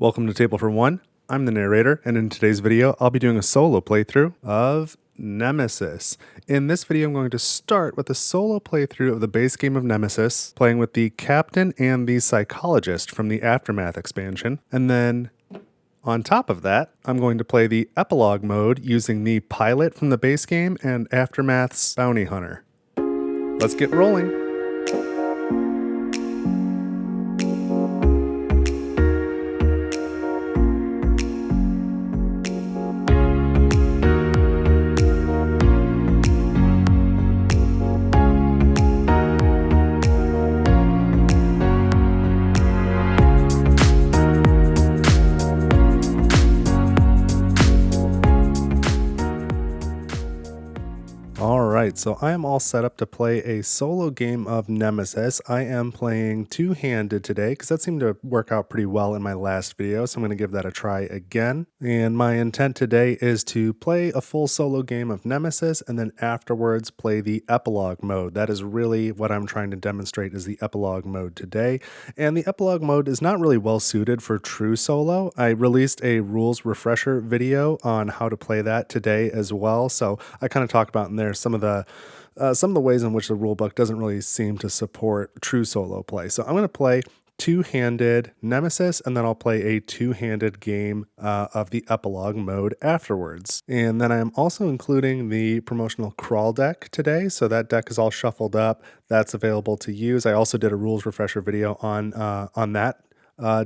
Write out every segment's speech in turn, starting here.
Welcome to Table for One. I'm the narrator, and in today's video, I'll be doing a solo playthrough of Nemesis. In this video, I'm going to start with a solo playthrough of the base game of Nemesis, playing with the captain and the psychologist from the Aftermath expansion, and then on top of that, I'm going to play the Epilogue mode using the pilot from the base game and Aftermath's Bounty Hunter. Let's get rolling. Alright, so I am all set up to play a solo game of Nemesis. I am playing two-handed today because that seemed to work out pretty well in my last video, so I'm going to give that a try again. And my intent today is to play a full solo game of Nemesis and then afterwards play the Epilogue mode. That is really what I'm trying to demonstrate is the Epilogue mode today. And the Epilogue mode is not really well suited for true solo. I released a rules refresher video on how to play that today as well, so I kind of talk about in there some of the ways in which the rulebook doesn't really seem to support true solo play. So I'm going to play two-handed Nemesis, and then I'll play a two-handed game of the Epilogue mode afterwards. And then I am also including the promotional crawl deck today, so that deck is all shuffled up. That's available to use. I also did a rules refresher video on that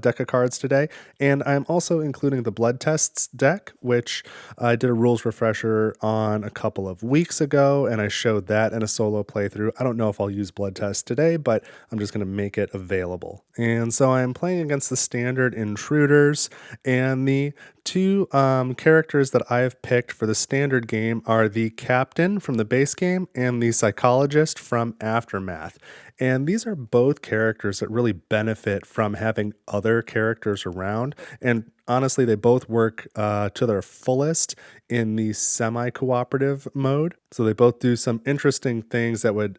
deck of cards today, and I'm also including the blood tests deck, which I did a rules refresher on a couple of weeks ago, and I showed that in a solo playthrough. I don't know if I'll use blood tests today, but I'm just going to make it available. And so I'm playing against the standard intruders, and the two characters that I've picked for the standard game are the captain from the base game and the psychologist from Aftermath. And these are both characters that really benefit from having other characters around. And honestly, they both work to their fullest in the semi-cooperative mode. So they both do some interesting things that would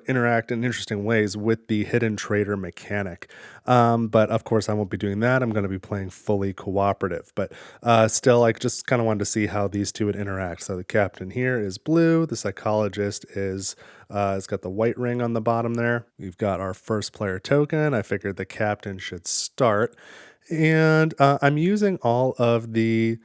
interact in interesting ways with the hidden traitor mechanic. But of course, I won't be doing that. I'm going to be playing fully cooperative. But still, I just kind of wanted to see how these two would interact. So the captain here is blue. The psychologist is it's got the white ring on the bottom there. We've got our first player token. I figured the captain should start. And I'm using all of the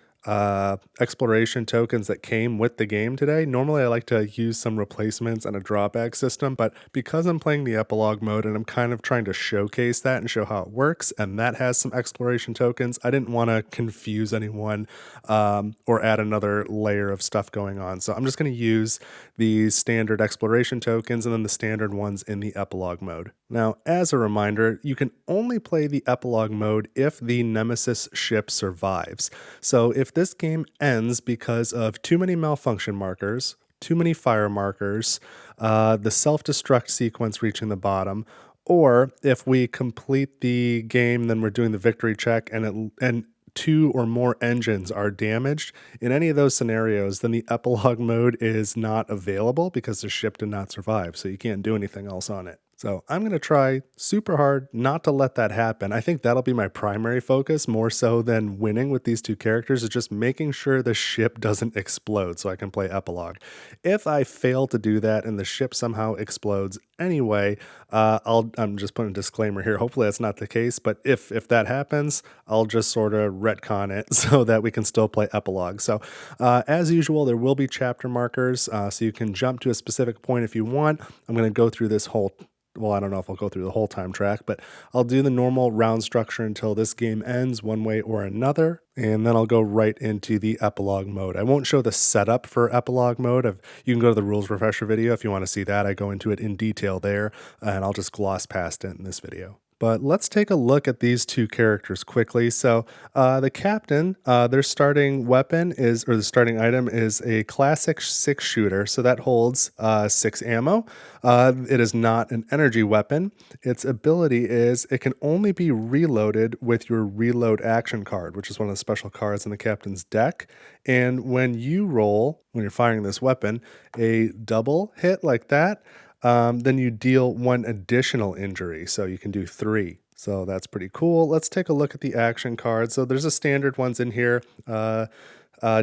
exploration tokens that came with the game today. Normally I like to use some replacements and a drawback system, but because I'm playing the Epilogue mode and I'm kind of trying to showcase that and show how it works, and that has some exploration tokens, I didn't want to confuse anyone or add another layer of stuff going on. So I'm just going to use the standard exploration tokens and then the standard ones in the Epilogue mode. Now, as a reminder, you can only play the Epilogue mode if the Nemesis ship survives. So if this game ends because of too many malfunction markers, too many fire markers, the self-destruct sequence reaching the bottom, or if we complete the game, then we're doing the victory check and two or more engines are damaged, in any of those scenarios, then the Epilogue mode is not available because the ship did not survive, so you can't do anything else on it. So I'm going to try super hard not to let that happen. I think that'll be my primary focus, more so than winning with these two characters, is just making sure the ship doesn't explode so I can play Epilogue. If I fail to do that and the ship somehow explodes anyway, I'm just putting a disclaimer here. Hopefully that's not the case, but if that happens, I'll just sort of retcon it so that we can still play Epilogue. So as usual, there will be chapter markers, so you can jump to a specific point if you want. I'm going to go through this whole well, I don't know if I'll go through the whole time track, but I'll do the normal round structure until this game ends one way or another, and then I'll go right into the Epilogue mode. I won't show the setup for Epilogue mode. You can go to the rules refresher video if you want to see that. I go into it in detail there, and I'll just gloss past it in this video. But let's take a look at these two characters quickly. So the captain, their starting weapon the starting item is a classic 6-shooter. So that holds 6 ammo. It is not an energy weapon. Its ability is it can only be reloaded with your reload action card, which is one of the special cards in the captain's deck. And when you're firing this weapon, a double hit like that, then you deal 1 additional injury, so you can do 3. So that's pretty cool. Let's take a look at the action cards. So there's a standard ones in here.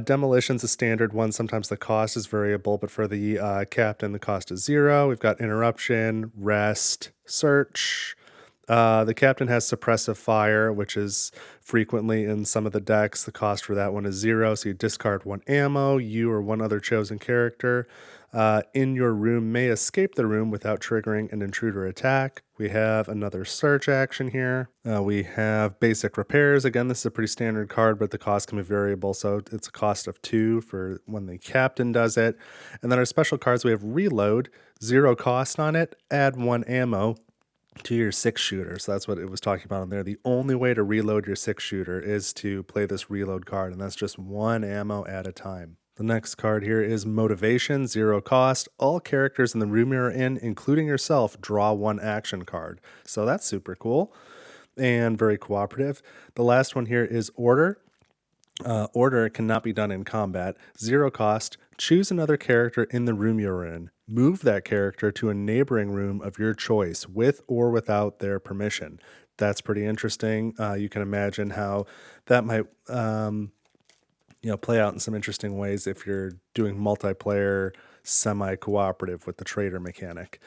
Demolition's a standard one. Sometimes the cost is variable, but for the captain, the cost is 0. We've got interruption, rest, search. The captain has suppressive fire, which is frequently in some of the decks. The cost for that one is 0, so you discard 1 ammo. You or one other chosen character in your room may escape the room without triggering an intruder attack. We have another search action here. We have basic repairs. Again, this is a pretty standard card, but the cost can be variable, so it's a cost of 2 for when the captain does it. And then our special cards, we have reload, 0 cost on it, add 1 ammo to your 6-shooter. So that's what it was talking about on there. The only way to reload your 6-shooter is to play this reload card, and that's just 1 ammo at a time. The next card here is Motivation, 0 cost. All characters in the room you're in, including yourself, draw 1 action card. So that's super cool and very cooperative. The last one here is Order. Order cannot be done in combat. 0 cost. Choose another character in the room you're in. Move that character to a neighboring room of your choice with or without their permission. That's pretty interesting. You can imagine how that might play out in some interesting ways if you're doing multiplayer semi-cooperative with the trader mechanic.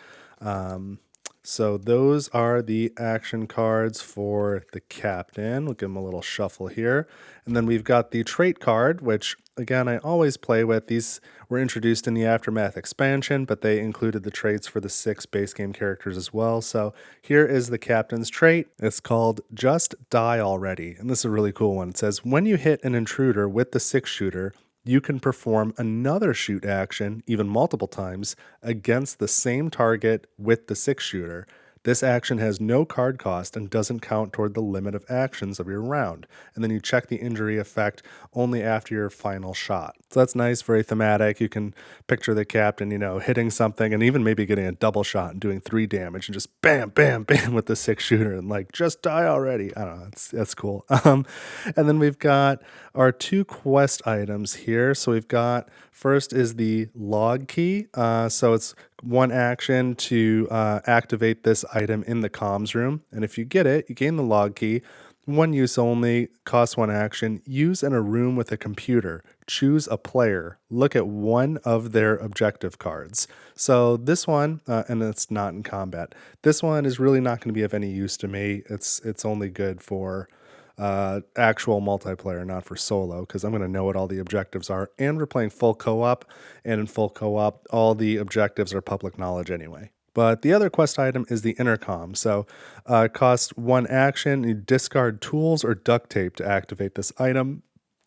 So those are the action cards for the captain. We'll give him a little shuffle here. And then we've got the trait card, which again, I always play with. These were introduced in the Aftermath expansion, but they included the traits for the 6 base game characters as well. So here is the captain's trait. It's called Just Die Already. And this is a really cool one. It says, when you hit an intruder with the 6-shooter, you can perform another shoot action, even multiple times, against the same target with the 6-shooter. This action has no card cost and doesn't count toward the limit of actions of your round. And then you check the injury effect only after your final shot. So that's nice, very thematic. You can picture the captain, hitting something and even maybe getting a double shot and doing 3 damage and just bam, bam, bam with the 6-shooter and just die already. I don't know, that's cool. And then we've got our 2 quest items here. So we've got, first is the log key. So it's 1 action to activate this item in the comms room. And if you get it, you gain the log key. 1 use only, costs 1 action. Use in a room with a computer. Choose a player. Look at one of their objective cards. So this one, and it's not in combat. This one is really not going to be of any use to me. It's only good for actual multiplayer, not for solo, because I'm going to know what all the objectives are. And we're playing full co-op, and in full co-op, all the objectives are public knowledge anyway. But the other quest item is the intercom. So it costs 1 action. You discard tools or duct tape to activate this item.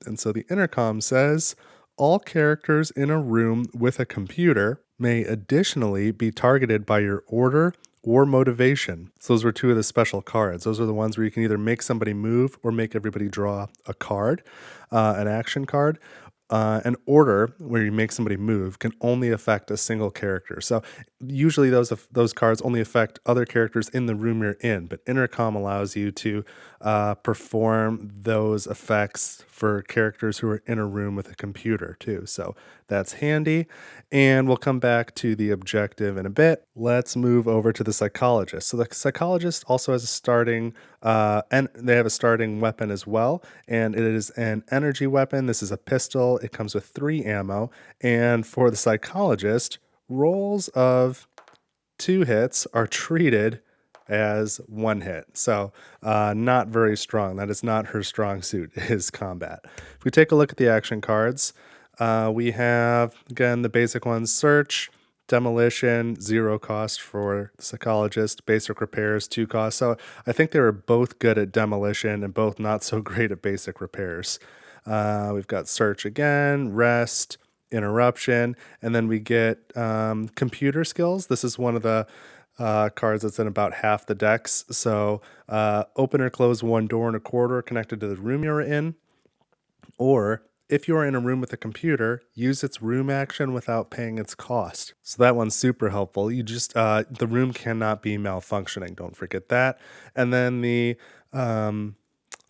And so the intercom says, all characters in a room with a computer may additionally be targeted by your order or motivation. So those were 2 of the special cards. Those are the ones where you can either make somebody move or make everybody draw a card, an action card. An order where you make somebody move can only affect a single character. So usually those cards only affect other characters in the room you're in, but intercom allows you to perform those effects for characters who are in a room with a computer too. So that's handy. And we'll come back to the objective in a bit. Let's move over to the psychologist. So the psychologist also has a starting and they have a starting weapon as well, and it is an energy weapon. This is a pistol. It comes with 3 ammo, and for the psychologist, rolls of 2 hits are treated as 1 hit. So not very strong. That is not her strong suit, is combat. If we take a look at the action cards, we have, again, the basic ones: search, demolition, 0 cost for the psychologist, basic repairs, 2 cost. So I think they were both good at demolition and both not so great at basic repairs. We've got search again, rest, interruption, and then we get computer skills. This is one of the cards that's in about half the decks. So open or close 1 door and a corridor connected to the room you're in, or if you are in a room with a computer, use its room action without paying its cost. So that one's super helpful. You just the room cannot be malfunctioning. Don't forget that. And then the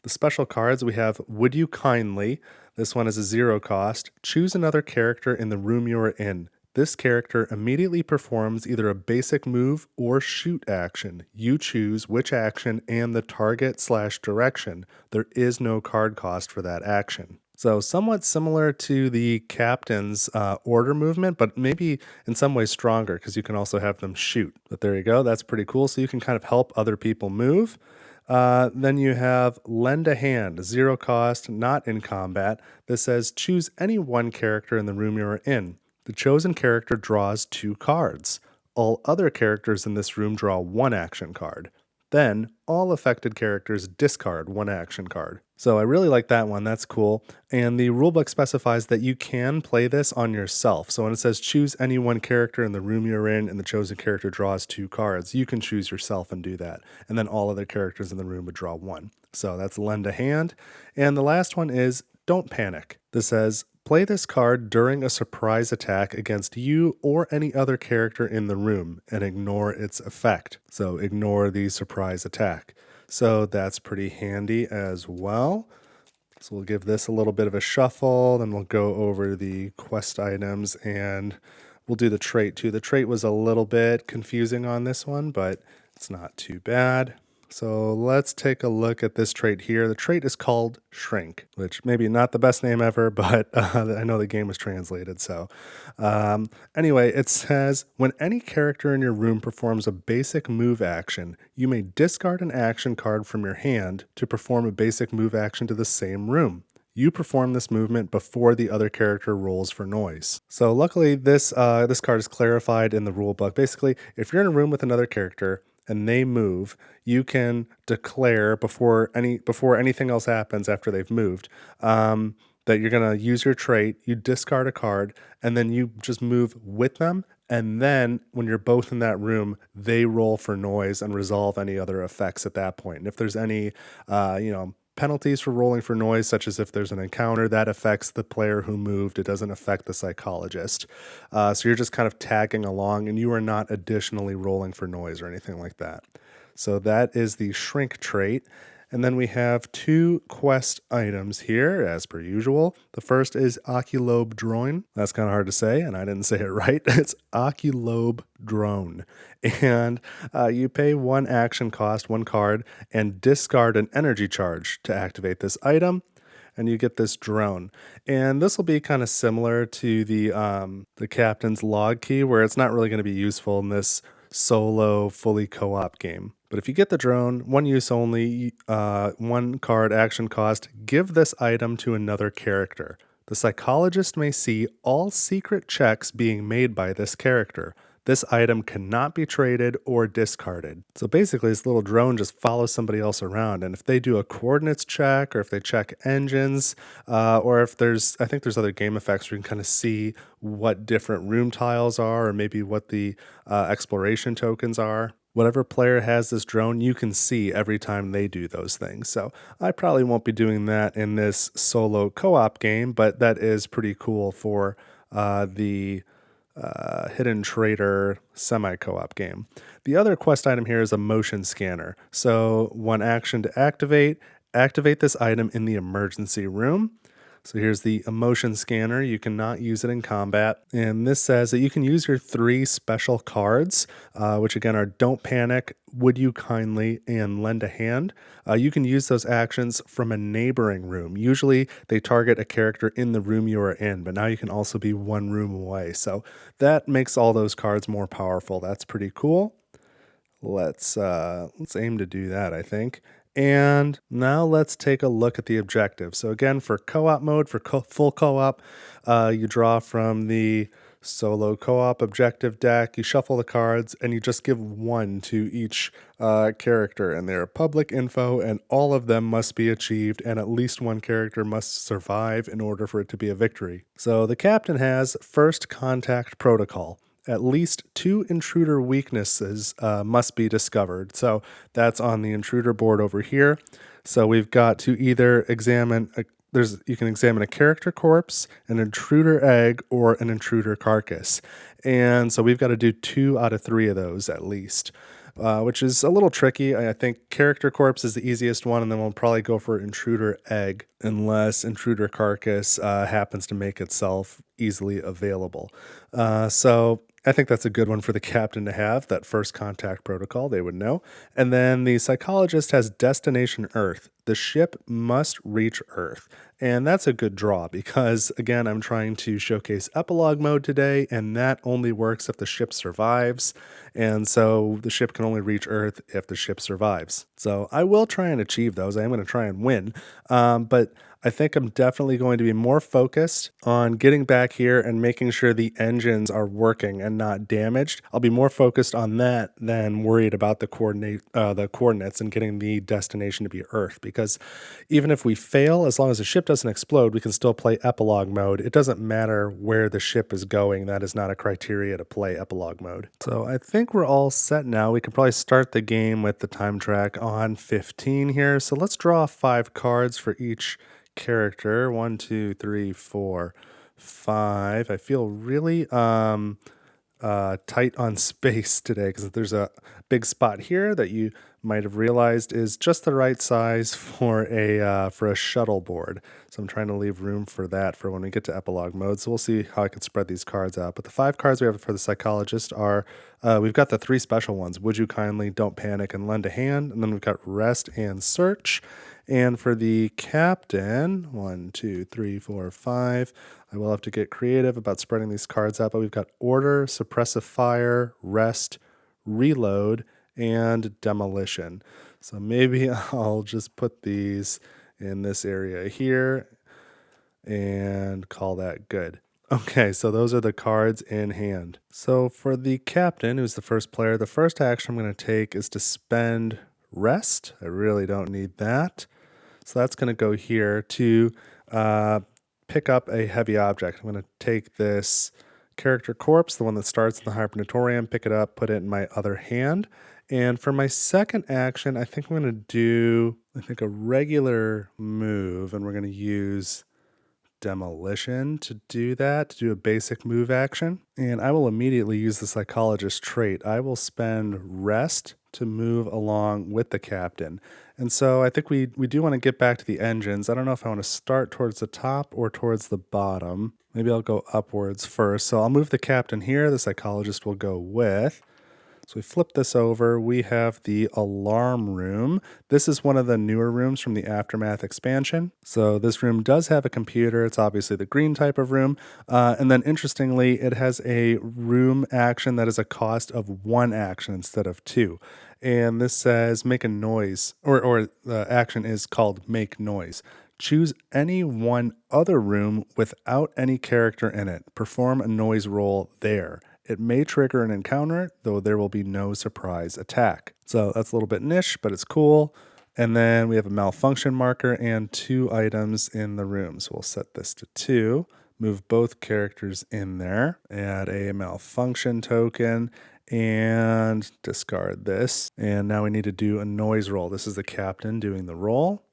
special cards, we have Would You Kindly. This one is a 0 cost. Choose another character in the room you are in. This character immediately performs either a basic move or shoot action. You choose which action and the target/direction. There is no card cost for that action. So somewhat similar to the captain's order movement, but maybe in some ways stronger because you can also have them shoot. But there you go. That's pretty cool. So you can kind of help other people move. Then you have Lend a Hand, 0 cost, not in combat. This says choose any one character in the room you're in. The chosen character draws 2 cards. All other characters in this room draw 1 action card. Then, all affected characters discard 1 action card. So I really like that one, that's cool. And the rulebook specifies that you can play this on yourself. So when it says choose any one character in the room you're in and the chosen character draws 2 cards, you can choose yourself and do that. And then all other characters in the room would draw 1. So that's Lend a Hand. And the last one is Don't Panic. This says, play this card during a surprise attack against you or any other character in the room and ignore its effect. So ignore the surprise attack. So that's pretty handy as well. So we'll give this a little bit of a shuffle, then we'll go over the quest items and we'll do the trait too. The trait was a little bit confusing on this one, but it's not too bad. So let's take a look at this trait here. The trait is called Shrink, which maybe not the best name ever, but I know the game was translated. So anyway, it says, when any character in your room performs a basic move action, you may discard an action card from your hand to perform a basic move action to the same room. You perform this movement before the other character rolls for noise. So luckily this card is clarified in the rule book. Basically, if you're in a room with another character and they move, you can declare before anything else happens after they've moved, that you're going to use your trait, you discard a card, and then you just move with them. And then when you're both in that room, they roll for noise and resolve any other effects at that point. And if there's any, penalties for rolling for noise, such as if there's an encounter that affects the player who moved, it doesn't affect the psychologist. So you're just kind of tagging along and you are not additionally rolling for noise or anything like that. So that is the Shrink trait. And then we have 2 quest items here, as per usual. The first is Oculobe Drone. That's kind of hard to say, and I didn't say it right. It's Oculobe Drone. And you pay 1 action cost, 1 card, and discard an energy charge to activate this item. And you get this drone. And this will be kind of similar to the captain's log key, where it's not really going to be useful in this solo fully co-op game. But if you get the drone, 1 use only, 1 card action cost, give this item to another character. The psychologist may see all secret checks being made by this character. This item cannot be traded or discarded. So basically this little drone just follows somebody else around, and if they do a coordinates check or if they check engines, or if I think there's other game effects where you can kind of see what different room tiles are or maybe what the exploration tokens are. Whatever player has this drone, you can see every time they do those things. So I probably won't be doing that in this solo co-op game, but that is pretty cool for the Hidden Trader semi-co-op game. The other quest item here is a motion scanner. So 1 action to activate this item in the emergency room. So here's the emotion scanner. You cannot use it in combat. And this says that you can use your 3 special cards, which again are Don't Panic, Would You Kindly, and Lend a Hand. You can use those actions from a neighboring room. Usually they target a character in the room you are in, but now you can also be 1 room away. So that makes all those cards more powerful. That's pretty cool. Let's aim to do that, I think. And now let's take a look at the objective. So again, for co-op mode, for full co-op, you draw from the solo co-op objective deck, you shuffle the cards, and you just give 1 to each character. And they're public info, and all of them must be achieved, and at least 1 character must survive in order for it to be a victory. So the captain has First Contact Protocol. At least 2 intruder weaknesses must be discovered. So that's on the intruder board over here. So we've got to either examine, you can examine a character corpse, an intruder egg, or an intruder carcass. And so we've got to do 2 out of 3 of those at least. which is a little tricky. I think Character Corpse is the easiest one, and then we'll probably go for Intruder Egg, unless Intruder Carcass happens to make itself easily available. So I think that's a good one for the captain to have, that first contact protocol, they would know. And then the Psychologist has Destination Earth. The ship must reach Earth. And that's a good draw because, again, I'm trying to showcase Epilogue mode today, and that only works if the ship survives. And so the ship can only reach Earth if the ship survives. So I will try and achieve those. I am going to try and win. But I think I'm definitely going to be more focused on getting back here and making sure the engines are working and not damaged. I'll be more focused on that than worried about the coordinates and getting the destination to be Earth. Because even if we fail, as long as the ship doesn't explode, we can still play Epilogue mode. It doesn't matter where the ship is going. That is not a criteria to play Epilogue mode. So I think we're all set now. We can probably start the game with the time track on 15 here. So let's draw 5 cards for each character. 1, 2, 3, 4, 5. I feel really tight on space today because there's a big spot here that you might have realized is just the right size for a shuttle board. So I'm trying to leave room for that for when we get to Epilogue mode. So we'll see how I can spread these cards out. But the 5 cards we have for the Psychologist are, we've got the 3 special ones: Would You Kindly, Don't Panic, and Lend a Hand. And then we've got Rest and Search. And for the captain, 1, 2, 3, 4, 5, I will have to get creative about spreading these cards out, but we've got Order, Suppressive Fire, Rest, Reload, and Demolition. So maybe I'll just put these in this area here and call that good. Okay, so those are the cards in hand. So for the captain, who's the first player, the first action I'm going to take is to spend Rest. I really don't need that. So that's going to go here to pick up a heavy object. I'm going to take this Character Corpse, the one that starts in the Hypernatorium, pick it up, put it in my other hand. And for my second action, I think I'm going to do, a regular move, and we're going to use Demolition to do that, to do a basic move action. And I will immediately use the Psychologist trait. I will spend Rest to move along with the captain. And so I think we do want to get back to the engines. I don't know if I want to start towards the top or towards the bottom. Maybe I'll go upwards first. So I'll move the captain here. The Psychologist will go with. So we flip this over. We have the alarm room. This is one of the newer rooms from the Aftermath expansion. So this room does have a computer. It's obviously the green type of room. And then interestingly, it has a room action that is a cost of 1 action instead of 2. And this says make a noise, or the action is called make noise. Choose any one other room without any character in it. Perform a noise roll there. It may trigger an encounter, though there will be no surprise attack. So that's a little bit niche, but it's cool. And then we have a malfunction marker and 2 items in the room. So we'll set this to 2, move both characters in there, add a malfunction token, and discard this. And now we need to do a noise roll. This is the captain doing the roll.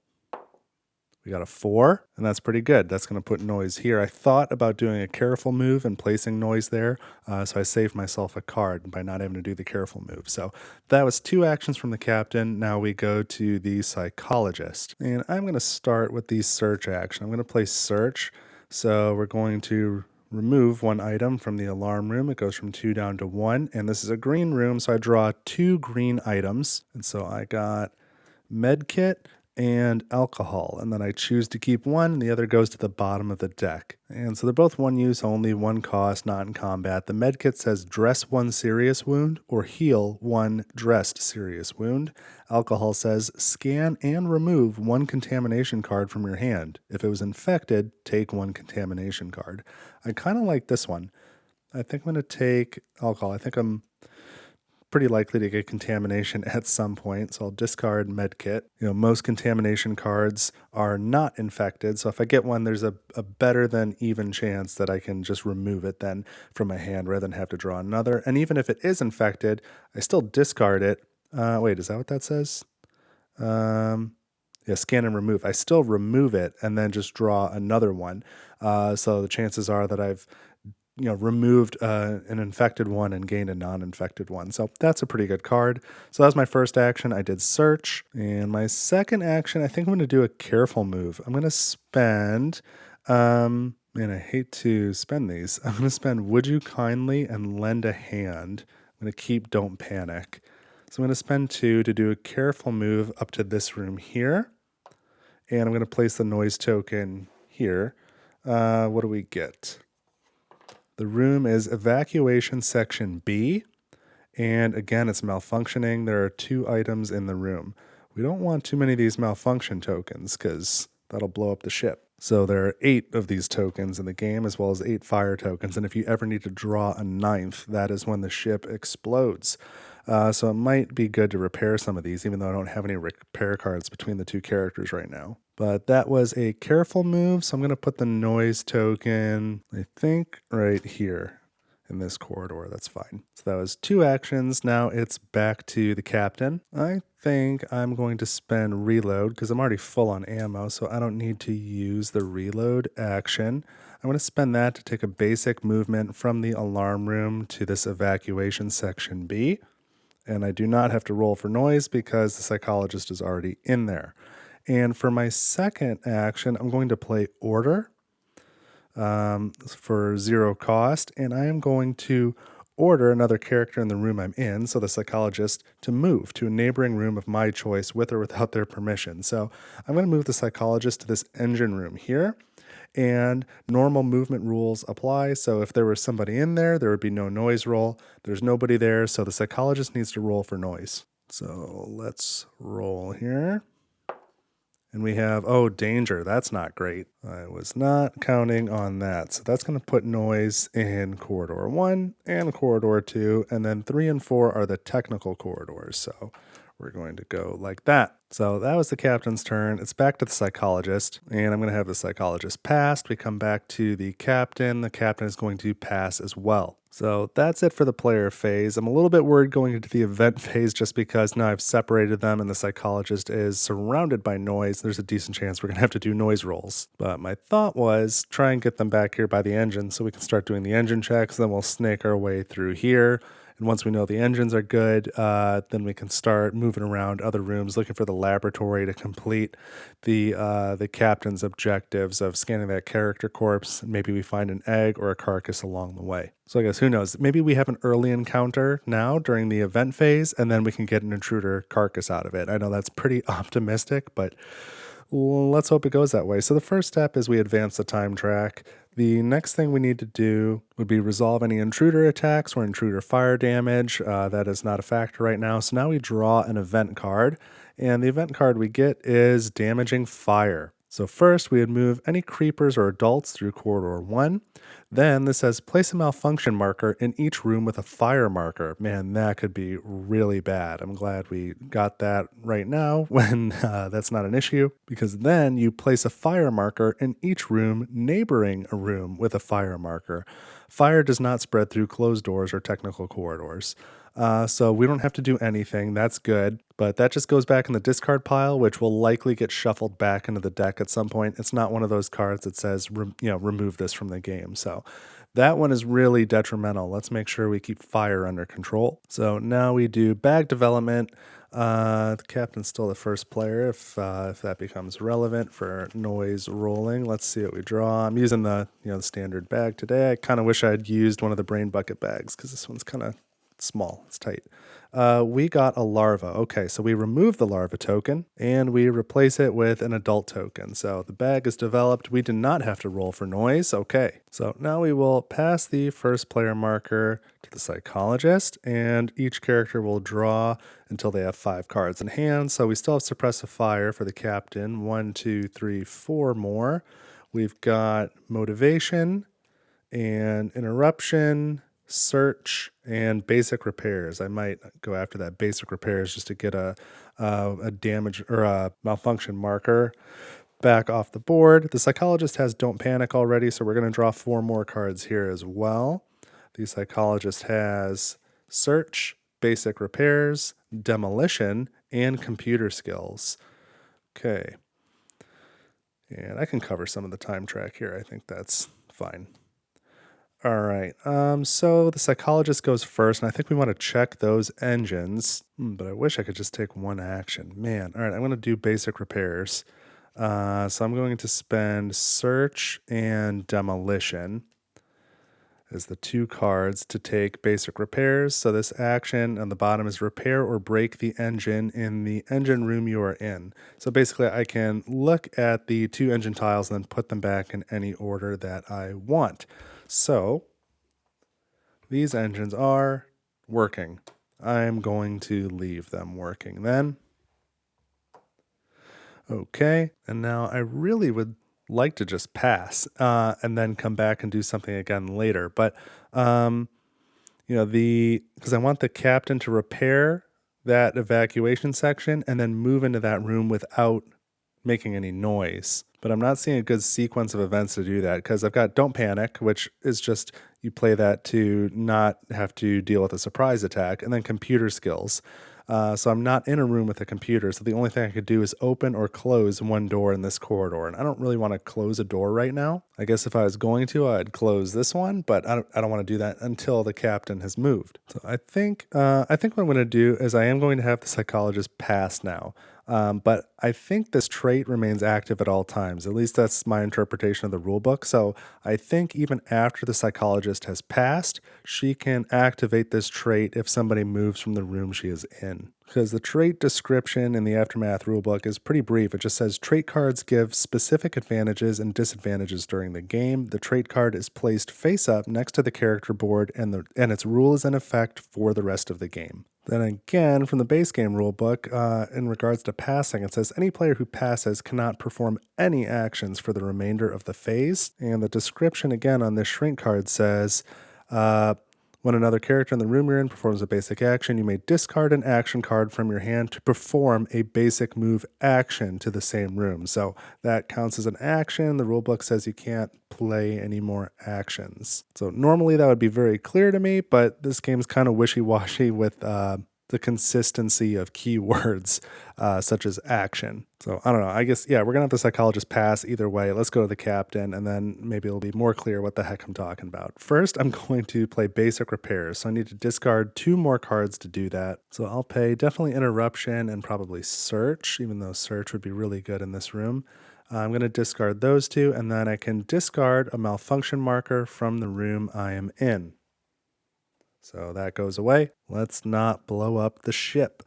We got a 4, and that's pretty good. That's going to put noise here. I thought about doing a careful move and placing noise there, so I saved myself a card by not having to do the careful move. So that was 2 actions from the captain. Now we go to the Psychologist. And I'm going to start with the search action. I'm going to play search. So we're going to remove 1 item from the alarm room. It goes from 2 down to 1, and this is a green room, so I draw 2 green items. And so I got medkit and alcohol, and then I choose to keep 1, and the other goes to the bottom of the deck. And so they're both 1 use only, 1 cost, not in combat. The medkit says dress 1 serious wound or heal 1 dressed serious wound. Alcohol says scan and remove 1 contamination card from your hand. If it was infected, take 1 contamination card. I kind of like this one. I think I'm going to take alcohol. I think I'm pretty likely to get contamination at some point, so I'll discard medkit. Most contamination cards are not infected, so if I get one, there's a better than even chance that I can just remove it then from my hand rather than have to draw another. And even if it is infected, I still discard it. Wait, is that what that says? Yeah, scan and remove. I still remove it and then just draw another one. So the chances are that I've removed an infected one and gained a non-infected one. So that's a pretty good card. So that was my first action. I did search. And my second action, I think I'm going to do a careful move. I'm going to spend, man, I hate to spend these. I'm going to spend Would You Kindly and Lend a Hand. I'm going to keep Don't Panic. So I'm going to spend 2 to do a careful move up to this room here. And I'm going to place the noise token here. What do we get? The room is Evacuation Section B. And again, it's malfunctioning. There are 2 items in the room. We don't want too many of these malfunction tokens because that'll blow up the ship. So there are 8 of these tokens in the game, as well as 8 fire tokens. And if you ever need to draw a 9th, that is when the ship explodes. So it might be good to repair some of these, even though I don't have any repair cards between the 2 characters right now. But that was a careful move, so I'm going to put the noise token, I think, right here in this corridor. That's fine. So that was 2 actions. Now it's back to the captain. I think I'm going to spend reload because I'm already full on ammo, so I don't need to use the reload action. I'm going to spend that to take a basic movement from the alarm room to this evacuation section B. And I do not have to roll for noise because the psychologist is already in there. And for my second action, I'm going to play order for 0 cost, and I am going to order another character in the room I'm in, so the psychologist, to move to a neighboring room of my choice with or without their permission. So I'm going to move the psychologist to this engine room here, and normal movement rules apply. So if there was somebody in there, there would be no noise roll. There's nobody there, so the psychologist needs to roll for noise. So let's roll here. And we have, oh, danger. That's not great. I was not counting on that. So that's going to put noise in corridor 1 and corridor 2. And then 3 and 4 are the technical corridors. So we're going to go like that. So that was the captain's turn. It's back to the psychologist. And I'm going to have the psychologist passed. We come back to the captain. The captain is going to pass as well. So that's it for the player phase. I'm a little bit worried going into the event phase just because now I've separated them and the psychologist is surrounded by noise. There's a decent chance we're going to have to do noise rolls. But my thought was try and get them back here by the engine so we can start doing the engine checks. Then we'll snake our way through here. And once we know the engines are good, then we can start moving around other rooms, looking for the laboratory to complete the captain's objectives of scanning that character corpse. Maybe we find an egg or a carcass along the way. So I guess who knows? Maybe we have an early encounter now during the event phase, and then we can get an intruder carcass out of it. I know that's pretty optimistic, but let's hope it goes that way. So the first step is we advance the time track. The next thing we need to do would be resolve any intruder attacks or intruder fire damage. That is not a factor right now. So now we draw an event card, and the event card we get is damaging fire. So first we would move any creepers or adults through corridor 1. Then this says place a malfunction marker in each room with a fire marker. Man, that could be really bad. I'm glad we got that right now when that's not an issue, because then you place a fire marker in each room neighboring a room with a fire marker. Fire does not spread through closed doors or technical corridors. So we don't have to do anything. That's good. But that just goes back in the discard pile, which will likely get shuffled back into the deck at some point. It's not one of those cards that says, remove this from the game. So that one is really detrimental. Let's make sure we keep fire under control. So now we do bag development. The captain's still the first player if that becomes relevant for noise rolling. Let's see what we draw. I'm using the standard bag today. I kind of wish I'd used one of the brain bucket bags because this one's kind of small. It's tight. We got a larva. Okay, so we remove the larva token and we replace it with an adult token. So the bag is developed. We did not have to roll for noise. Okay, so now we will pass the first player marker to the psychologist, and each character will draw until they have 5 cards in hand. So we still have suppressive fire for the captain. 1, 2, 3, 4 more. We've got motivation and interruption, search, and basic repairs. I might go after that basic repairs just to get a damage or a malfunction marker back off the board. The psychologist has Don't Panic already, so we're going to draw 4 more cards here as well. The psychologist has search, basic repairs, demolition, and computer skills. Okay. And I can cover some of the time track here. I think that's fine. All right. So the psychologist goes first, and I think we want to check those engines. But I wish I could just take one action. Man. All right. I'm going to do basic repairs. So I'm going to spend search and demolition as the two cards to take basic repairs. So this action on the bottom is repair or break the engine in the engine room you are in. So basically I can look at the two engine tiles and then put them back in any order that I want. So these engines are working. I'm going to leave them working then. Okay, and now I really would like to just pass and then come back and do something again later. But because I want the captain to repair that evacuation section and then move into that room without making any noise. But I'm not seeing a good sequence of events to do that because I've got Don't Panic, which is just you play that to not have to deal with a surprise attack, and then computer skills. So I'm not in a room with a computer. So the only thing I could do is open or close one door in this corridor. And I don't really want to close a door right now. I guess if I was going to, I'd close this one, but I don't want to do that until the captain has moved. So I think what I'm going to do is I am going to have the psychologist pass now. But I think this trait remains active at all times. At least that's my interpretation of the rule book. So I think even after the psychologist has passed, she can activate this trait if somebody moves from the room she is in. Because the trait description in the Aftermath rulebook is pretty brief. It just says trait cards give specific advantages and disadvantages during the game. The trait card is placed face up next to the character board, and its rule is in effect for the rest of the game. Then again, from the base game rulebook, in regards to passing, it says any player who passes cannot perform any actions for the remainder of the phase. And the description again on this shrink card says, when another character in the room you're in performs a basic action, you may discard an action card from your hand to perform a basic move action to the same room. So that counts as an action. The rulebook says you can't play any more actions. So normally that would be very clear to me, but this game's kind of wishy-washy with the consistency of keywords such as action. So I don't know. I guess, yeah, we're going to have the psychologist pass either way. Let's go to the captain, and then maybe it'll be more clear what the heck I'm talking about. First, I'm going to play basic repairs. So I need to discard 2 more cards to do that. So I'll pay definitely interruption and probably search, even though search would be really good in this room. I'm going to discard those 2, and then I can discard a malfunction marker from the room I am in. So that goes away. Let's not blow up the ship.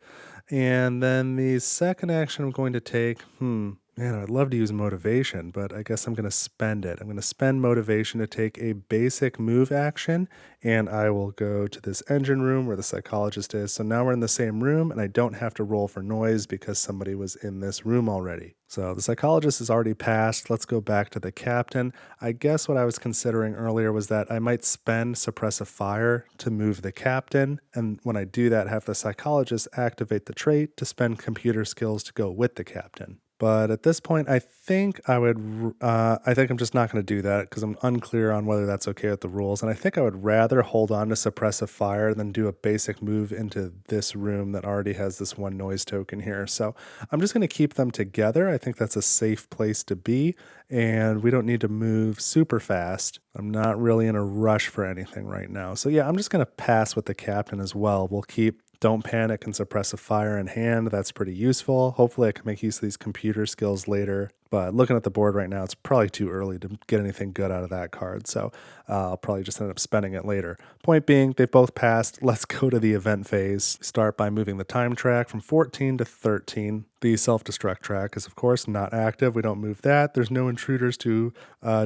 And then the second action I'm going to take, man, I'd love to use motivation, but I guess I'm going to spend it. I'm going to spend motivation to take a basic move action, and I will go to this engine room where the psychologist is. So now we're in the same room, and I don't have to roll for noise because somebody was in this room already. So the psychologist is already passed. Let's go back to the captain. I guess what I was considering earlier was that I might spend suppressive fire to move the captain, and when I do that, have the psychologist activate the trait to spend computer skills to go with the captain. But at this point, I think I'm just not going to do that because I'm unclear on whether that's okay with the rules. And I think I would rather hold on to suppressive fire than do a basic move into this room that already has this one noise token here. So I'm just going to keep them together. I think that's a safe place to be, and we don't need to move super fast. I'm not really in a rush for anything right now. So yeah, I'm just going to pass with the captain as well. We'll keep Don't Panic and Suppressive Fire in hand. That's pretty useful. Hopefully I can make use of these computer skills later. But looking at the board right now, it's probably too early to get anything good out of that card. So I'll probably just end up spending it later. Point being, they've both passed. Let's go to the event phase. Start by moving the time track from 14 to 13. The self-destruct track is, of course, not active. We don't move that. There's no intruders to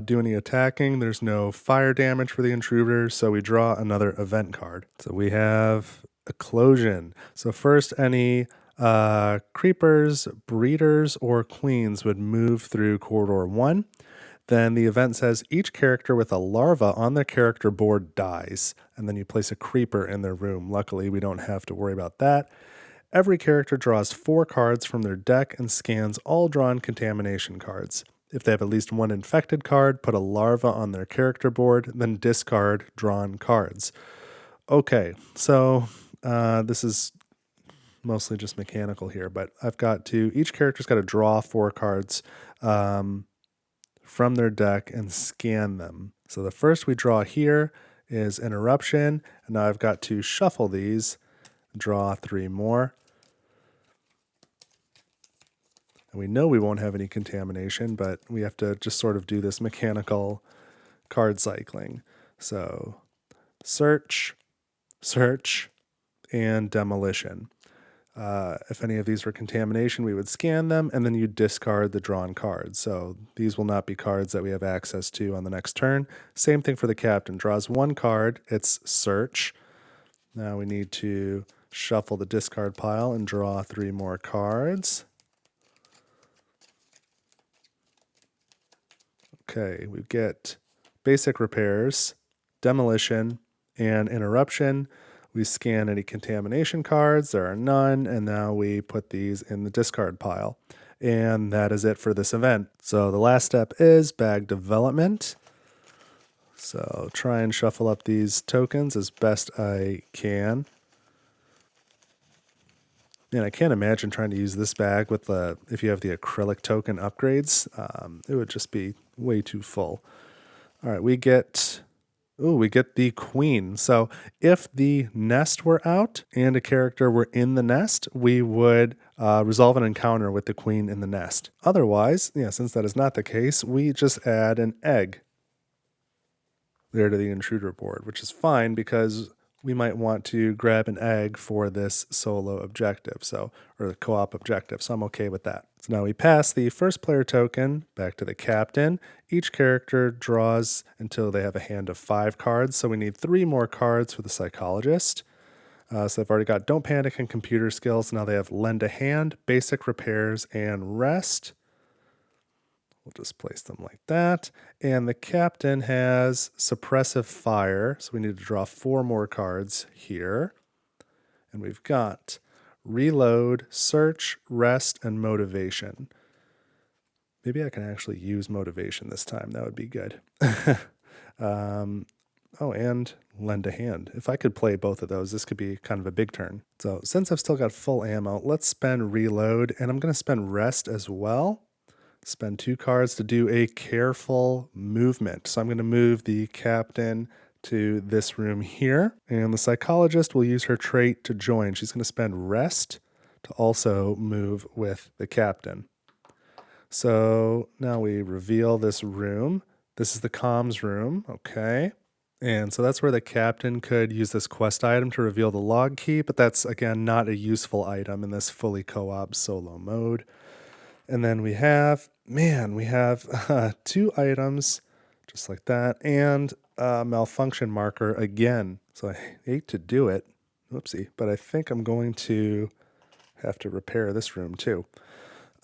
do any attacking. There's no fire damage for the intruders. So we draw another event card. So we have Eclosion. So first, any creepers, breeders, or queens would move through corridor 1. Then the event says each character with a larva on their character board dies, and then you place a creeper in their room. Luckily, we don't have to worry about that. Every character draws 4 cards from their deck and scans all drawn contamination cards. If they have at least one infected card, put a larva on their character board, then discard drawn cards. Okay, so this is mostly just mechanical here, but each character's got to draw 4 cards from their deck and scan them. So the first we draw here is Interruption, and now I've got to shuffle these, draw 3 more. And we know we won't have any contamination, but we have to just sort of do this mechanical card cycling. So search, search, and demolition. If any of these were contamination, we would scan them, and then you discard the drawn cards. So these will not be cards that we have access to on the next turn. Same thing for the captain. Draws 1 card, it's search. Now we need to shuffle the discard pile and draw 3 more cards. Okay, we get basic repairs, demolition, and interruption. We scan any contamination cards. There are none. And now we put these in the discard pile. And that is it for this event. So the last step is bag development. So try and shuffle up these tokens as best I can. And I can't imagine trying to use this bag with if you have the acrylic token upgrades. It would just be way too full. All right, we get the queen. So if the nest were out and a character were in the nest, we would resolve an encounter with the queen in the nest. Otherwise, since that is not the case, we just add an egg there to the intruder board, which is fine because we might want to grab an egg for this solo objective, or the co-op objective, so I'm okay with that. So now we pass the first player token back to the captain. Each character draws until they have a hand of 5 cards, so we need 3 more cards for the psychologist. So they've already got Don't Panic and Computer Skills. Now they have Lend a Hand, Basic Repairs, and Rest. We'll just place them like that. And the captain has Suppressive Fire, so we need to draw 4 more cards here. And we've got Reload, Search, Rest, and Motivation. Maybe I can actually use Motivation this time. That would be good. And Lend a Hand. If I could play both of those, this could be kind of a big turn. So since I've still got full ammo, let's spend Reload, and I'm going to spend Rest as well. Spend 2 cards to do a careful movement. So I'm going to move the captain to this room here. And the psychologist will use her trait to join. She's going to spend Rest to also move with the captain. So now we reveal this room. This is the comms room. Okay. And so that's where the captain could use this quest item to reveal the log key. But that's, again, not a useful item in this fully co-op solo mode. And then we have 2 items, just like that, and a malfunction marker again. So I hate to do it, whoopsie, but I think I'm going to have to repair this room too.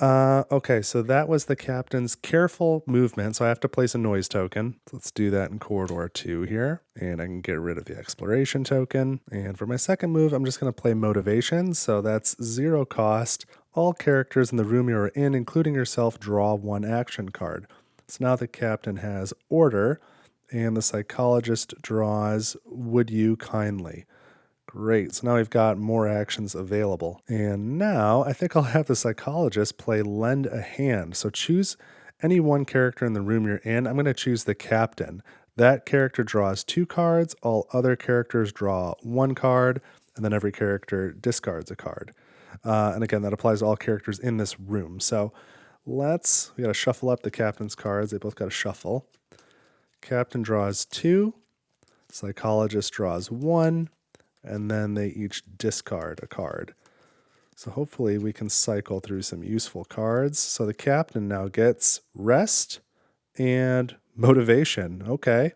Okay, so that was the captain's careful movement, so I have to place a noise token. So let's do that in corridor 2 here, and I can get rid of the exploration token. And for my second move, I'm just going to play motivation, so that's 0 cost. All characters in the room you're in, including yourself, draw 1 action card. So now the captain has order, and the psychologist draws Would You Kindly. Great, so now we've got more actions available. And now I think I'll have the psychologist play Lend a Hand. So choose any one character in the room you're in. I'm going to choose the captain. That character draws 2 cards, all other characters draw 1 card, and then every character discards a card. And again, that applies to all characters in this room. So we got to shuffle up the captain's cards. They both got to shuffle. Captain draws 2, psychologist draws 1, and then they each discard a card. So hopefully we can cycle through some useful cards. So the captain now gets Rest and Motivation. Okay.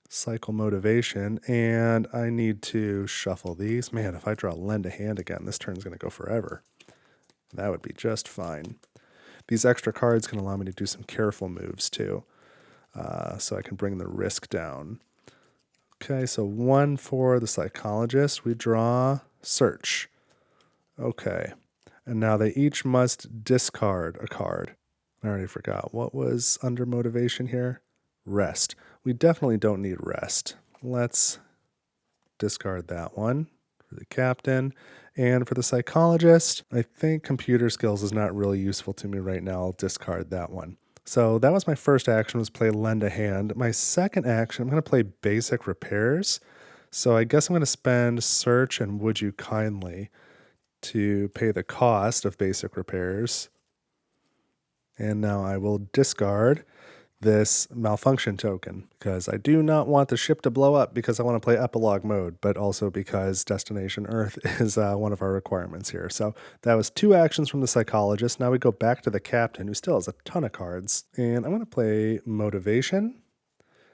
Cycle Motivation, and I need to shuffle these. Man, if I draw Lend a Hand again, this turn's going to go forever. That would be just fine. These extra cards can allow me to do some careful moves too, so I can bring the risk down. Okay, so 1 for the psychologist. We draw Search. Okay, and now they each must discard a card. I already forgot. What was under motivation here? Rest. We definitely don't need rest. Let's discard that one for the captain. And for the psychologist, I think computer skills is not really useful to me right now. I'll discard that one. So that was my first action, was play Lend a Hand. My second action, I'm going to play Basic Repairs. So I guess I'm going to spend Search and Would You Kindly to pay the cost of Basic Repairs. And now I will discard this malfunction token because I do not want the ship to blow up because I want to play epilogue mode, but also because Destination Earth is one of our requirements here. So that was 2 actions from the psychologist. Now we go back to the captain, who still has a ton of cards, and I'm going to play Motivation.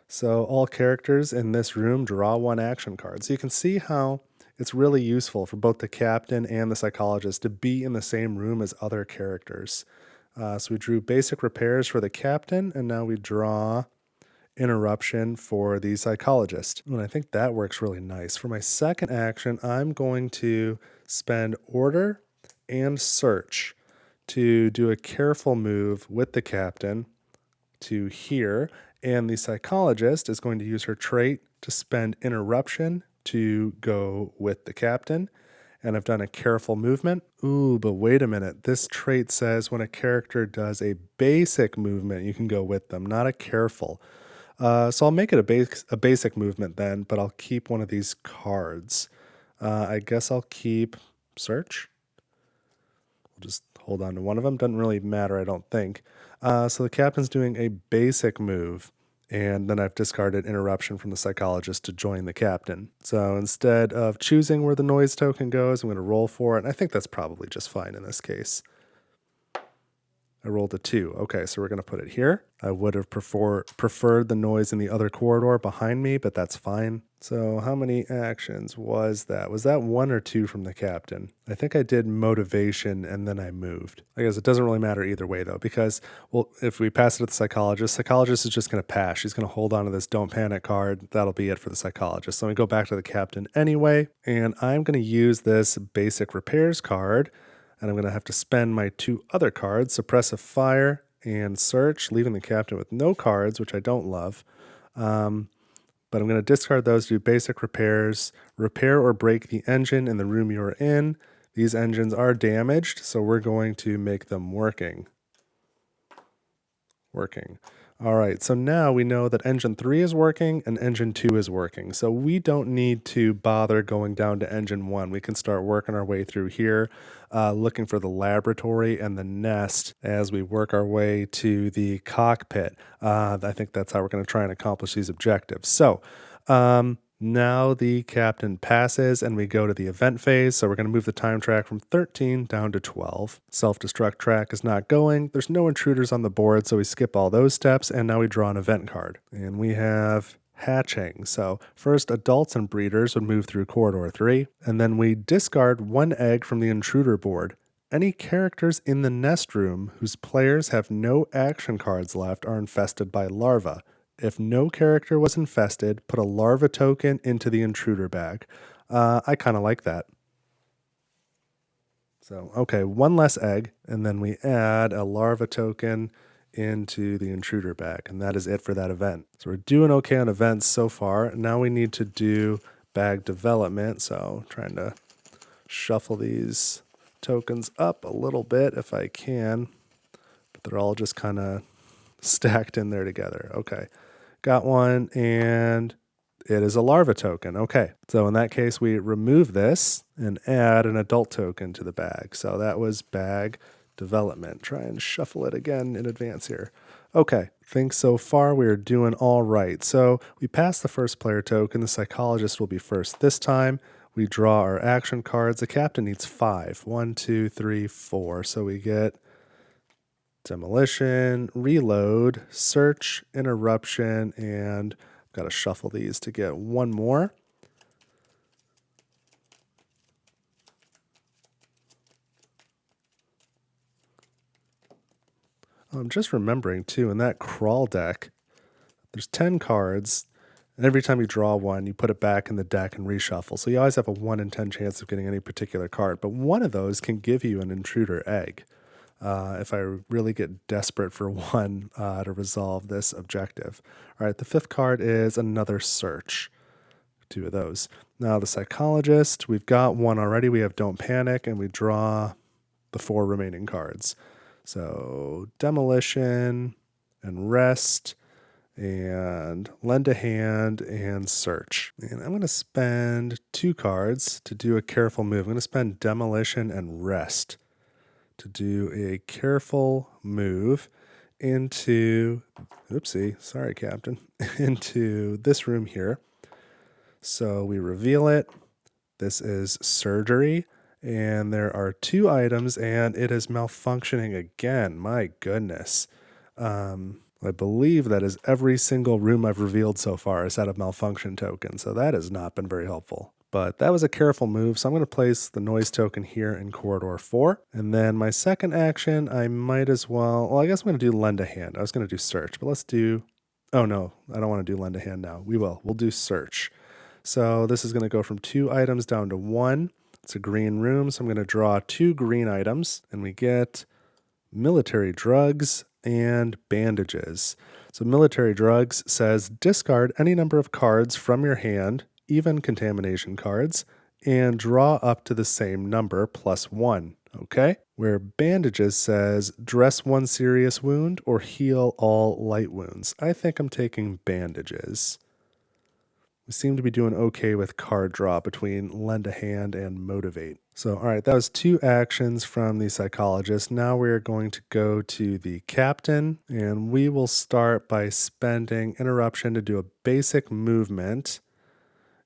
So all characters in this room draw 1 action card. So you can see how it's really useful for both the captain and the psychologist to be in the same room as other characters. So we drew Basic Repairs for the captain, and now we draw Interruption for the psychologist. And I think that works really nice. For my second action, I'm going to spend Order and Search to do a careful move with the captain to here, and the psychologist is going to use her trait to spend Interruption to go with the captain. And I've done a careful movement. Ooh, but wait a minute. This trait says when a character does a basic movement, you can go with them, not a careful. So I'll make it a basic movement then, but I'll keep one of these cards. I guess I'll keep Search. We'll just hold on to one of them. Doesn't really matter, I don't think. So the captain's doing a basic move. And then I've discarded Interruption from the psychologist to join the captain. So instead of choosing where the noise token goes, I'm going to roll for it. And I think that's probably just fine in this case. I rolled a 2. Okay, so we're going to put it here. I would have preferred the noise in the other corridor behind me, but that's fine. So how many actions was that? Was that 1 or 2 from the captain? I think I did Motivation and then I moved. I guess it doesn't really matter either way though, because well, if we pass it to the psychologist is just going to pass. She's going to hold on to this Don't Panic card. That'll be it for the psychologist. So we go back to the captain anyway, and I'm going to use this Basic Repairs card. And I'm going to have to spend my 2 other cards, Suppressive Fire and Search, leaving the captain with no cards, which I don't love. But I'm going to discard those, do Basic Repairs, repair or break the engine in the room you're in. These engines are damaged, so we're going to make them working. All right, so now we know that engine 3 is working and engine 2 is working. So we don't need to bother going down to engine 1. We can start working our way through here, looking for the laboratory and the nest as we work our way to the cockpit. I think that's how we're going to try and accomplish these objectives. So now the captain passes and we go to the event phase. So we're going to move the time track from 13 down to 12. Self-destruct track is not going. There's no intruders on the board, so we skip all those steps. And now we draw an event card. And we have hatching. So first, adults and breeders would move through corridor 3. And then we discard 1 egg from the intruder board. Any characters in the nest room whose players have no action cards left are infested by larvae. If no character was infested, put a larva token into the intruder bag. I kind of like that. So, okay, 1 less egg, and then we add a larva token into the intruder bag, and that is it for that event. So we're doing okay on events so far. Now we need to do bag development, so trying to shuffle these tokens up a little bit if I can, but they're all just kind of stacked in there together. Okay. Got one, and it is a larva token. Okay, so in that case, we remove this and add an adult token to the bag. So that was bag development. Try and shuffle it again in advance here. Okay, think so far we're doing all right. So we passed the first player token. The psychologist will be first this time. We draw our action cards. The captain needs 5. 1, 2, 3, 4. So we get Demolition, Reload, Search, Interruption, and I've got to shuffle these to get 1 more. I'm just remembering, too, in that crawl deck, there's 10 cards, and every time you draw one, you put it back in the deck and reshuffle. So you always have a 1 in 10 chance of getting any particular card, but one of those can give you an intruder egg. If I really get desperate for one to resolve this objective. All right, the 5th card is another Search. 2 of those. Now the psychologist, we've got 1 already. We have Don't Panic, and we draw the 4 remaining cards. So Demolition, and rest and lend a hand and search. And I'm going to spend 2 cards to do a careful move. I'm going to spend demolition and rest to do a careful move into, oopsie, sorry, Captain, into this room here. So we reveal it. This is surgery, and there are 2 items, and it is malfunctioning again. My goodness. I believe that is every single room I've revealed so far has had a malfunction token, so that has not been very helpful. But that was a careful move, so I'm going to place the noise token here in corridor 4. And then my second action, I might as well I guess I'm going to do lend a hand. I was going to do search, but let's do, oh no, I don't want to do lend a hand now. We'll do search. So this is going to go from 2 items down to 1. It's a green room, so I'm going to draw 2 green items, and we get military drugs and bandages. So military drugs says discard any number of cards from your hand, even contamination cards, and draw up to the same number plus 1. Okay? Where bandages says dress 1 serious wound or heal all light wounds. I think I'm taking bandages. We seem to be doing okay with card draw between lend a hand and motivate. So, all right, that was 2 actions from the psychologist. Now we're going to go to the captain, and we will start by spending interruption to do a basic movement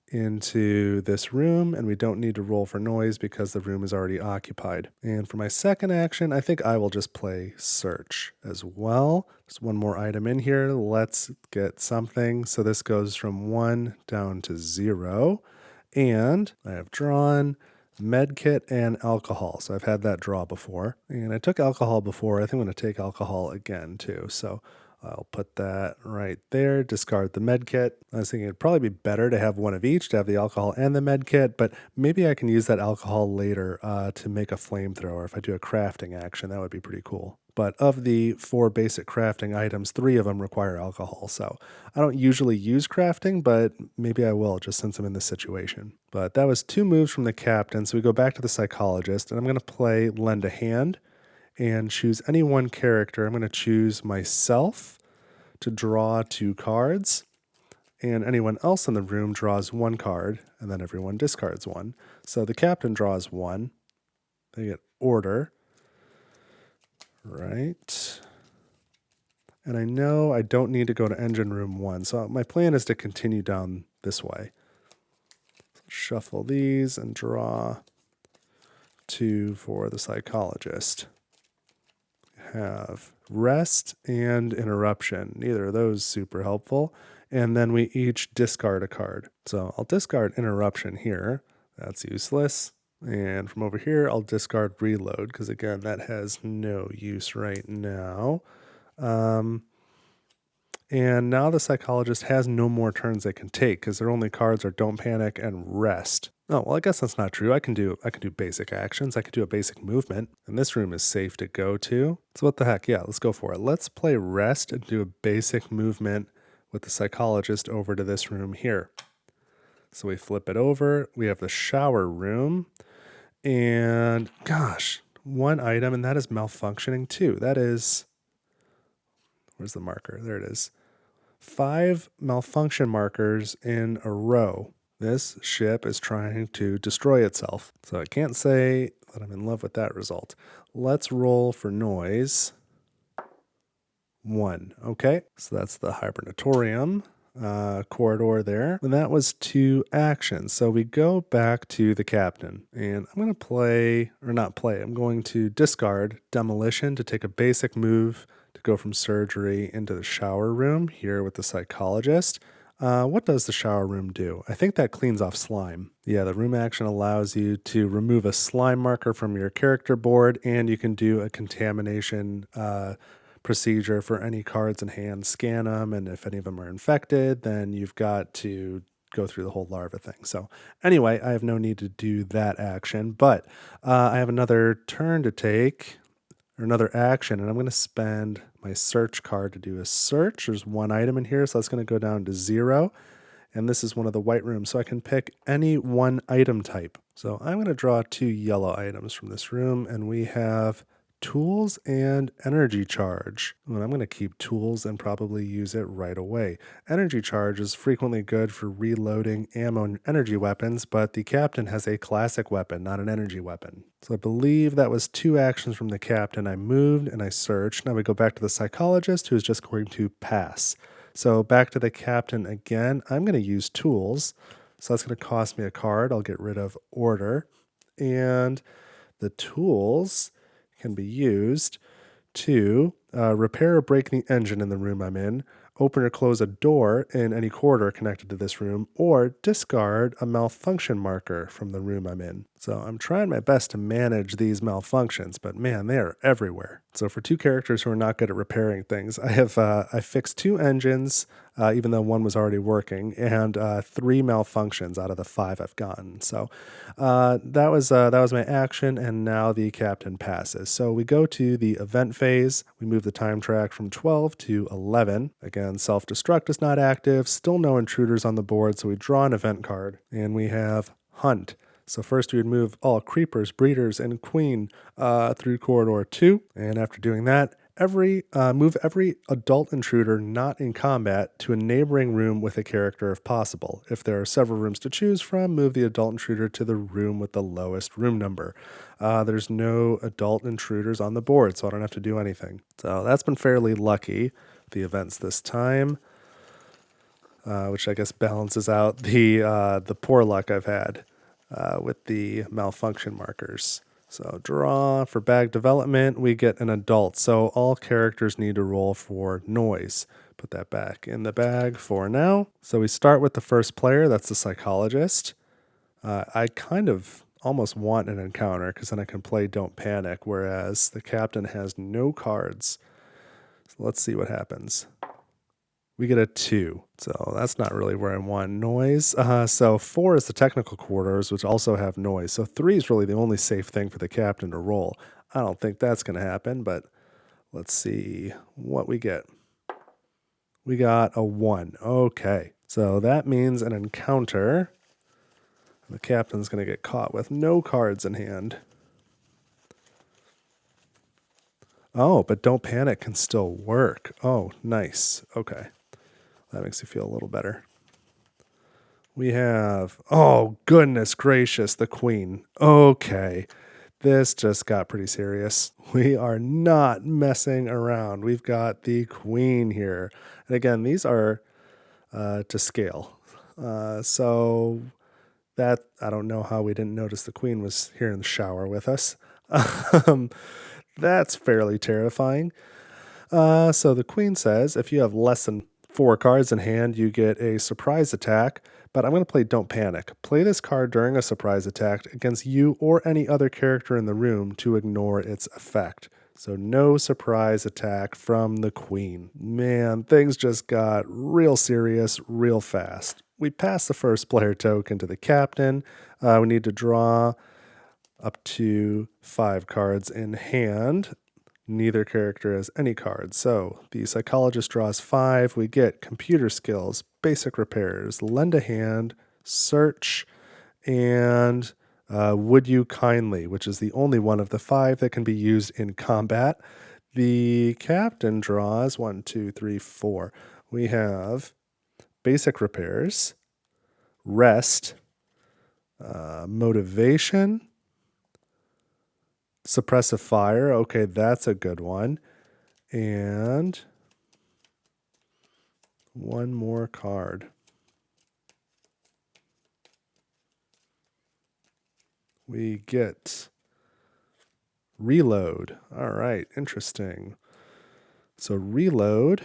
into this room, and we don't need to roll for noise because the room is already occupied. And for my second action, I think I will just play search as well. There's 1 more item in here. Let's get something. So this goes from 1 down to 0. And I have drawn medkit and alcohol. So I've had that draw before. And I took alcohol before. I think I'm going to take alcohol again too. So I'll put that right there, discard the med kit. I was thinking it'd probably be better to have 1 of each, to have the alcohol and the med kit, but maybe I can use that alcohol later to make a flamethrower. If I do a crafting action, that would be pretty cool. But of the 4 basic crafting items, 3 of them require alcohol. So I don't usually use crafting, but maybe I will just since I'm in this situation. But that was 2 moves from the captain. So we go back to the psychologist, and I'm going to play lend a hand and choose any 1 character. I'm going to choose myself to draw 2 cards, and anyone else in the room draws 1 card, and then everyone discards 1. So the captain draws 1. They get order. Right. And I know I don't need to go to engine room 1, so my plan is to continue down this way. So shuffle these and draw 2 for the psychologist. Have rest and interruption. Neither of those super helpful. And then we each discard a card. So I'll discard interruption here. That's useless. And from over here, I'll discard reload because, again, that has no use right now. And now the psychologist has no more turns they can take because their only cards are don't panic and rest. Oh, well, I guess that's not true. I can do basic actions. I could do a basic movement, and this room is safe to go to. So what the heck? Yeah, let's go for it. Let's play rest and do a basic movement with the psychologist over to this room here. So we flip it over. We have the shower room, and gosh, 1 item, and that is malfunctioning too. That is, where's the marker? There it is. 5 malfunction markers in a row. This ship is trying to destroy itself. So I can't say that I'm in love with that result. Let's roll for noise. 1. Okay, so that's the hibernatorium corridor there. And that was 2 actions. So we go back to the captain. And I'm going to play, or not play, I'm going to discard demolition to take a basic move to go from surgery into the shower room here with the psychologist. What does the shower room do? I think that cleans off slime. Yeah, the room action allows you to remove a slime marker from your character board, and you can do a contamination procedure for any cards in hand, scan them, and if any of them are infected, then you've got to go through the whole larva thing. So anyway, I have no need to do that action, but I have another turn to take, or another action, and I'm going to spend my search card to do a search. There's 1 item in here, so that's going to go down to 0. And this is one of the white rooms, so I can pick any 1 item type. So I'm going to draw 2 yellow items from this room, and we have Tools and energy charge. Well, I'm going to keep tools and probably use it right away. Energy charge is frequently good for reloading ammo and energy weapons, but the captain has a classic weapon, not an energy weapon. So I believe that was 2 actions from the captain. I moved and I searched. Now we go back to the psychologist, who is just going to pass. So back to the captain again. I'm going to use tools. So that's going to cost me a card. I'll get rid of order. And the tools can be used to repair or break the engine in the room I'm in, open or close a door in any corridor connected to this room, or discard a malfunction marker from the room I'm in. So I'm trying my best to manage these malfunctions, but man, they are everywhere. So for 2 characters who are not good at repairing things, I fixed 2 engines, even though one was already working, and 3 malfunctions out of the 5 I've gotten. So that was my action, and now the captain passes. So we go to the event phase. We move the time track from 12 to 11. Again, self-destruct is not active. Still no intruders on the board, so we draw an event card, and we have hunt. So first we would move all creepers, breeders, and queen through corridor 2. And after doing that, move every adult intruder not in combat to a neighboring room with a character if possible. If there are several rooms to choose from, move the adult intruder to the room with the lowest room number. There's no adult intruders on the board, so I don't have to do anything. So that's been fairly lucky, the events this time, which I guess balances out the poor luck I've had with the malfunction markers. So draw for bag development, we get an adult. So all characters need to roll for noise. Put that back in the bag for now. So we start with the first player, that's the psychologist. I kind of almost want an encounter because then I can play Don't Panic, whereas the captain has no cards. So let's see what happens. We get a 2, so that's not really where I want noise. So 4 is the technical quarters, which also have noise. So 3 is really the only safe thing for the captain to roll. I don't think that's going to happen, but let's see what we get. We got a 1. Okay, so that means an encounter. The captain's going to get caught with no cards in hand. Oh, but Don't Panic can still work. Oh, nice. Okay. That makes me feel a little better. We have, oh, goodness gracious, the queen. Okay, this just got pretty serious. We are not messing around. We've got the queen here. And again, these are to scale. So that, I don't know how we didn't notice the queen was here in the shower with us. That's fairly terrifying. So the queen says, if you have less than 4 cards in hand, you get a surprise attack, but I'm going to play Don't Panic. Play this card during a surprise attack against you or any other character in the room to ignore its effect. So no surprise attack from the queen. Man, things just got real serious real fast. We pass the first player token to the captain. We need to draw up to 5 cards in hand. Neither character has any cards. So the psychologist draws 5. We get computer skills, basic repairs, lend a hand, search, and would you kindly, which is the only one of the 5 that can be used in combat. The captain draws 1, 2, 3, 4. We have basic repairs, rest, motivation, suppressive fire. Okay, that's a good one. And one more card. We get reload. All right, interesting. So reload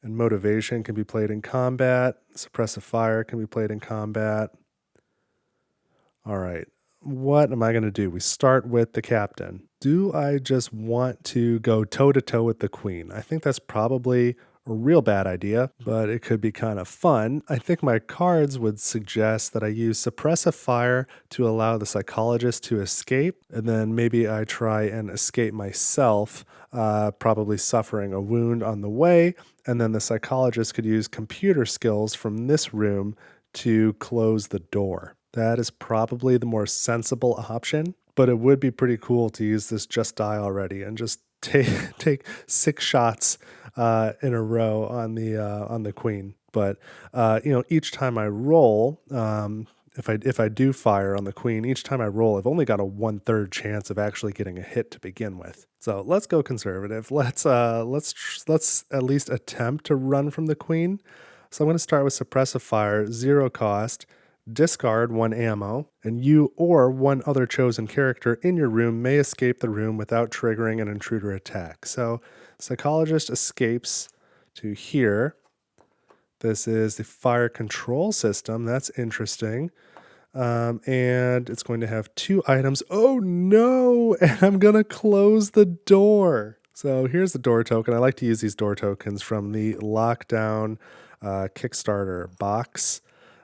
and motivation can be played in combat. Suppressive fire can be played in combat. All right. What am I going to do? We start with the captain. Do I just want to go toe-to-toe with the queen? I think that's probably a real bad idea, but it could be kind of fun. I think my cards would suggest that I use suppressive fire to allow the psychologist to escape, and then maybe I try and escape myself, probably suffering a wound on the way, and then the psychologist could use computer skills from this room to close the door. That is probably the more sensible option, but it would be pretty cool to use this just die already and just take 6 shots in a row on the queen. But each time I roll, if I do fire on the queen, each time I roll, I've only got a 1/3 chance of actually getting a hit to begin with. So let's go conservative. Let's at least attempt to run from the queen. So I'm going to start with suppressive fire, 0 cost, discard 1 ammo, and you or one other chosen character in your room may escape the room without triggering an intruder attack. So psychologist escapes to here. This is the fire control system. That's interesting. And it's going to have 2 items. Oh no! And I'm going to close the door. So here's the door token. I like to use these door tokens from the Lockdown Kickstarter box,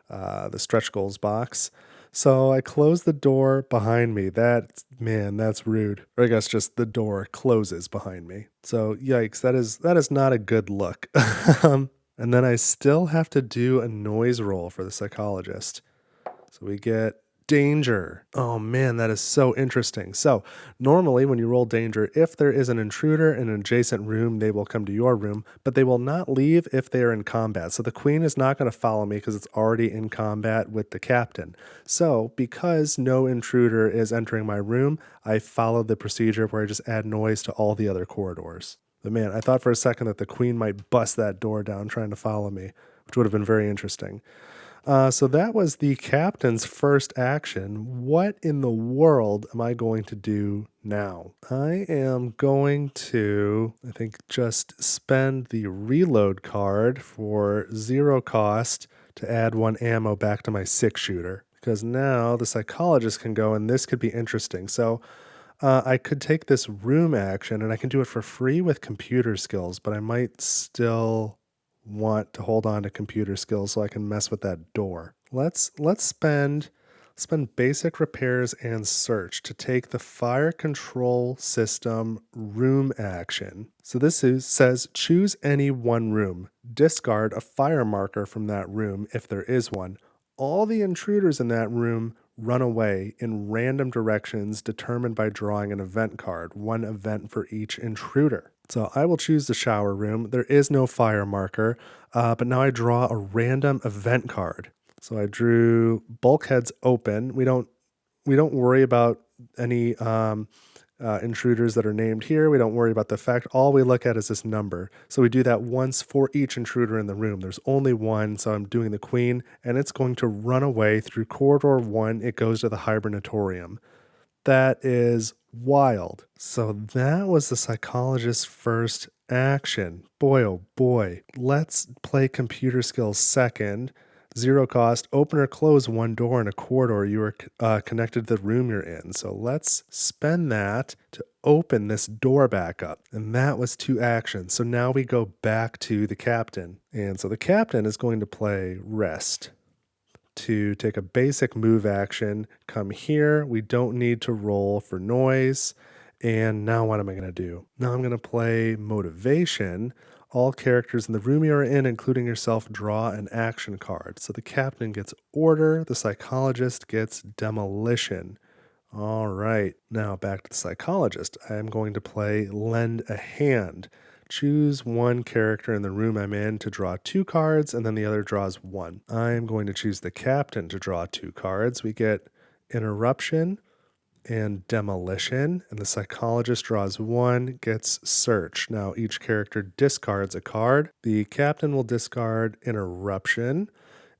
the stretch goals box. So I close the door behind me. That's rude. Or I guess just the door closes behind me. So yikes, that is not a good look. And then I still have to do a noise roll for the psychologist. So we get danger. Oh man, that is so interesting. So normally when you roll danger, if there is an intruder in an adjacent room, they will come to your room, but they will not leave if they are in combat. So the queen is not going to follow me because it's already in combat with the captain. So because no intruder is entering my room, I follow the procedure where I just add noise to all the other corridors. But man, I thought for a second that the queen might bust that door down trying to follow me, which would have been very interesting. So that was the captain's first action. What in the world am I going to do now? I am going to, I think, just spend the reload card for 0 cost to add 1 ammo back to my 6-shooter. Because now the psychologist can go, and this could be interesting. So I could take this room action, and I can do it for free with computer skills, but I might still want to hold on to computer skills so I can mess with that door. Let's spend basic repairs and search to take the fire control system room action. So this says choose any one room, discard a fire marker from that room if there is one. All the intruders in that room run away in random directions determined by drawing an event card, 1 event for each intruder. So I will choose the shower room. There is no fire marker, but now I draw a random event card. So I drew bulkheads open. We don't worry about any intruders that are named here. We don't worry about the fact. All we look at is this number. So we do that once for each intruder in the room. There's only 1, so I'm doing the queen, and it's going to run away through corridor 1. It goes to the hibernatorium. That is wild. So that was the psychologist's first action. Boy, oh boy. Let's play computer skills second. 0 cost, open or close 1 door in a corridor you are connected to the room you're in. So let's spend that to open this door back up. And that was 2 actions. So now we go back to the captain. And so the captain is going to play rest. To take a basic move action, come here. We don't need to roll for noise. And now what am I going to do? Now I'm going to play motivation. All characters in the room you're in, including yourself, draw an action card. So the captain gets order, the psychologist gets demolition. All right, now back to the psychologist. I'm going to play lend a hand. Choose 1 character in the room I'm in to draw 2 cards, and then the other draws 1. I'm going to choose the captain to draw 2 cards. We get interruption and demolition, and the psychologist draws 1, gets search. Now each character discards a card. The captain will discard interruption,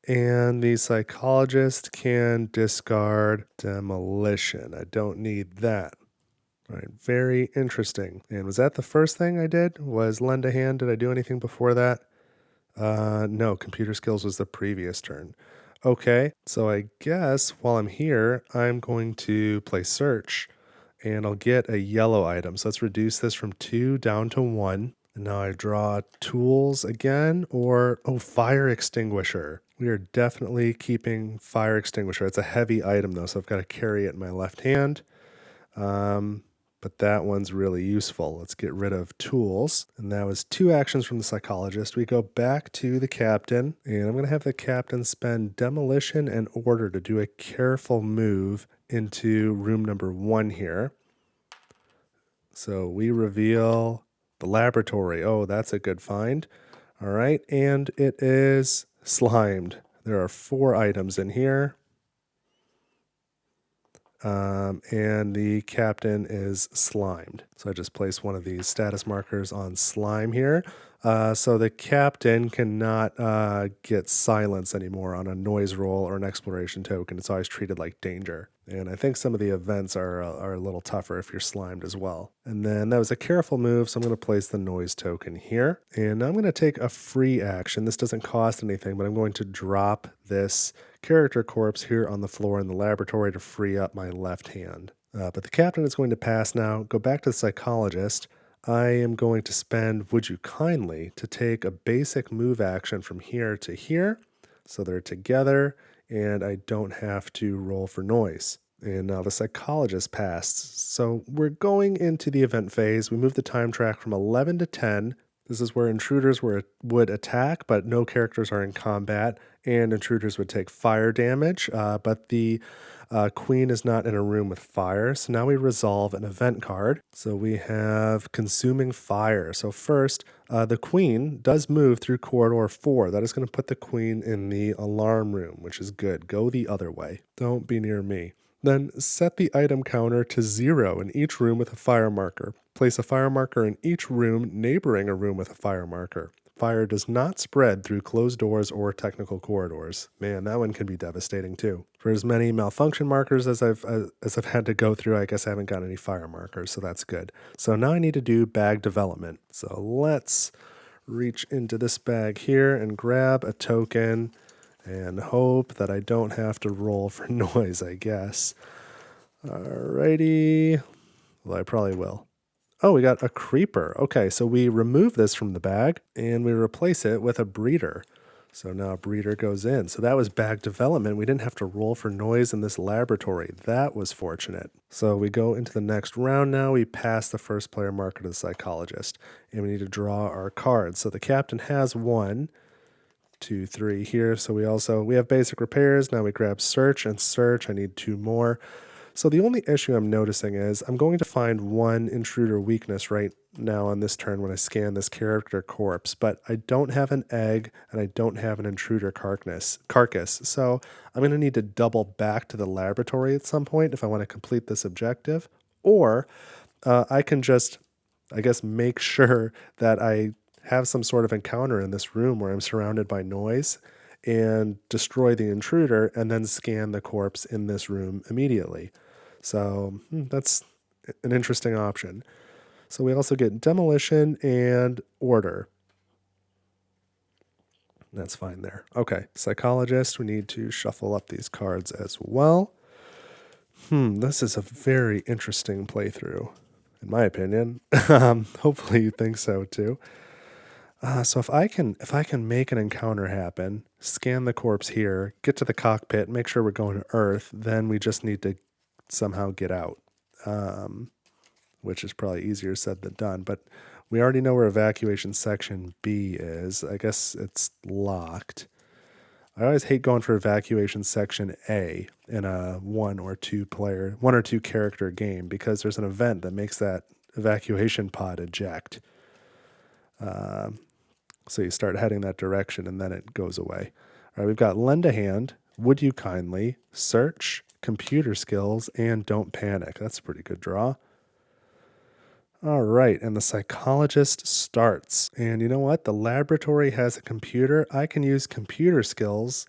and the psychologist can discard demolition. I don't need that. All right, very interesting. And was that the first thing I did? Was lend a hand? Did I do anything before that? No, computer skills was the previous turn. Okay, so I guess while I'm here, I'm going to play search, and I'll get a yellow item. So let's reduce this from 2 down to 1. And now I draw tools again, or, fire extinguisher. We are definitely keeping fire extinguisher. It's a heavy item though, so I've got to carry it in my left hand. but that one's really useful. Let's get rid of tools. And that was 2 actions from the psychologist. We go back to the captain, and I'm going to have the captain spend demolition and order to do a careful move into room number 1 here. So we reveal the laboratory. Oh, that's a good find. All right, and it is slimed. There are 4 items in here. And the captain is slimed. So I just placed one of these status markers on slime here. So the captain cannot get silence anymore on a noise roll or an exploration token. It's always treated like danger. And I think some of the events are a little tougher if you're slimed as well. And then that was a careful move, so I'm going to place the noise token here. And I'm going to take a free action. This doesn't cost anything, but I'm going to drop this character corpse here on the floor in the laboratory to free up my left hand. But the captain is going to pass now. Go back to the psychologist. I am going to spend Would You Kindly to take a basic move action from here to here. So they're together and I don't have to roll for noise. And now the psychologist passed. So we're going into the event phase. We move the time track from 11 to 10. This is where intruders would attack, but no characters are in combat, and intruders would take fire damage, but the queen is not in a room with fire. So now we resolve an event card. So we have Consuming Fire. So first, the queen does move through corridor 4. That is going to put the queen in the alarm room, which is good. Go the other way. Don't be near me. Then set the item counter to 0 in each room with a fire marker. Place a fire marker in each room neighboring a room with a fire marker. Fire does not spread through closed doors or technical corridors. Man, that one can be devastating too. For as many malfunction markers as I've had to go through, I guess I haven't got any fire markers, so that's good. So now I need to do bag development. So let's reach into this bag here and grab a token and hope that I don't have to roll for noise, I guess. Alrighty. Well, I probably will. Oh, we got a creeper. Okay, so we remove this from the bag and we replace it with a breeder. So now a breeder goes in. So that was bag development. We didn't have to roll for noise in this laboratory. That was fortunate. So we go into the next round now. We pass the first player marker to the psychologist. And we need to draw our cards. So the captain has 1, 2, 3 here. So we have basic repairs. Now we grab search and search. I need 2 more. So the only issue I'm noticing is I'm going to find 1 intruder weakness right now on this turn when I scan this character corpse, but I don't have an egg and I don't have an intruder carcass. So I'm going to need to double back to the laboratory at some point if I want to complete this objective, or I can just, I guess, make sure that I have some sort of encounter in this room where I'm surrounded by noise and destroy the intruder and then scan the corpse in this room immediately. So that's an interesting option. So we also get demolition and order. That's fine there. Okay, psychologist, we need to shuffle up these cards as well. This is a very interesting playthrough, in my opinion. Hopefully you think so too. So if I can make an encounter happen, scan the corpse here, get to the cockpit, make sure we're going to Earth, then we just need to somehow get out, which is probably easier said than done. But we already know where evacuation section B is. I guess it's locked. I always hate going for evacuation section A in a 1 or 2 character game because there's an event that makes that evacuation pod eject. So you start heading that direction and then it goes away. All right, we've got lend a hand, would you kindly, search, computer skills, and don't panic. That's a pretty good draw. All right, and the psychologist starts. And you know what? The laboratory has a computer. I can use computer skills,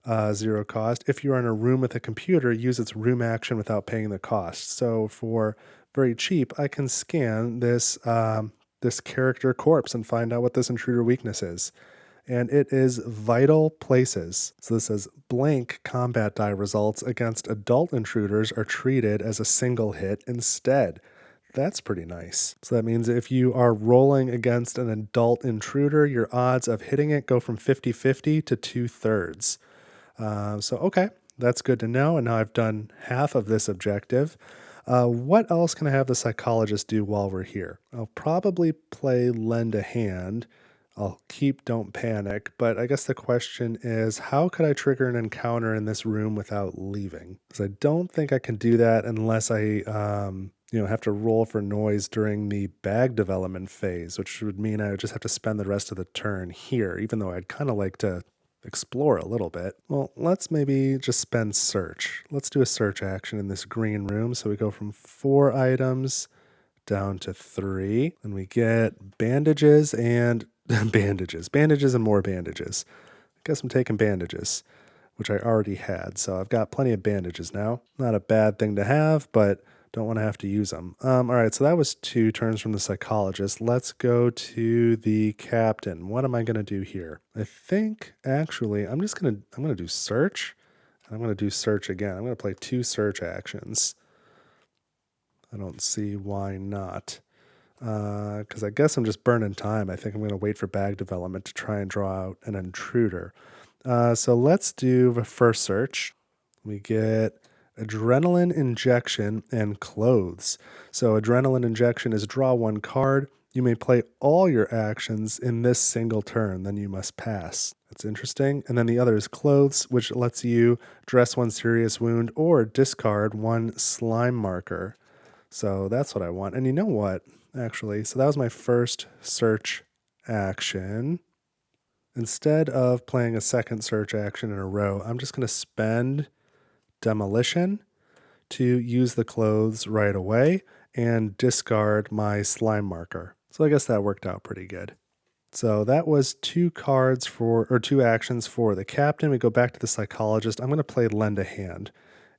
0 cost. If you are in a room with a computer, use its room action without paying the cost. So for very cheap, I can scan this this character corpse and find out what this intruder weakness is. And it is vital places. So this says blank combat die results against adult intruders are treated as a single hit instead. That's pretty nice. So that means if you are rolling against an adult intruder, your odds of hitting it go from 50-50 to 2/3. So okay, that's good to know. And now I've done half of this objective. What else can I have the psychologist do while we're here? I'll probably play Lend a Hand. I'll keep Don't Panic, but I guess the question is how could I trigger an encounter in this room without leaving? Because I don't think I can do that unless I have to roll for noise during the bag development phase, which would mean I would just have to spend the rest of the turn here, even though I'd kind of like to explore a little bit. Well, let's maybe just spend search. Let's do a search action in this green room. So we go from 4 items down to 3, and we get bandages and bandages and more bandages. I guess I'm taking bandages, which I already had. So I've got plenty of bandages now. Not a bad thing to have, but don't want to have to use them. All right, so that was 2 turns from the psychologist. Let's go to the captain. What am I going to do here? I think actually I'm going to do search. I'm going to do search again. I'm going to play 2 search actions. I don't see why not. Because I guess I'm just burning time. I think I'm going to wait for bag development to try and draw out an intruder. So let's do the first search. We get adrenaline injection and clothes. So adrenaline injection is draw 1 card. You may play all your actions in this single turn, then you must pass. That's interesting. And then the other is clothes, which lets you dress 1 serious wound or discard 1 slime marker. So that's what I want. And you know what, actually? So that was my first search action. Instead of playing a second search action in a row, I'm just going to spend demolition to use the clothes right away and discard my slime marker. So I guess that worked out pretty good. So that was 2 actions for the captain. We go back to the psychologist. I'm going to play Lend a Hand.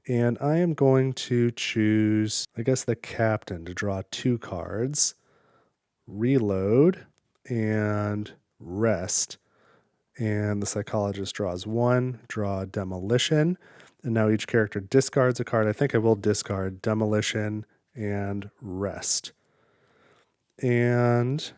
And I am going to choose, I guess, the captain to draw 2 cards, reload, and rest. And the psychologist draws 1, draw demolition. And now each character discards a card. I think I will discard demolition and rest. And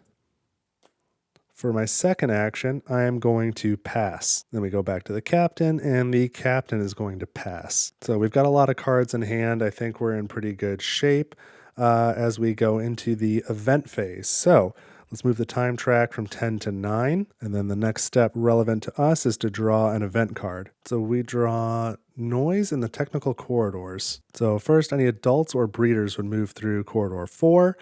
for my second action, I am going to pass. Then we go back to the captain, and the captain is going to pass. So we've got a lot of cards in hand. I think we're in pretty good shape as we go into the event phase. So let's move the time track from 10 to 9. And then the next step relevant to us is to draw an event card. So we draw noise in the technical corridors. So first, any adults or breeders would move through corridor 4.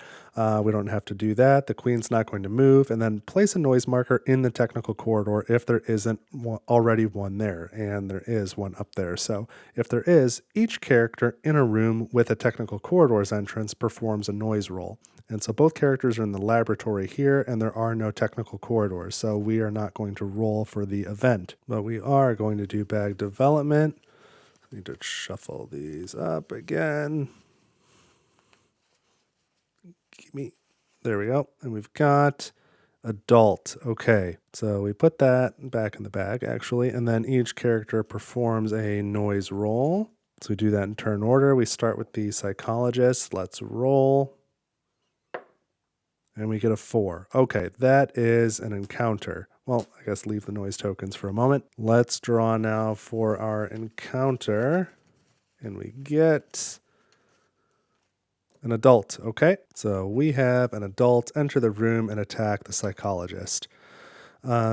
We don't have to do that. The queen's not going to move. And then place a noise marker in the technical corridor if there isn't already one there. And there is one up there. So if there is, each character in a room with a technical corridors entrance performs a noise roll. And so both characters are in the laboratory here, and there are no technical corridors. So we are not going to roll for the event. But we are going to do bag development. I need to shuffle these up again. There we go. And we've got adult. Okay. So we put that back in the bag, actually. And then each character performs a noise roll. So we do that in turn order. We start with the psychologist. Let's roll. And we get a 4. Okay, that is an encounter. Well, I guess leave the noise tokens for a moment. Let's draw now for our encounter. And we get an adult. Okay, so we have an adult enter the room and attack the psychologist.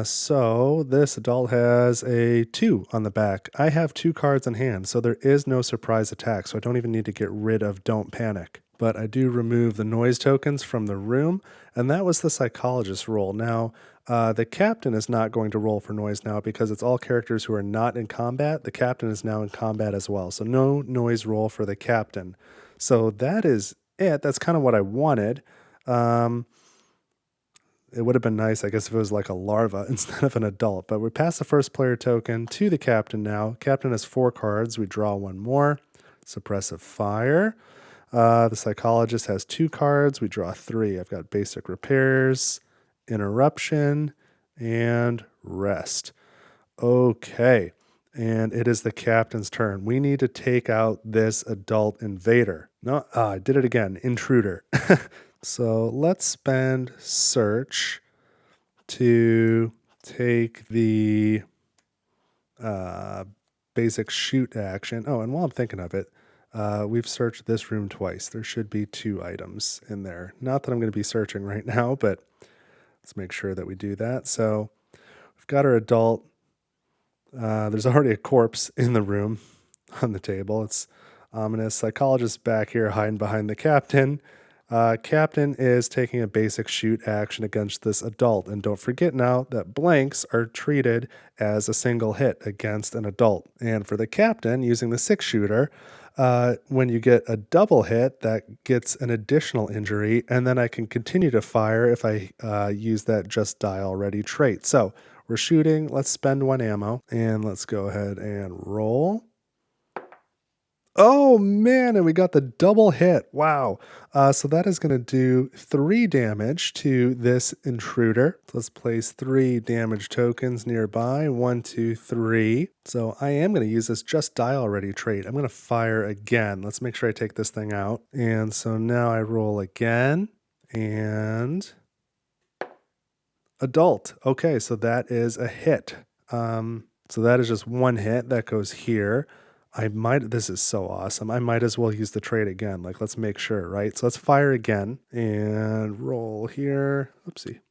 So this adult has a 2 on the back. I have 2 cards in hand, so there is no surprise attack. So I don't even need to get rid of Don't Panic. But I do remove the noise tokens from the room, and that was the psychologist roll. Now, the captain is not going to roll for noise now because it's all characters who are not in combat. The captain is now in combat as well, so no noise roll for the captain. So that is it. That's kind of what I wanted. It would have been nice, I guess, if it was like a larva instead of an adult. But we pass the first player token to the captain now. Captain has 4 cards. We draw 1 more. Suppressive fire. The psychologist has 2 cards. We draw 3. I've got basic repairs, interruption, and rest. Okay. And it is the captain's turn. We need to take out this adult invader. No, I did it again. Intruder. So let's spend search to take the basic shoot action. Oh, and while I'm thinking of it, We've searched this room twice. There should be 2 items in there. Not that I'm going to be searching right now, but let's make sure that we do that. So we've got our adult. There's already a corpse in the room on the table. It's ominous. Psychologist back here hiding behind the captain. Captain is taking a basic shoot action against this adult. And don't forget now that blanks are treated as a single hit against an adult. And for the captain, using the 6-shooter, when you get a double hit, that gets an additional injury. And then I can continue to fire if I use that just die already trait. So we're shooting. Let's spend 1 ammo. And let's go ahead and roll. Oh man, and we got the double hit. Wow. So that is going to do 3 damage to this intruder. So let's place 3 damage tokens nearby. 1, 2, 3. So I am going to use this just die already trait. I'm going to fire again. Let's make sure I take this thing out. And so now I roll again. And adult. Okay, so that is a hit. So that is just 1 hit. That goes here. This is so awesome. I might as well use the trait again. Like, let's make sure, right? So let's fire again and roll here. Oopsie.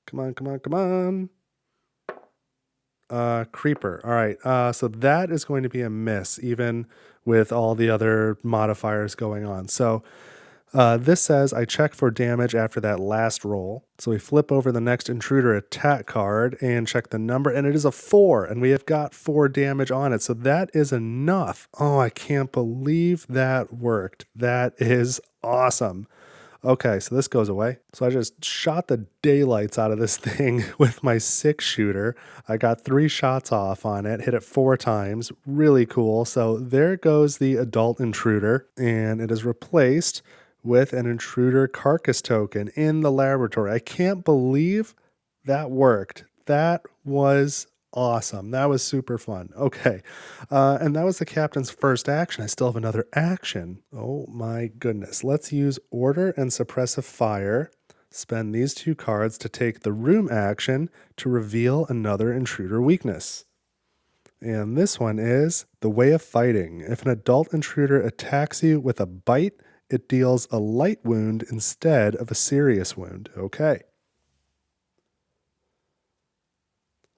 Come on, come on, come on. Creeper. All right. So that is going to be a miss, even with all the other modifiers going on. So this says I check for damage after that last roll. So we flip over the next intruder attack card and check the number, and it is a 4, and we have got 4 damage on it. So that is enough. Oh, I can't believe that worked. That is awesome. Okay, so this goes away. So I just shot the daylights out of this thing with my 6-shooter. I got 3 shots off on it, hit it 4 times. Really cool. So there goes the adult intruder, and it is replaced with an intruder carcass token in the laboratory. I can't believe that worked. That was awesome. That was super fun. Okay. And that was the captain's first action. I still have another action. Oh my goodness. Let's use order and suppressive fire. Spend these 2 cards to take the room action to reveal another intruder weakness. And this one is the way of fighting. If an adult intruder attacks you with a bite, it deals a light wound instead of a serious wound. Okay.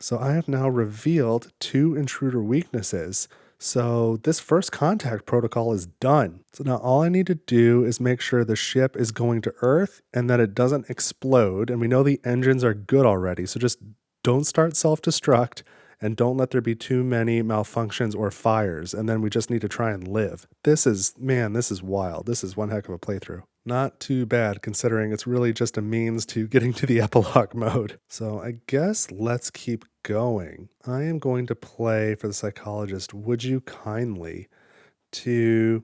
So I have now revealed 2 intruder weaknesses. So this first contact protocol is done. So now all I need to do is make sure the ship is going to Earth and that it doesn't explode. And we know the engines are good already. So just don't start self-destruct. And don't let there be too many malfunctions or fires. And then we just need to try and live. This is wild. This is one heck of a playthrough. Not too bad considering it's really just a means to getting to the epilogue mode. So I guess let's keep going. I am going to play for the psychologist, Would You Kindly, to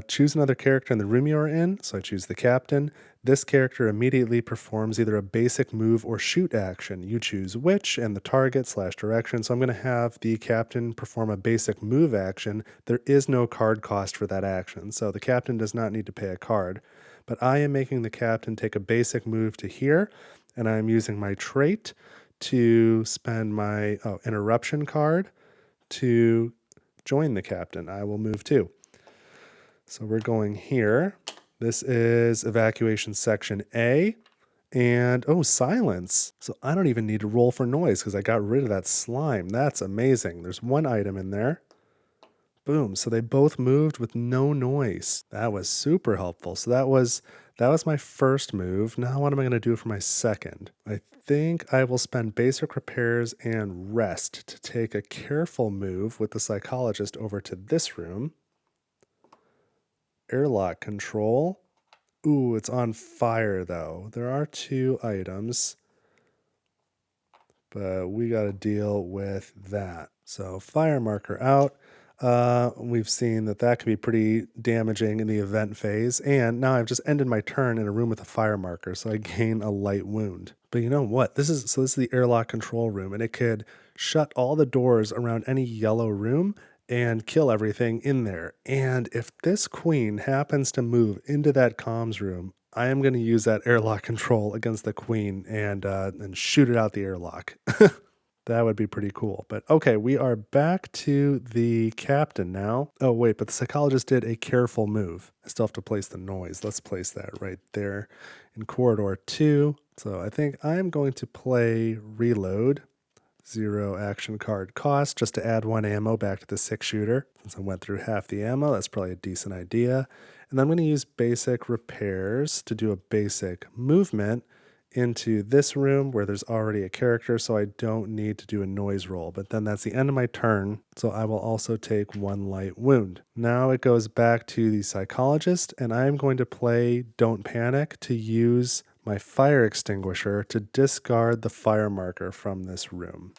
choose another character in the room you are in. So I choose the captain. This character immediately performs either a basic move or shoot action. You choose which and the target / direction. So I'm going to have the captain perform a basic move action. There is no card cost for that action. So the captain does not need to pay a card. But I am making the captain take a basic move to here. And I'm using my trait to spend my interruption card to join the captain. I will move too. So we're going here. This is evacuation section A. And, silence. So I don't even need to roll for noise because I got rid of that slime. That's amazing. There's 1 item in there. Boom. So they both moved with no noise. That was super helpful. So that was my first move. Now what am I going to do for my second? I think I will spend basic repairs and rest to take a careful move with the psychologist over to this room. Airlock control. Ooh, it's on fire though. There are 2 items, but we got to deal with that. So fire marker out. We've seen that can be pretty damaging in the event phase. And now I've just ended my turn in a room with a fire marker, so I gain a light wound. But you know what? This is the airlock control room, and it could shut all the doors around any yellow room and kill everything in there. And if this queen happens to move into that comms room, I am going to use that airlock control against the queen and shoot it out the airlock. That would be pretty cool. But okay, we are back to the captain now. Oh, wait, but the psychologist did a careful move. I still have to place the noise. Let's place that right there in corridor 2. So I think I'm going to play reload. 0 action card cost just to add 1 ammo back to the 6-shooter. Since I went through half the ammo, that's probably a decent idea. And then I'm going to use basic repairs to do a basic movement into this room where there's already a character, so I don't need to do a noise roll. But then that's the end of my turn, so I will also take 1 light wound. Now it goes back to the psychologist, and I'm going to play Don't Panic to use my fire extinguisher to discard the fire marker from this room.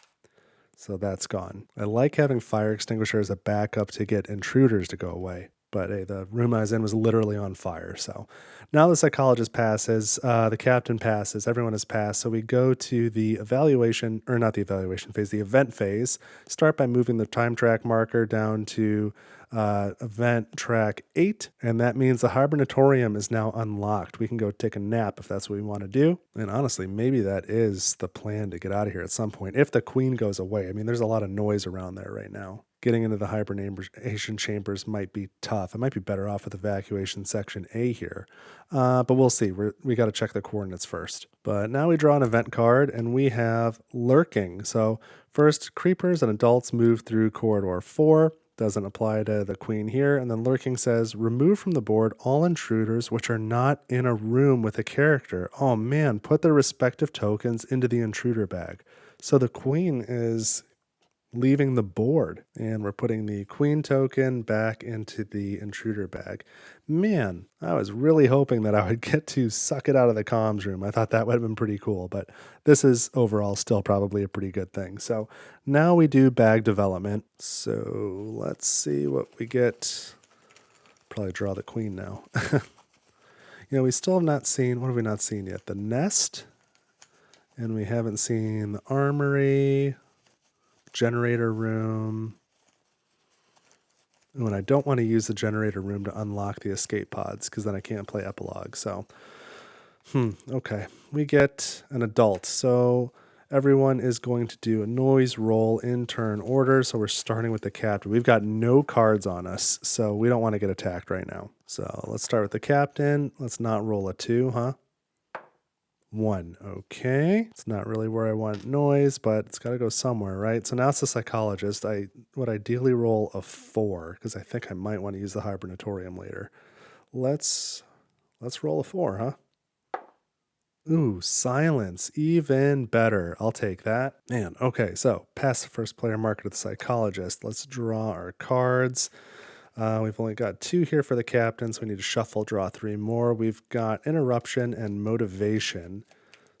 So that's gone. I like having fire extinguisher as a backup to get intruders to go away. But hey, the room I was in was literally on fire. So now the psychologist passes, the captain passes, everyone has passed. So we go to the evaluation, or not the evaluation phase, the event phase. Start by moving the time track marker down to event track 8, and that means the hibernatorium is now unlocked. We can go take a nap if that's what we want to do. And honestly, maybe that is the plan to get out of here at some point if the queen goes away. I mean, there's a lot of noise around there right now. Getting into the hibernation chambers might be tough. I might be better off with evacuation section A here, but we'll see. We got to check the coordinates first. But now we draw an event card, and we have lurking. So first, creepers and adults move through corridor 4. Doesn't apply to the queen here. And then lurking says, remove from the board all intruders which are not in a room with a character. Oh man, put their respective tokens into the intruder bag. So the queen is leaving the board, and we're putting the queen token back into the intruder bag. Man, I was really hoping that I would get to suck it out of the comms room. I thought that would have been pretty cool, but this is overall still probably a pretty good thing. So now we do bag development. So let's see what we get. Probably draw the queen now. We still have not seen, what have we not seen yet? The nest, and we haven't seen the armory, generator room. Oh, and I don't want to use the generator room to unlock the escape pods because then I can't play Epilogue. So, okay. We get an adult. So everyone is going to do a noise roll in turn order. So we're starting with the captain. We've got no cards on us, so we don't want to get attacked right now. So let's start with the captain. Let's not roll a 2, huh? 1. Okay. It's not really where I want noise, but it's got to go somewhere, right? So now it's the psychologist. I would ideally roll a 4 because I think I might want to use the hibernatorium later. Let's roll a 4, huh? Ooh, silence. Even better. I'll take that. Man, okay. So pass the first player marker to the psychologist. Let's draw our cards. We've only got 2 here for the captain, so we need to shuffle, draw 3 more. We've got interruption and motivation.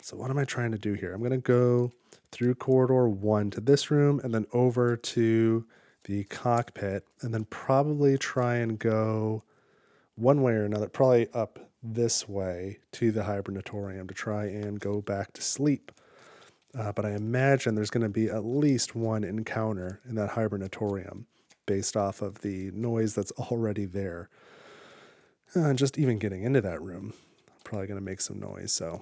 So what am I trying to do here? I'm going to go through corridor 1 to this room and then over to the cockpit, and then probably try and go one way or another, probably up this way to the hibernatorium to try and go back to sleep. But I imagine there's going to be at least 1 encounter in that hibernatorium based off of the noise that's already there. Just even getting into that room, probably going to make some noise. So,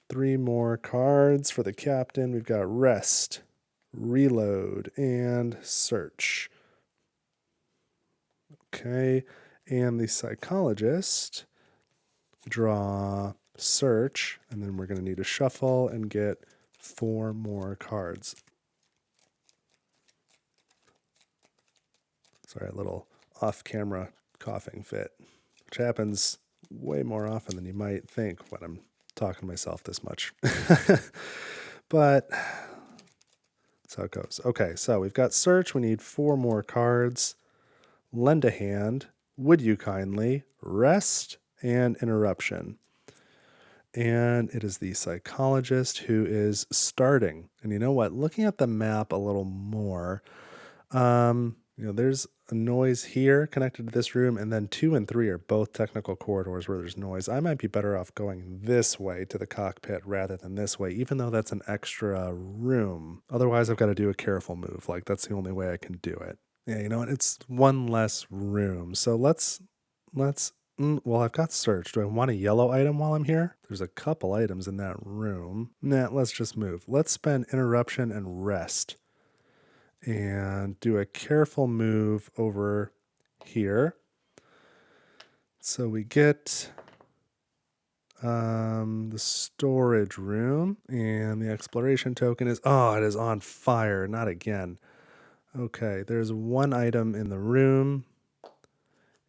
3 more cards for the captain. We've got rest, reload, and search. Okay, and the psychologist, draw search, and then we're going to need to shuffle and get 4 more cards. Sorry, a little off-camera coughing fit, which happens way more often than you might think when I'm talking to myself this much. But that's how it goes. Okay, so we've got search. We need 4 more cards. Lend a hand, would you kindly, rest, and interruption. And it is the psychologist who is starting. And you know what? Looking at the map a little more, there's a noise here connected to this room, and then 2 and 3 are both technical corridors where there's noise. I might be better off going this way to the cockpit rather than this way, even though that's an extra room. Otherwise, I've got to do a careful move. Like, that's the only way I can do it. Yeah, you know what? It's 1 less room. So let's Well, I've got search. Do I want a yellow item while I'm here? There's a couple items in that room. Nah, let's just move. Let's spend interruption and rest. And do a careful move over here. So we get the storage room, and the exploration token is, oh, it is on fire. Not again. Okay, there's one item in the room.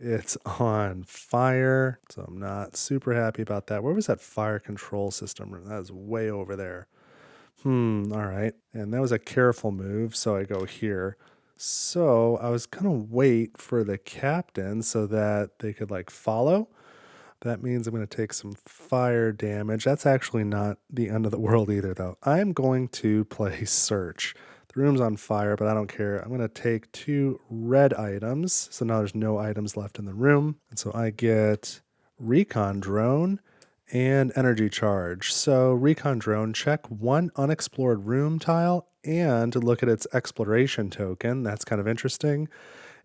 It's on fire, so I'm not super happy about that. Where was that fire control system room? That is way over there. All right. And that was a careful move, so I go here. So I was going to wait for the captain so that they could like follow. That means I'm going to take some fire damage. That's actually not the end of the world either, though. I'm going to play search. The room's on fire, but I don't care. I'm going to take 2 red items. So now there's no items left in the room. And so I get recon drone and energy charge. So recon drone, check 1 unexplored room tile and look at its exploration token. That's kind of interesting.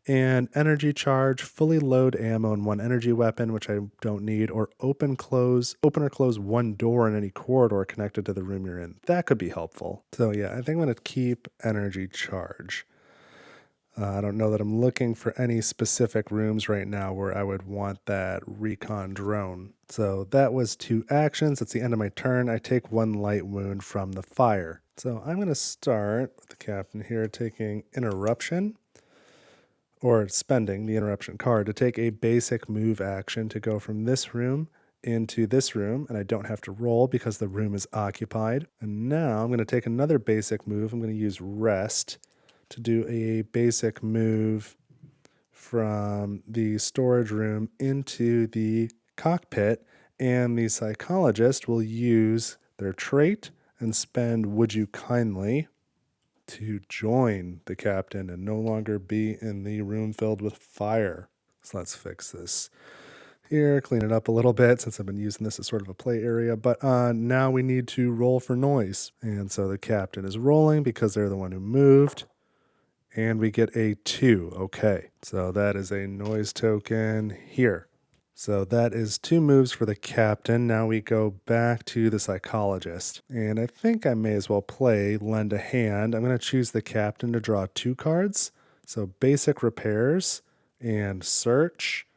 And energy charge, fully load ammo in 1 energy weapon, which I don't need, or open or close 1 door in any corridor connected to the room you're in. That could be helpful. So yeah, I think I'm going to keep energy charge. I don't know that I'm looking for any specific rooms right now where I would want that recon drone. So that was 2 actions. It's the end of my turn. I take 1 light wound from the fire. So I'm going to start with the captain here taking interruption, or spending the interruption card to take a basic move action to go from this room into this room, and I don't have to roll because the room is occupied. And now I'm going to take another basic move. I'm going to use rest to do a basic move from the storage room into the cockpit, and the psychologist will use their trait and spend Would You Kindly to join the captain and no longer be in the room filled with fire. So let's fix this here, clean it up a little bit since I've been using this as sort of a play area. But now we need to roll for noise. And so the captain is rolling because they're the one who moved. And we get a 2. Okay, so that is a noise token here. So that is 2 moves for the captain. Now we go back to the psychologist. And I think I may as well play Lend a Hand. I'm going to choose the captain to draw 2 cards. So basic repairs and search.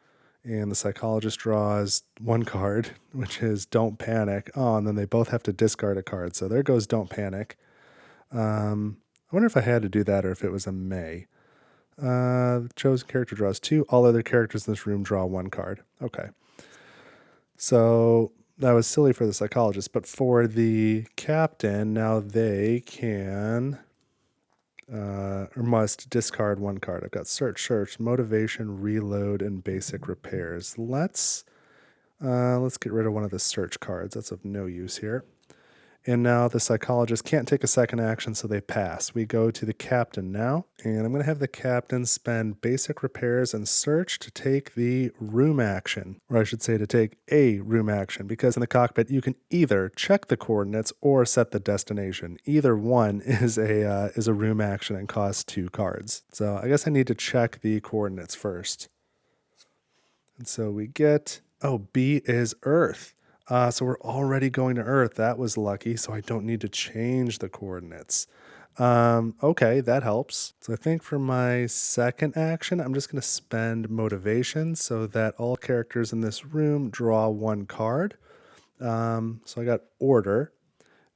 And the psychologist draws 1 card, which is Don't Panic. Oh, and then they both have to discard a card. So there goes Don't Panic. I wonder if I had to do that or if it was a may. The chosen character draws 2. All other characters in this room draw 1 card. Okay. So that was silly for the psychologist, but for the captain, now they can or must discard 1 card. I've got search, motivation, reload, and basic repairs. Let's get rid of one of the search cards. That's of no use here. And now the psychologist can't take a second action, so they pass. We go to the captain now, and I'm going to have the captain spend basic repairs and search to take the room action, or I should say to take a room action, because in the cockpit you can either check the coordinates or set the destination. Either one is a room action and costs 2 cards. So I guess I need to check the coordinates first. And so we get, oh, B is Earth. So we're already going to Earth. That was lucky, so I don't need to change the coordinates. Okay, that helps. So I think for my second action, I'm just going to spend motivation so that all characters in this room draw 1 card. So I got order,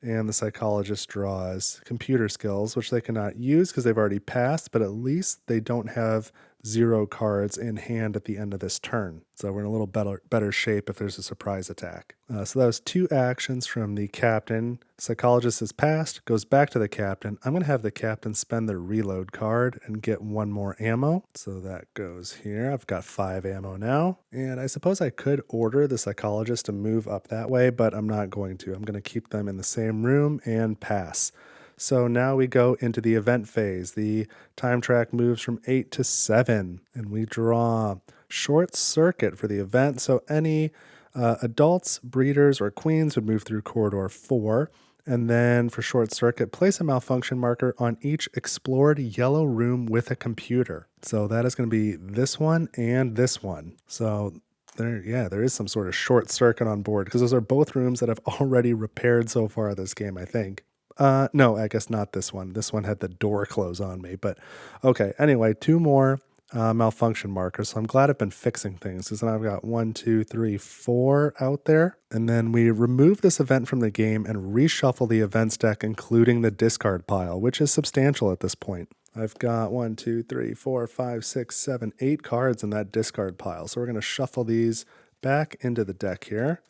and the psychologist draws computer skills, which they cannot use because they've already passed, but at least they don't have 0 cards in hand at the end of this turn. So we're in a little better shape if there's a surprise attack. So that was 2 actions from the captain. Psychologist is passed, goes back to the captain. I'm going to have the captain spend their reload card and get 1 more ammo. So that goes here. I've got 5 ammo now. And I suppose I could order the psychologist to move up that way, but I'm not going to. I'm going to keep them in the same room and pass. So now we go into the event phase. The time track moves from 8 to 7, and we draw short circuit for the event. So any adults, breeders, or queens would move through corridor 4. And then for short circuit, place a malfunction marker on each explored yellow room with a computer. So that is going to be this one and this one. So There is some sort of short circuit on board because those are both rooms that I've already repaired so far this game, I think. No, I guess not this one. This one had the door close on me, but okay. Anyway, two more malfunction markers. So I'm glad I've been fixing things because now I've got 1, 2, 3, 4 out there. And then we remove this event from the game and reshuffle the events deck, including the discard pile, which is substantial at this point. I've got 1, 2, 3, 4, 5, 6, 7, 8 cards in that discard pile. So we're going to shuffle these back into the deck here.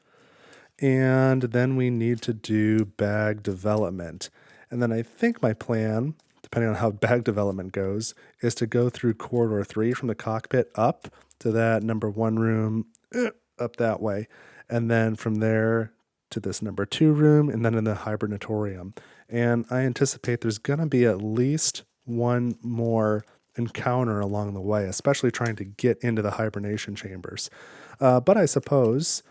And then we need to do bag development. And then I think my plan, depending on how bag development goes, is to go through corridor 3 from the cockpit up to that number 1 room, up that way. And then from there to this number 2 room, and then in the hibernatorium. And I anticipate there's going to be at least one more encounter along the way, especially trying to get into the hibernation chambers. But I suppose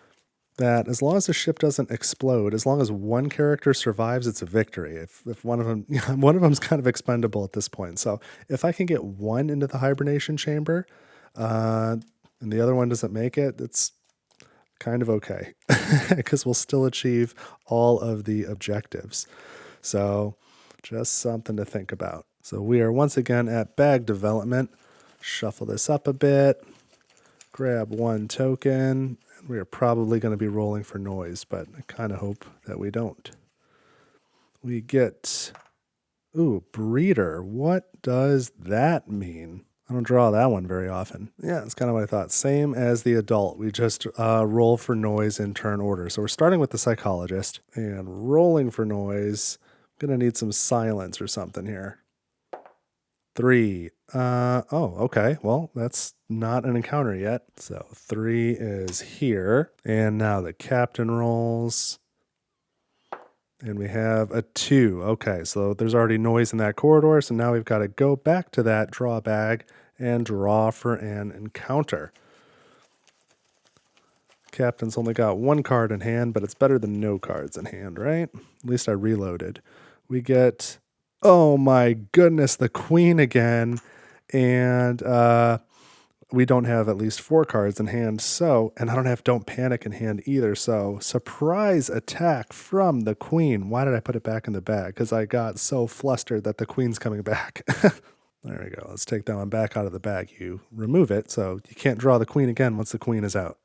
that as long as the ship doesn't explode, as long as one character survives, it's a victory. If one of them, one of them's kind of expendable at this point. So if I can get one into the hibernation chamber, and the other one doesn't make it, it's kind of okay because we'll still achieve all of the objectives. So just something to think about. So we are once again at bag development. Shuffle this up a bit, grab one token. We are probably going to be rolling for noise, but I kind of hope that we don't. We get, breeder. What does that mean? I don't draw that one very often. Yeah, that's kind of what I thought. Same as the adult. We just roll for noise in turn order. So we're starting with the psychologist and rolling for noise. I'm going to need some silence or something here. 3. Okay. Well, that's not an encounter yet. So 3 is here. And now the captain rolls. And we have a 2. Okay, so there's already noise in that corridor. So now we've got to go back to that draw bag and draw for an encounter. Captain's only got 1 card in hand, but it's better than no cards in hand, right? At least I reloaded. We get... Oh my goodness, the queen again. And we don't have at least 4 cards in hand. So, and I don't have Don't Panic in hand either. So surprise attack from the queen. Why did I put it back in the bag? Because I got so flustered that the queen's coming back. There we go. Let's take that one back out of the bag. You remove it. So you can't draw the queen again once the queen is out.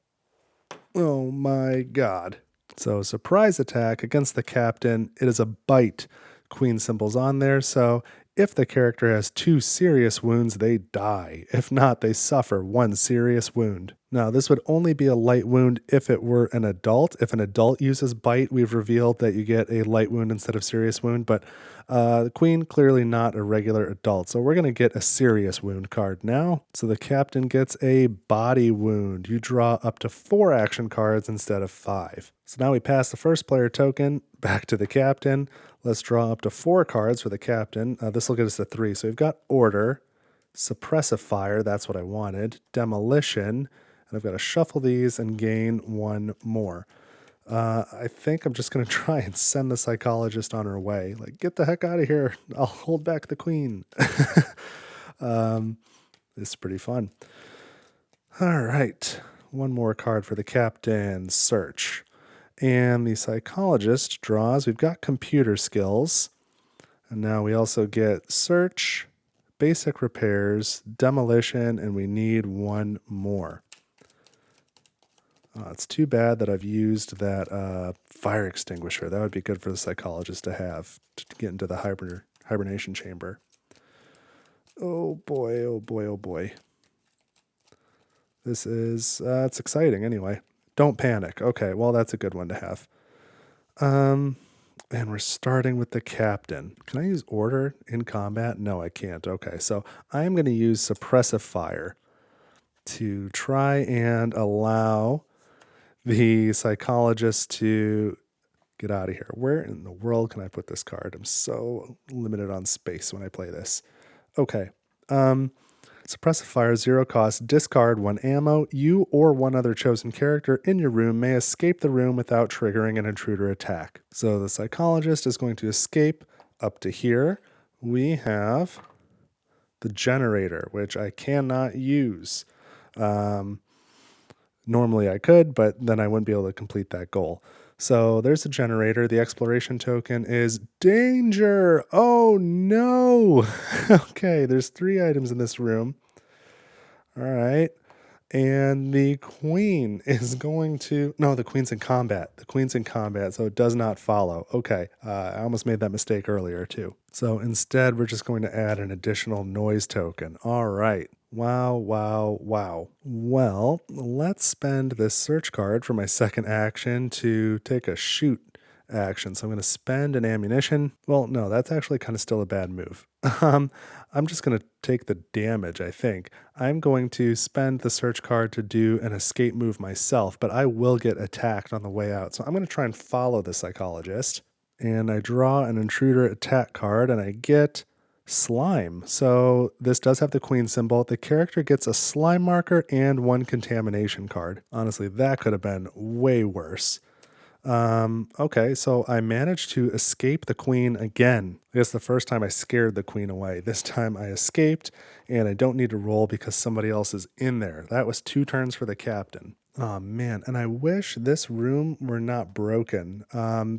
Oh my God. So surprise attack against the captain. It is a bite. Queen symbol's on there, so if the character has 2 serious wounds, they die. If not, they suffer 1 serious wound. Now, this would only be a light wound if it were an adult. If an adult uses bite, we've revealed that you get a light wound instead of serious wound, but the queen, clearly not a regular adult, so we're going to get a serious wound card now. So the captain gets a body wound. You draw up to 4 action cards instead of 5. So now we pass the first player token back to the captain. Let's draw up to 4 cards for the captain. This will get us to 3. So we've got Order, Suppressifier, that's what I wanted, Demolition, and I've got to shuffle these and gain 1 more. I think I'm just going to try and send the psychologist on her way. Like, get the heck out of here. I'll hold back the queen. This is pretty fun. All right. 1 more card for the captain. Search. And the psychologist draws. We've got computer skills. And now we also get search, basic repairs, demolition, and we need 1 more. It's too bad that I've used that fire extinguisher. That would be good for the psychologist to have to get into the hibernation chamber. Oh boy, oh boy, oh boy. This is, it's exciting anyway. Don't panic. Okay, well, that's a good one to have. And we're starting with the captain. Can I use order in combat? No, I can't. Okay, so I'm going to use suppressifier to try and allow the psychologist to get out of here. Where in the world can I put this card? I'm so limited on space when I play this. Okay. Suppressifier, 0 cost, discard 1 ammo. You or 1 other chosen character in your room may escape the room without triggering an intruder attack. So the psychologist is going to escape up to here. We have the generator, which I cannot use. Normally I could, but then I wouldn't be able to complete that goal. So there's a generator. The exploration token is danger. Oh no. Okay, there's 3 items in this room. All right. And the queen is going to, no, the queen's in combat. The queen's in combat, so it does not follow. Okay, I almost made that mistake earlier too. So instead, we're just going to add an additional noise token. All right. Wow, wow, wow. Well, let's spend this search card for my second action to take a shoot action. So I'm going to spend an ammunition. Well, no, that's actually kind of still a bad move. Um, I'm just going to take the damage, I think. I'm going to spend the search card to do an escape move myself, but I will get attacked on the way out. So I'm going to try and follow the psychologist. And I draw an intruder attack card and I get slime. So this does have the queen symbol. The character gets a slime marker and 1 contamination card. Honestly, that could have been way worse. Okay, so I managed to escape the queen again. I guess the first time I scared the queen away. This time I escaped, and I don't need to roll because somebody else is in there. That was 2 turns for the captain. Oh man, and I wish this room were not broken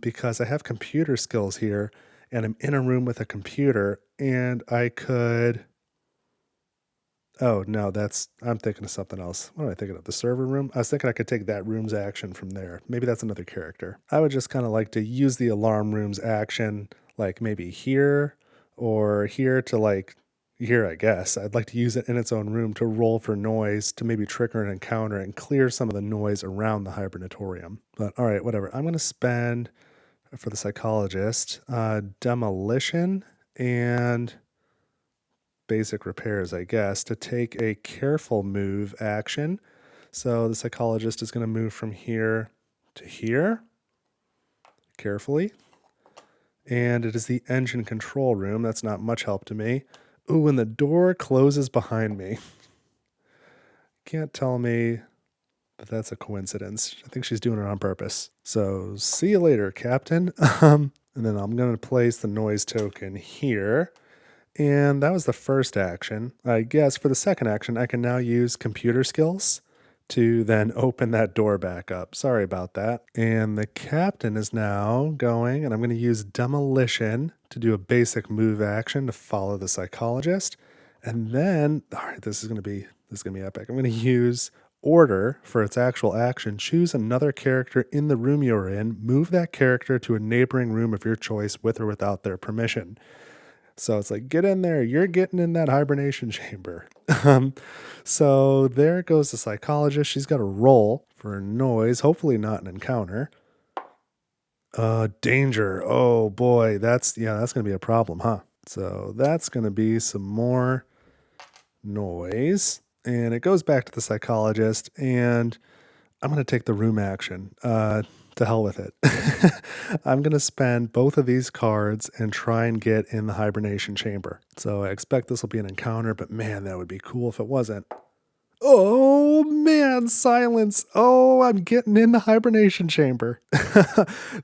because I have computer skills here, and I'm in a room with a computer, and I could... Oh, no, I'm thinking of something else. What am I thinking of? The server room? I was thinking I could take that room's action from there. Maybe that's another character. I would just kind of like to use the alarm room's action, like maybe here or here to like, here, I guess. I'd like to use it in its own room to roll for noise to maybe trigger an encounter and clear some of the noise around the hibernatorium. But all right, whatever. I'm going to spend, for the psychologist, demolition and basic repairs, I guess, to take a careful move action. So the psychologist is going to move from here to here carefully. And it is the engine control room. That's not much help to me. Ooh, and the door closes behind me. Can't tell me that that's a coincidence. I think she's doing it on purpose. So see you later, Captain. And then I'm going to place the noise token here. And that was the first action. I guess for the second action, I can now use computer skills to then open that door back up. Sorry about that. And the captain is now going, and I'm going to use demolition to do a basic move action to follow the psychologist. And then, all right, this is going to be epic. I'm going to use order for its actual action. Choose another character in the room you're in. Move that character to a neighboring room of your choice with or without their permission. So it's like, get in there. You're getting in that hibernation chamber. So there goes the psychologist. She's got a roll for noise, hopefully not an encounter. Danger. Oh boy, that's going to be a problem, huh? So that's going to be some more noise. And it goes back to the psychologist, and I'm going to take the room action. To hell with it. I'm going to spend both of these cards and try and get in the hibernation chamber. So I expect this will be an encounter, but man, that would be cool if it wasn't. Oh man, silence. Oh, I'm getting in the hibernation chamber.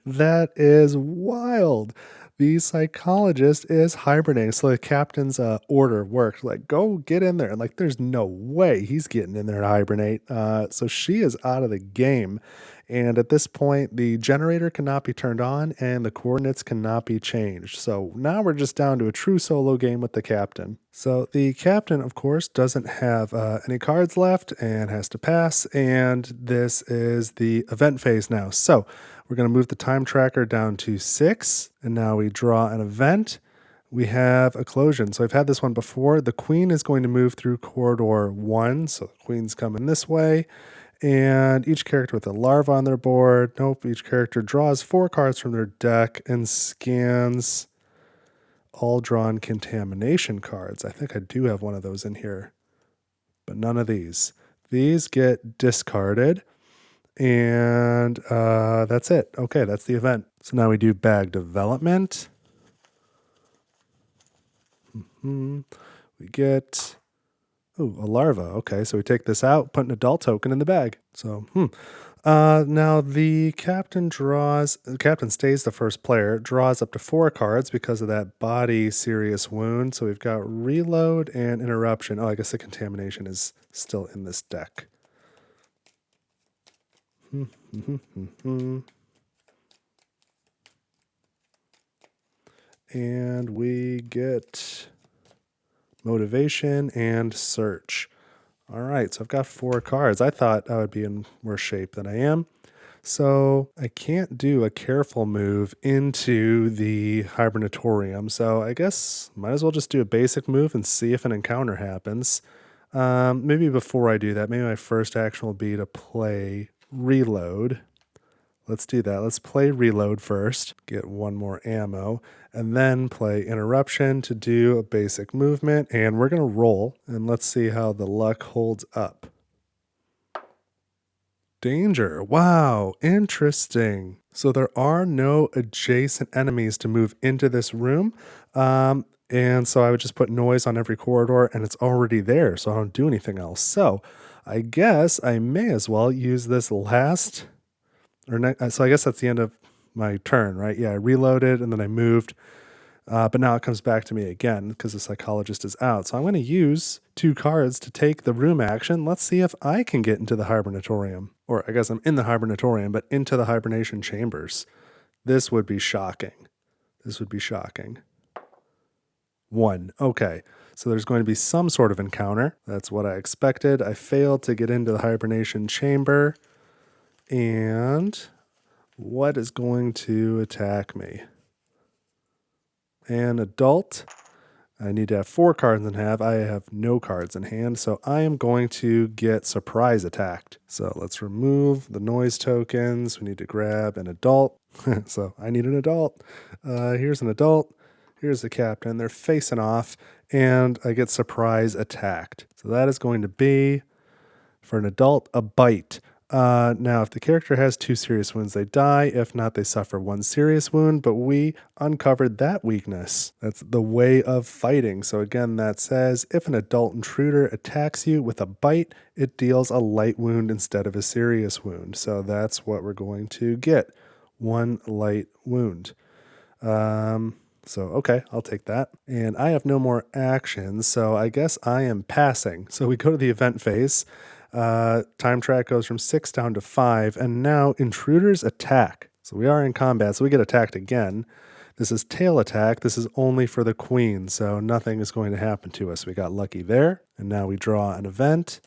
That is wild. The psychologist is hibernating. So the captain's order worked. Like, go get in there. And like, there's no way he's getting in there to hibernate. So she is out of the game. And at this point, the generator cannot be turned on and the coordinates cannot be changed. So now we're just down to a true solo game with the captain. So the captain, of course, doesn't have any cards left and has to pass. And this is the event phase now. So we're going to move the time tracker down to 6. And now we draw an event. We have Eclosion. So I've had this one before. The queen is going to move through corridor 1. So the queen's coming this way. And each character with a larva on their board. Nope, each character draws 4 cards from their deck and scans all drawn contamination cards. I think I do have one of those in here, but none of these. These get discarded, and that's it. Okay, that's the event. So now we do bag development. We get... Ooh, a larva. Okay, so we take this out, put an adult token in the bag. So, now the captain stays the first player, draws up to 4 cards because of that body serious wound. So we've got reload and interruption. Oh, I guess the contamination is still in this deck. And we get motivation and search. All right, so I've got 4 cards. I thought I would be in worse shape than I am. So I can't do a careful move into the hibernatorium. So I guess might as well just do a basic move and see if an encounter happens. Maybe before I do that, maybe my first action will be to play reload. Let's do that. Let's play reload first, get 1 more ammo, and then play interruption to do a basic movement. And we're going to roll, and let's see how the luck holds up. Danger. Wow, interesting. So there are no adjacent enemies to move into this room. And so I would just put noise on every corridor and it's already there, so I don't do anything else. So I guess I may as well use this last, so I guess that's the end of my turn, right? Yeah, I reloaded and then I moved. But now it comes back to me again because the psychologist is out. So I'm going to use 2 cards to take the room action. Let's see if I can get into the hibernatorium. Or I guess I'm in the hibernatorium, but into the hibernation chambers. This would be shocking. This would be shocking. 1. Okay. So there's going to be some sort of encounter. That's what I expected. I failed to get into the hibernation chamber. And what is going to attack me? An adult. I need to have 4 cards in hand. I have no cards in hand, so I am going to get surprise attacked. So let's remove the noise tokens. We need to grab an adult. So I need an adult. Here's an adult. Here's the captain. They're facing off, and I get surprise attacked. So that is going to be, for an adult, a bite. Now, if the character has 2 serious wounds, they die. If not, they suffer 1 serious wound, but we uncovered that weakness. That's the way of fighting. So again, that says, if an adult intruder attacks you with a bite, it deals a light wound instead of a serious wound. So that's what we're going to get. 1 light wound. So, okay, I'll take that. And I have no more actions, so I guess I am passing. So we go to the event phase. Time track goes from 6 down to 5, and now intruders attack. So we are in combat, so we get attacked again. This is tail attack. This is only for the queen, so nothing is going to happen to us. We got lucky there, and now we draw an event.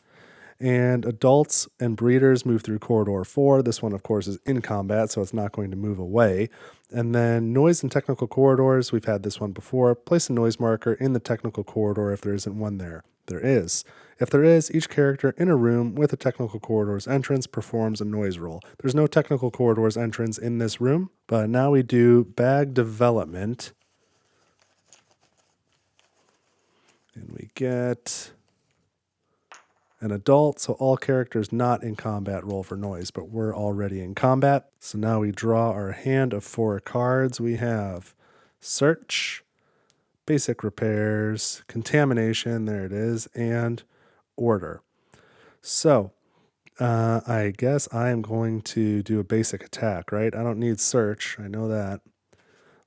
And adults and breeders move through corridor 4. This one, of course, is in combat, so it's not going to move away. And then noise and technical corridors. We've had this one before. Place a noise marker in the technical corridor if there isn't one there. There is. If there is, each character in a room with a technical corridors entrance performs a noise roll. There's no technical corridors entrance in this room, but now we do bag development. And we get an adult, so all characters not in combat roll for noise, but we're already in combat. So now we draw our hand of 4 cards. We have search, basic repairs, contamination, there it is, and order. So I guess I am going to do a basic attack, right? I don't need search, I know that.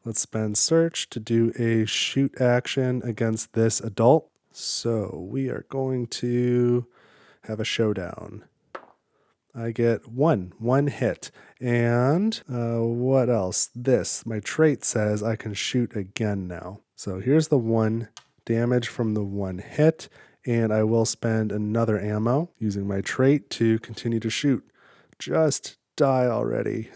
Let's spend search to do a shoot action against this adult. So we are going to have a showdown. I get one hit. And what else? This, my trait says I can shoot again now. So here's the 1 damage from the 1 hit, and I will spend another ammo using my trait to continue to shoot. Just die already.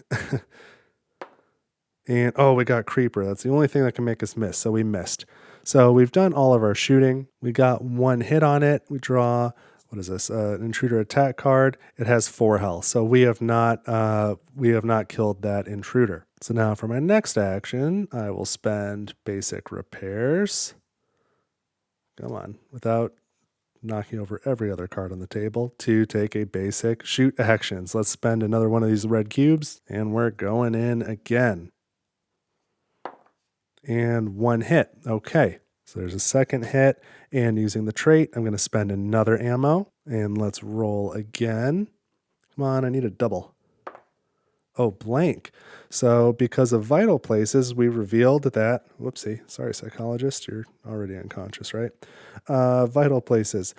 And oh, we got creeper. That's the only thing that can make us miss, so we missed. So we've done all of our shooting. We got 1 hit on it. We draw, what is this? An intruder attack card. It has 4 health. So we have not killed that intruder. So now for my next action, I will spend basic repairs. Come on, without knocking over every other card on the table, to take a basic shoot action. So let's spend another one of these red cubes, and we're going in again. And 1 hit. Okay, so there's a second hit, and using the trait, I'm going to spend another ammo, and let's roll again. Come on, I need a double. Oh, blank. So because of vital places, we revealed that, whoopsie, sorry, psychologist, you're already unconscious, right? Vital places.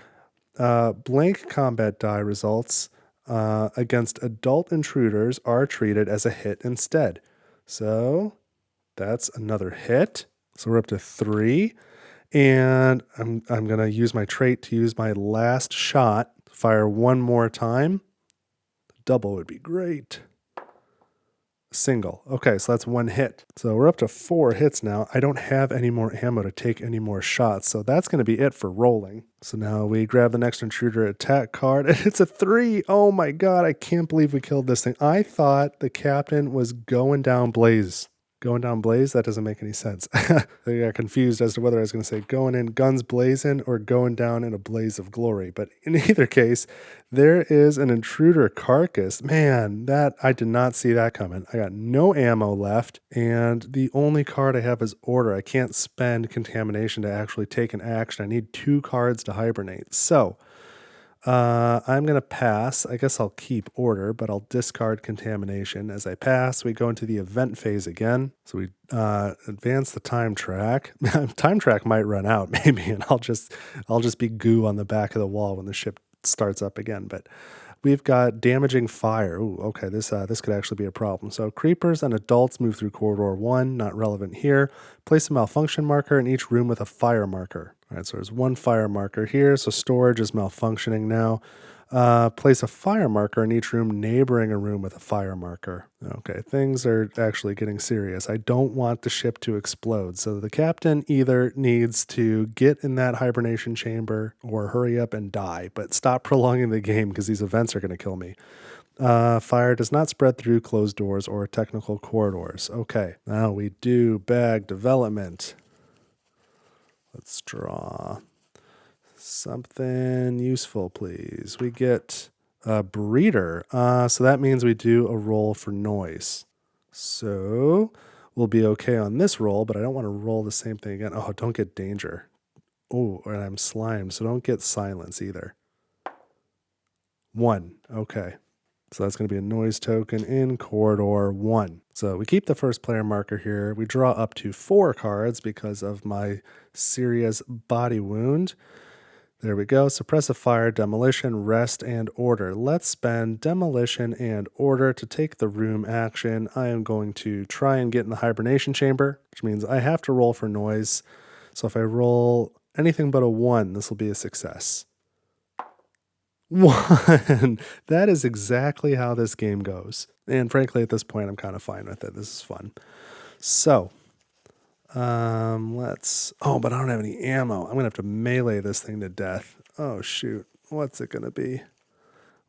Blank combat die results against adult intruders are treated as a hit instead. So that's another hit. So we're up to 3. And I'm going to use my trait to use my last shot. Fire one more time. Double would be great. Single. Okay, so that's 1 hit. So we're up to 4 hits now. I don't have any more ammo to take any more shots, so that's going to be it for rolling. So now we grab the next intruder attack card, and it's a 3. Oh my god, I can't believe we killed this thing. I thought the captain was going down blaze. Going down blaze? That doesn't make any sense. I got confused as to whether I was going to say going in guns blazing or going down in a blaze of glory. But in either case, there is an intruder carcass. Man, that I did not see that coming. I got no ammo left, and the only card I have is order. I can't spend contamination to actually take an action. I need 2 cards to hibernate. So I'm going to pass. I guess I'll keep order, but I'll discard contamination. As I pass, we go into the event phase again. So we advance the time track. Time track might run out maybe, and I'll just be goo on the back of the wall when the ship starts up again. But we've got damaging fire. Ooh, okay, this could actually be a problem. So creepers and adults move through corridor 1, not relevant here. Place a malfunction marker in each room with a fire marker. All right, so there's 1 fire marker here, so storage is malfunctioning now. Place a fire marker in each room neighboring a room with a fire marker. Okay, things are actually getting serious. I don't want the ship to explode, so the captain either needs to get in that hibernation chamber or hurry up and die, but stop prolonging the game because these events are going to kill me. Fire does not spread through closed doors or technical corridors. Okay, now we do bag development. Let's draw something useful, please. We get a breeder. So that means we do a roll for noise. So we'll be okay on this roll, but I don't want to roll the same thing again. Oh, don't get danger. Oh, and I'm slime, so don't get silence either. 1. Okay. So that's going to be a noise token in corridor 1. So we keep the first player marker here. We draw up to 4 cards because of my serious body wound. There we go. Suppressive fire, demolition, rest, and order. Let's spend demolition and order to take the room action. I am going to try and get in the hibernation chamber, which means I have to roll for noise. So if I roll anything but a 1, this will be a success. 1. That is exactly how this game goes. And frankly, at this point, I'm kind of fine with it. This is fun. So, but I don't have any ammo. I'm going to have to melee this thing to death. Oh, shoot. What's it going to be?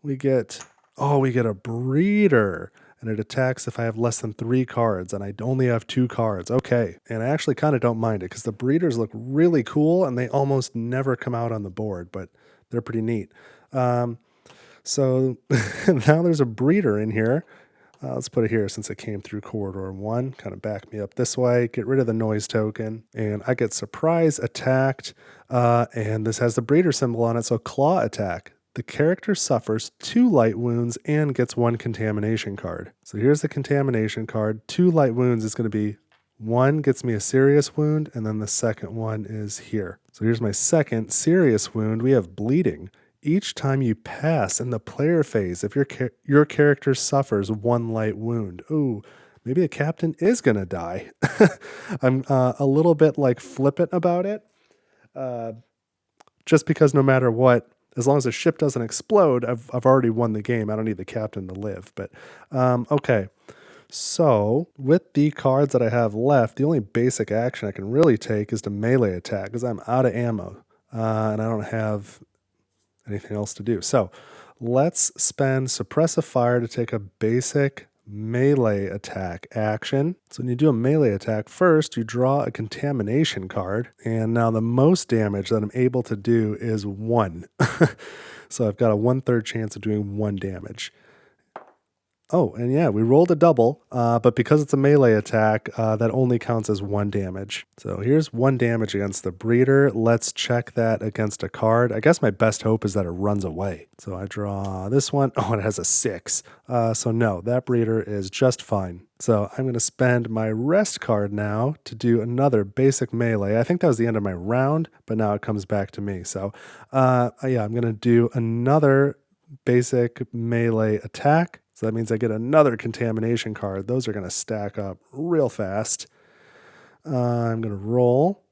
We get a breeder. And it attacks if I have less than 3 cards, and I only have 2 cards. Okay. And I actually kind of don't mind it, because the breeders look really cool, and they almost never come out on the board, but they're pretty neat. So now there's a breeder in here. Let's put it here since it came through corridor 1. Kind of back me up this way. Get rid of the noise token. And I get surprise attacked. And this has the breeder symbol on it. So claw attack. The character suffers 2 light wounds and gets 1 contamination card. So here's the contamination card. 2 light wounds is going to be 1 gets me a serious wound. And then the second one is here. So here's my second serious wound. We have bleeding. Each time you pass in the player phase, if your character suffers 1 light wound. Ooh, maybe the captain is going to die. I'm a little bit like flippant about it. Just because no matter what, as long as the ship doesn't explode, I've already won the game. I don't need the captain to live. But okay. So with the cards that I have left, the only basic action I can really take is to melee attack because I'm out of ammo. And I don't have anything else to do. So let's spend suppressive fire to take a basic melee attack action. So when you do a melee attack, first you draw a contamination card, and now the most damage that I'm able to do is 1. So I've got a 1/3 chance of doing 1 damage. Oh, and yeah, we rolled a double, but because it's a melee attack, that only counts as 1 damage. So here's 1 damage against the breeder. Let's check that against a card. I guess my best hope is that it runs away. So I draw this one. Oh, it has a 6. So no, that breeder is just fine. So I'm going to spend my rest card now to do another basic melee. I think that was the end of my round, but now it comes back to me. So yeah, I'm going to do another basic melee attack. So that means I get another contamination card. Those are going to stack up real fast. I'm going to roll.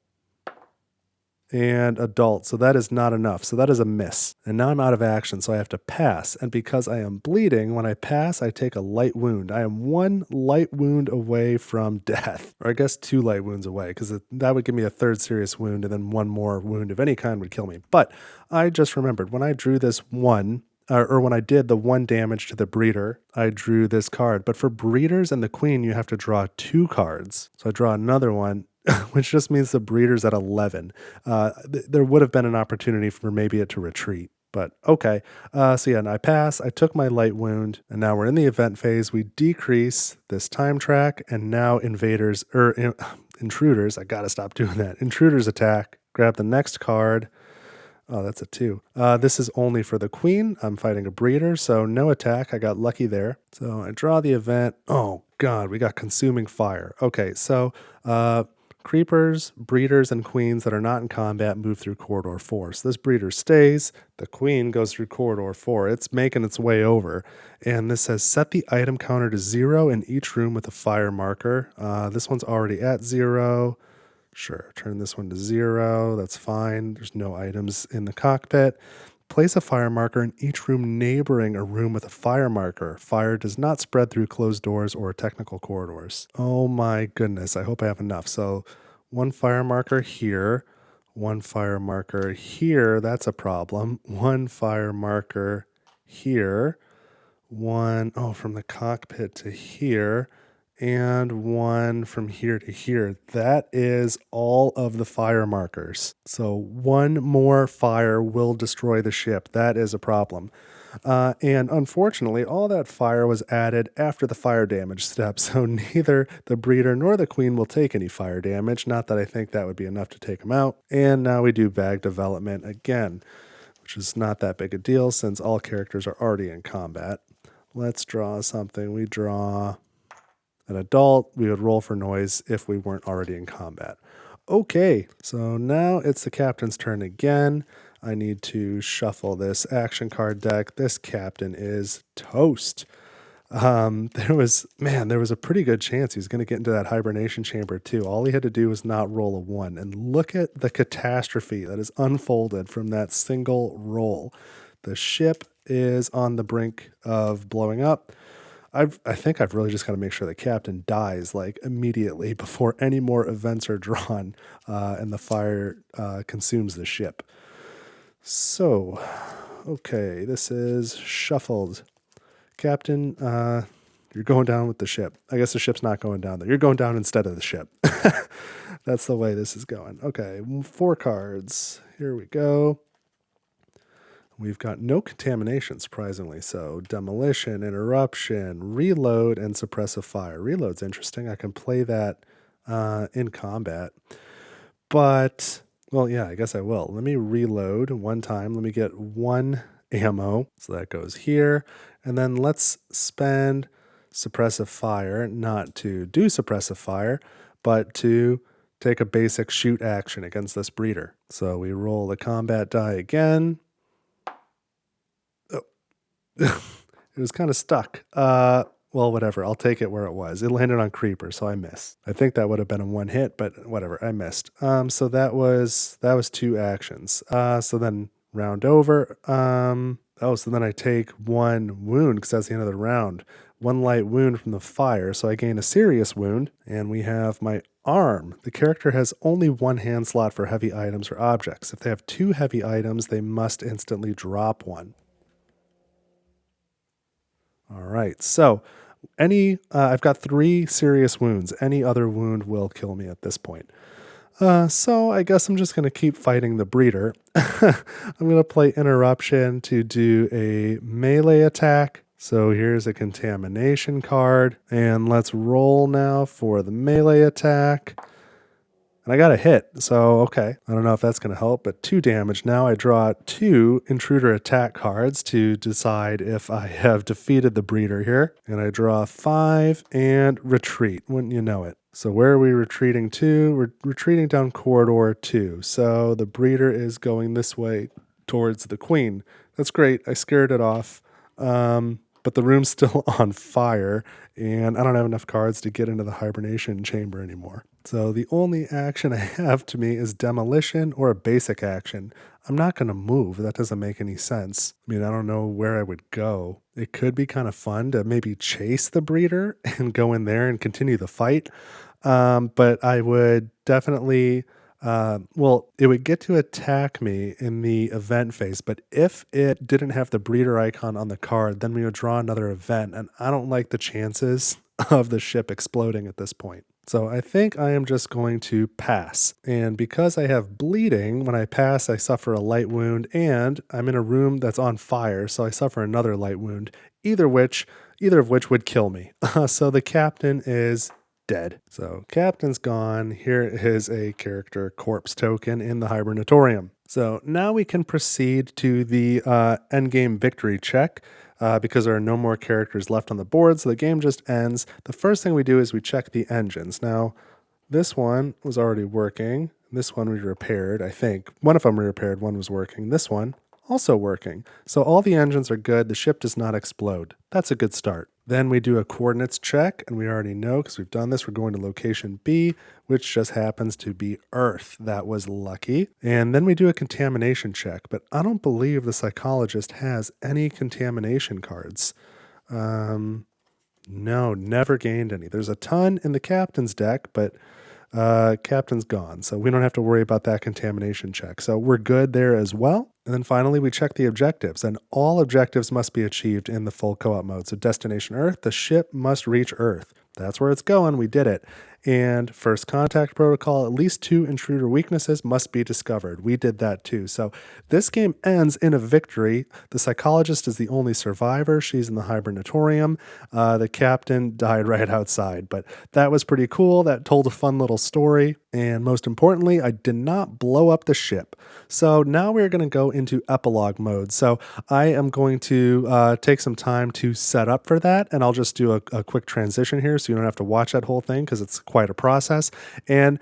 And adult, so that is not enough. So that is a miss. And now I'm out of action, so I have to pass. And because I am bleeding, when I pass, I take a light wound. I am 1 light wound away from death. Or I guess 2 light wounds away, because that would give me a 3rd serious wound, and then 1 more wound of any kind would kill me. But I just remembered, when I drew this 1, or when I did the 1 damage to the breeder, I drew this card. But for breeders and the queen, you have to draw 2 cards. So I draw another one, which just means the breeder's at 11. There would have been an opportunity for maybe it to retreat, but okay. So yeah, and I pass. I took my light wound, and now we're in the event phase. We decrease this time track, and now intruders, I gotta stop doing that. Intruders attack. Grab the next card. Oh, that's a 2. This is only for the queen. I'm fighting a breeder, so no attack. I got lucky there. So I draw the event. Oh, God, we got consuming fire. Okay, so creepers, breeders, and queens that are not in combat move through corridor 4. So this breeder stays. The queen goes through corridor 4. It's making its way over. And this says set the item counter to 0 in each room with a fire marker. This one's already at 0. Sure, turn this one to 0. That's fine. There's no items in the cockpit. Place a fire marker in each room neighboring a room with a fire marker. Fire does not spread through closed doors or technical corridors. Oh my goodness, I hope I have enough. So 1 fire marker here, 1 fire marker here. That's a problem. 1 fire marker here. 1, from the cockpit to here. And 1 from here to here. That is all of the fire markers. So 1 more fire will destroy the ship. That is a problem. And unfortunately, all that fire was added after the fire damage step, so neither the breeder nor the queen will take any fire damage. Not that I think that would be enough to take them out. And now we do bag development again, which is not that big a deal since all characters are already in combat. Let's draw something. We draw an adult. We would roll for noise if we weren't already in combat. Okay, so now it's the captain's turn again. I need to shuffle this action card deck. This captain is toast. There was a pretty good chance he was going to get into that hibernation chamber too. All he had to do was not roll a 1. And look at the catastrophe that is unfolded from that single roll. The ship is on the brink of blowing up. I think I've really just got to make sure the captain dies like immediately before any more events are drawn and the fire consumes the ship. So, okay, this is shuffled. Captain, you're going down with the ship. I guess the ship's not going down there. You're going down instead of the ship. That's the way this is going. Okay, 4 cards. Here we go. We've got no contamination, surprisingly. So demolition, interruption, reload, and suppressive fire. Reload's interesting. I can play that in combat. But, well, yeah, I guess I will. Let me reload 1 time. Let me get 1 ammo. So that goes here. And then let's spend suppressive fire, not to do suppressive fire, but to take a basic shoot action against this breeder. So we roll the combat die again. It was kind of stuck. Well, whatever. I'll take it where it was. It landed on creeper, so I missed. I think that would have been a 1 hit, but whatever. I missed. So that was 2 actions. So then round over. So then I take 1 wound because that's the end of the round. 1 light wound from the fire, so I gain a serious wound. And we have my arm. The character has only 1 hand slot for heavy items or objects. If they have 2 heavy items, they must instantly drop 1. All right, so I've got 3 serious wounds. Any other wound will kill me at this point. So I guess I'm just going to keep fighting the breeder. I'm going to play interruption to do a melee attack. So here's a contamination card. And let's roll now for the melee attack. And I got a hit, so okay. I don't know if that's going to help, but 2 damage. Now I draw 2 intruder attack cards to decide if I have defeated the breeder here. And I draw 5 and retreat, wouldn't you know it. So where are we retreating to? We're retreating down corridor 2. So the breeder is going this way towards the queen. That's great. I scared it off. But the room's still on fire, and I don't have enough cards to get into the hibernation chamber anymore. So the only action I have to me is demolition or a basic action. I'm not going to move. That doesn't make any sense. I mean, I don't know where I would go. It could be kind of fun to maybe chase the breeder and go in there and continue the fight. But I would definitely well, it would get to attack me in the event phase, but if it didn't have the breeder icon on the card, then we would draw another event, and I don't like the chances of the ship exploding at this point. So I think I am just going to pass. And because I have bleeding, when I pass, I suffer a light wound, and I'm in a room that's on fire, so I suffer another light wound, either of which would kill me. So the captain is dead. So captain's gone. Here is a character corpse token in the hibernatorium. So now we can proceed to the endgame victory check because there are no more characters left on the board. So the game just ends. The first thing we do is we check the engines. Now, this one was already working. This one we repaired, I think. One of them we repaired, one was working. This one also working. So all the engines are good. The ship does not explode. That's a good start. Then we do a coordinates check, and we already know because we've done this. We're going to location B, which just happens to be Earth. That was lucky. And then we do a contamination check, but I don't believe the psychologist has any contamination cards. No, never gained any. There's a ton in the captain's deck, but captain's gone, so we don't have to worry about that contamination check. So we're good there as well. And then finally, we check the objectives, and all objectives must be achieved in the full co-op mode. So destination Earth, the ship must reach Earth. That's where it's going. We did it. And first contact protocol, at least 2 intruder weaknesses must be discovered. We did that too. So this game ends in a victory. The psychologist is the only survivor. She's in the hibernatorium. The captain died right outside, but that was pretty cool. That told a fun little story. And most importantly, I did not blow up the ship. So now we're going to go into epilogue mode. So I am going to take some time to set up for that, and I'll just do a quick transition here so you don't have to watch that whole thing because it's quite a process. And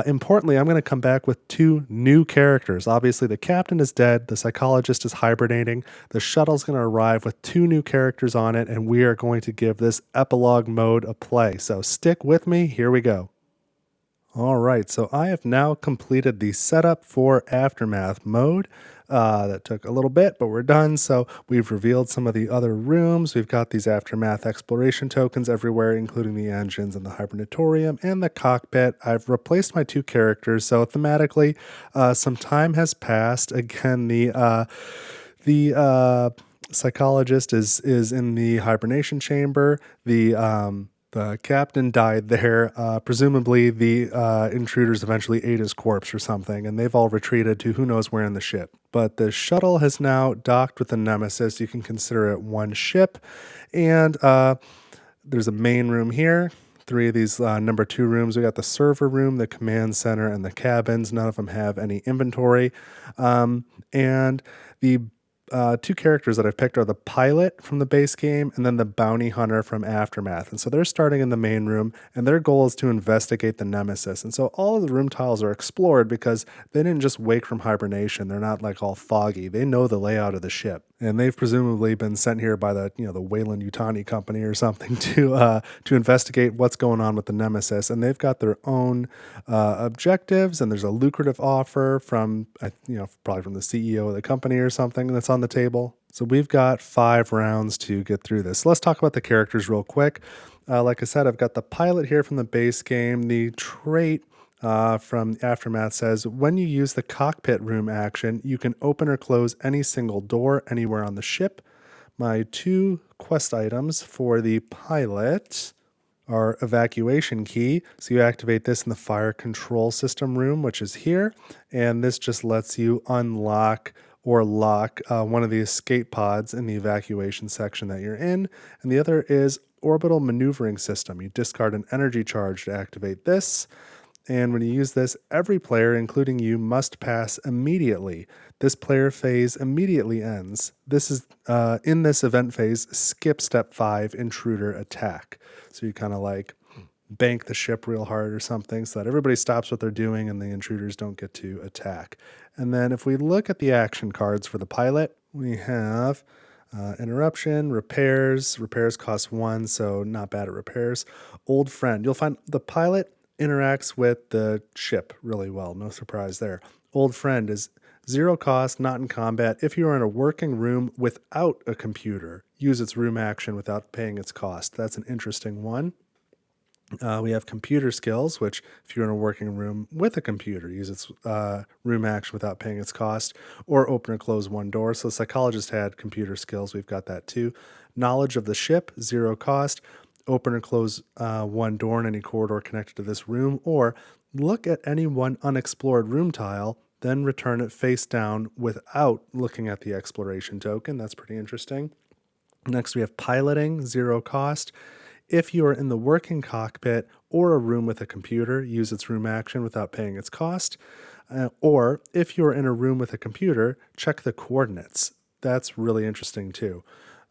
importantly, I'm going to come back with 2 new characters. Obviously, the captain is dead. The psychologist is hibernating. The shuttle's going to arrive with 2 new characters on it, and we are going to give this epilogue mode a play. So stick with me. Here we go. All right, so I have now completed the setup for Aftermath mode. That took a little bit, but we're done. So we've revealed some of the other rooms. We've got these Aftermath exploration tokens everywhere, including the engines and the hibernatorium and the cockpit. I've replaced my 2 characters, so thematically, some time has passed. Again, the psychologist is in the hibernation chamber. The captain died there. Presumably, the intruders eventually ate his corpse or something, and they've all retreated to who knows where in the ship. But the shuttle has now docked with the Nemesis. You can consider it one ship. And there's a main room here. 3 of these number 2 rooms. We got the server room, the command center, and the cabins. None of them have any inventory. And the 2 characters that I've picked are the pilot from the base game and then the bounty hunter from Aftermath. And so they're starting in the main room, and their goal is to investigate the Nemesis. And so all of the room tiles are explored because they didn't just wake from hibernation. They're not like all foggy. They know the layout of the ship. And they've presumably been sent here by the Wayland Yutani company or something to investigate what's going on with the Nemesis. And they've got their own objectives, and there's a lucrative offer from probably from the CEO of the company or something that's on the table. So we've got 5 rounds to get through this. So let's talk about the characters real quick. Like I said, I've got the pilot here from the base game. The trait from Aftermath says, when you use the cockpit room action, you can open or close any single door anywhere on the ship. My 2 quest items for the pilot are evacuation key. So you activate this in the fire control system room, which is here. And this just lets you unlock or lock one of the escape pods in the evacuation section that you're in. And the other is orbital maneuvering system. You discard an energy charge to activate this. And when you use this, every player, including you, must pass immediately. This player phase immediately ends. This is, in this event phase, skip step 5, intruder attack. So you kind of like bank the ship real hard or something so that everybody stops what they're doing and the intruders don't get to attack. And then if we look at the action cards for the pilot, We have interruption, repairs. Repairs cost 1, so not bad at repairs. Old friend. You'll find the pilot interacts with the ship really well. No surprise there. Old friend is 0 cost, not in combat. If you are in a working room without a computer, use its room action without paying its cost. That's an interesting one. We have computer skills, which if you're in a working room with a computer, use its room action without paying its cost, or open or close one door. So psychologist had computer skills. We've got that too. Knowledge of the ship, 0 cost. Open or close one door in any corridor connected to this room, or look at any one unexplored room tile, then return it face down without looking at the exploration token. That's pretty interesting. Next, we have piloting, 0 cost. If you are in the working cockpit or a room with a computer, use its room action without paying its cost. Or if you're in a room with a computer, check the coordinates. That's really interesting too.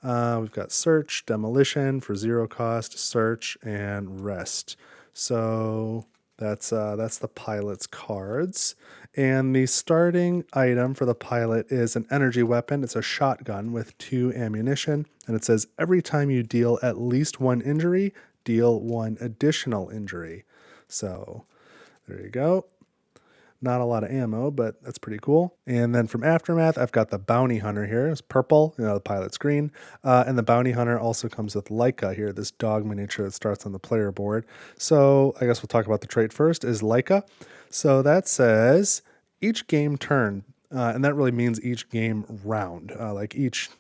We've got search, demolition for 0 cost, search, and rest. So that's the pilot's cards. And the starting item for the pilot is an energy weapon. It's a shotgun with 2 ammunition. And it says every time you deal at least 1 injury, deal 1 additional injury. So there you go. Not a lot of ammo, but that's pretty cool. And then from Aftermath, I've got the Bounty Hunter here. It's purple, the pilot's green. And the Bounty Hunter also comes with Leica here, this dog miniature that starts on the player board. So I guess we'll talk about the trait first, is Leica. So that says each game turn, and that really means each game round, like each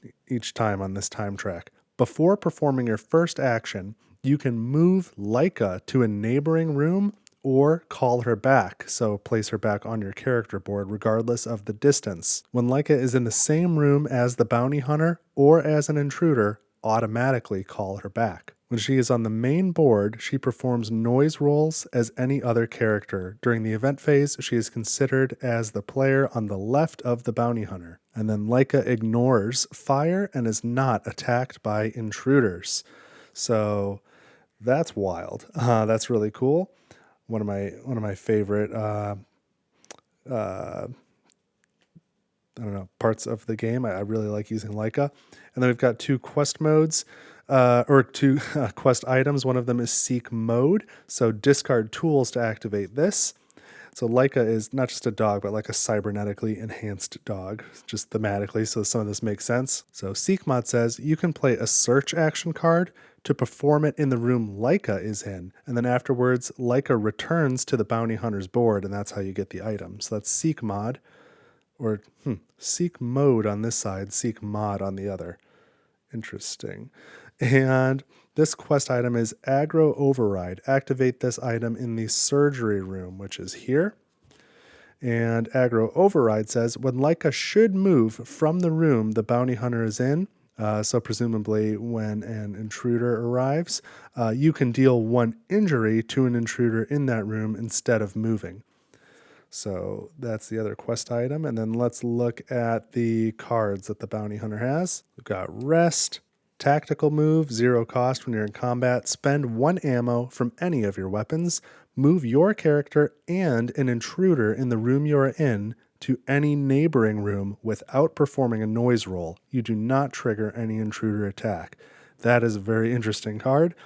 time on this time track. Before performing your first action, you can move Leica to a neighboring room or call her back, so place her back on your character board regardless of the distance. When Leica is in the same room as the bounty hunter or as an intruder, automatically call her back. When she is on the main board, she performs noise rolls as any other character. During the event phase, she is considered as the player on the left of the bounty hunter. And then Leica ignores fire and is not attacked by intruders. So that's wild. That's really cool. One of my favorite parts of the game. I really like using Leica. And then we've got 2 quest modes, or 2 quest items. One of them is Seek Mode. So discard tools to activate this. So Leica is not just a dog, but like a cybernetically enhanced dog, just thematically, so some of this makes sense. So Seek Mod says you can play a search action card to perform it in the room Leica is in, and then afterwards Leica returns to the bounty hunter's board, and that's how you get the item. So that's Seek Mod, or Seek Mode on this side, Seek Mod on the other. Interesting. And this quest item is Aggro Override. Activate this item in the surgery room, which is here. And Aggro Override says, when Leica should move from the room the bounty hunter is in, so presumably when an intruder arrives, you can deal 1 injury to an intruder in that room instead of moving. So that's the other quest item. And then let's look at the cards that the bounty hunter has. We've got Rest, Tactical Move, 0 cost when you're in combat. Spend 1 ammo from any of your weapons. Move your character and an intruder in the room you are in to any neighboring room without performing a noise roll. You do not trigger any intruder attack. That is a very interesting card.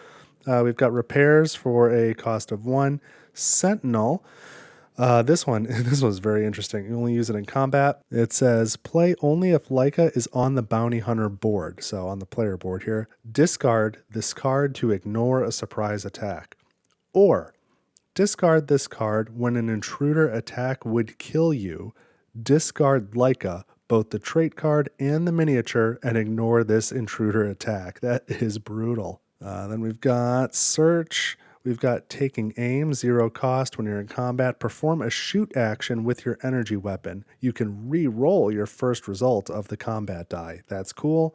We've got Repairs for a cost of 1. Sentinel. This one's very interesting. You only use it in combat. It says play only if Leica is on the bounty hunter board. So on the player board here, discard this card to ignore a surprise attack. Or discard this card when an intruder attack would kill you. Discard Leica, both the trait card and the miniature, and ignore this intruder attack. That is brutal. Then we've got Search. We've got Taking Aim, 0 cost when you're in combat. Perform a shoot action with your energy weapon. You can re-roll your first result of the combat die. That's cool.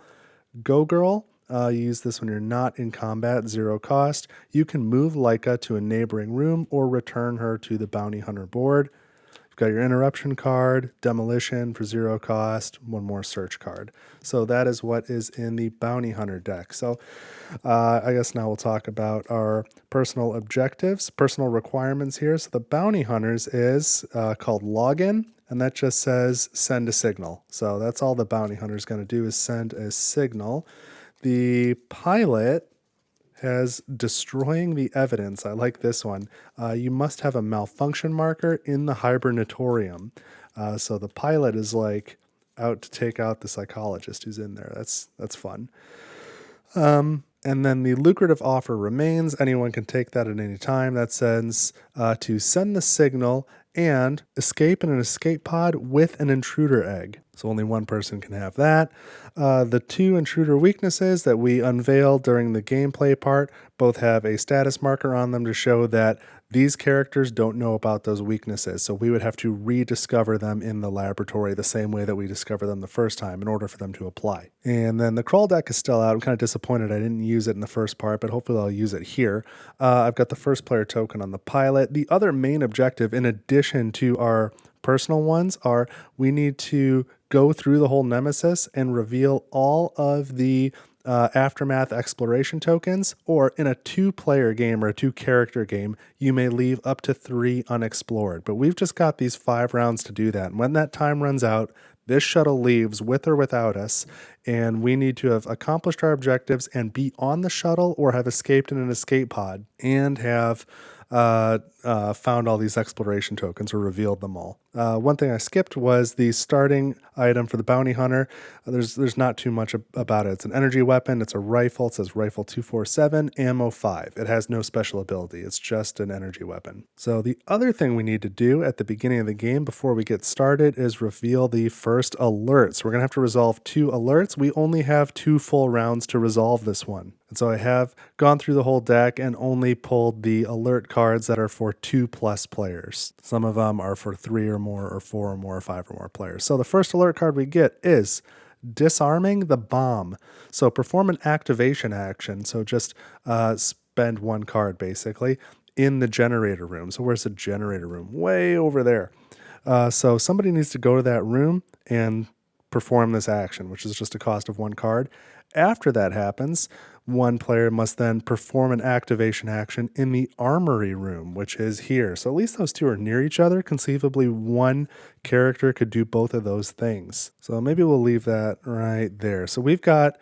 Go Girl, you use this when you're not in combat, 0 cost. You can move Leica to a neighboring room or return her to the bounty hunter board. You've got your interruption card, demolition for 0 cost, one more search card. So that is what is in the Bounty Hunter deck. So I guess now we'll talk about our personal objectives, personal requirements here. So the Bounty Hunters is called Login, and that just says send a signal. So that's all the Bounty Hunter is going to do is send a signal. The pilot has destroying the evidence. I like this one. You must have a malfunction marker in the hibernatorium. So the pilot is like out to take out the psychologist who's in there. That's fun. And then the lucrative offer remains. Anyone can take that at any time. That says to send the signal and escape in an escape pod with an intruder egg. So only one person can have that. The 2 intruder weaknesses that we unveiled during the gameplay part both have a status marker on them to show that these characters don't know about those weaknesses. So we would have to rediscover them in the laboratory the same way that we discovered them the first time in order for them to apply. And then the crawl deck is still out. I'm kind of disappointed I didn't use it in the first part, but hopefully I'll use it here. I've got the first player token on the pilot. The other main objective, in addition to our personal ones, are we need to go through the whole Nemesis and reveal all of the aftermath exploration tokens, or in a 2-player game or a 2-character game, you may leave up to 3 unexplored. But we've just got these 5 rounds to do that. And when that time runs out, this shuttle leaves with or without us, and we need to have accomplished our objectives and be on the shuttle or have escaped in an escape pod and have found all these exploration tokens or revealed them all. One thing I skipped was the starting item for the Bounty Hunter. There's not too much about it. It's an energy weapon. It's a rifle. It says rifle 247, ammo 5. It has no special ability. It's just an energy weapon. So the other thing we need to do at the beginning of the game before we get started is reveal the first alert. So we're going to have to resolve 2 alerts. We only have 2 full rounds to resolve this one. And so I have gone through the whole deck and only pulled the alert cards that are for 2+ players. Some of them are for 3 or more, or 4 or more, or 5 or more players. So the first alert card we get is disarming the bomb. So perform an activation action. So just spend 1 card basically in the generator room. So where's the generator room? Way over there. So somebody needs to go to that room and perform this action, which is just a cost of 1 card. After that happens, 1 player must then perform an activation action in the armory room, which is here. So at least those 2 are near each other. Conceivably, 1 character could do both of those things. So maybe we'll leave that right there. So we've got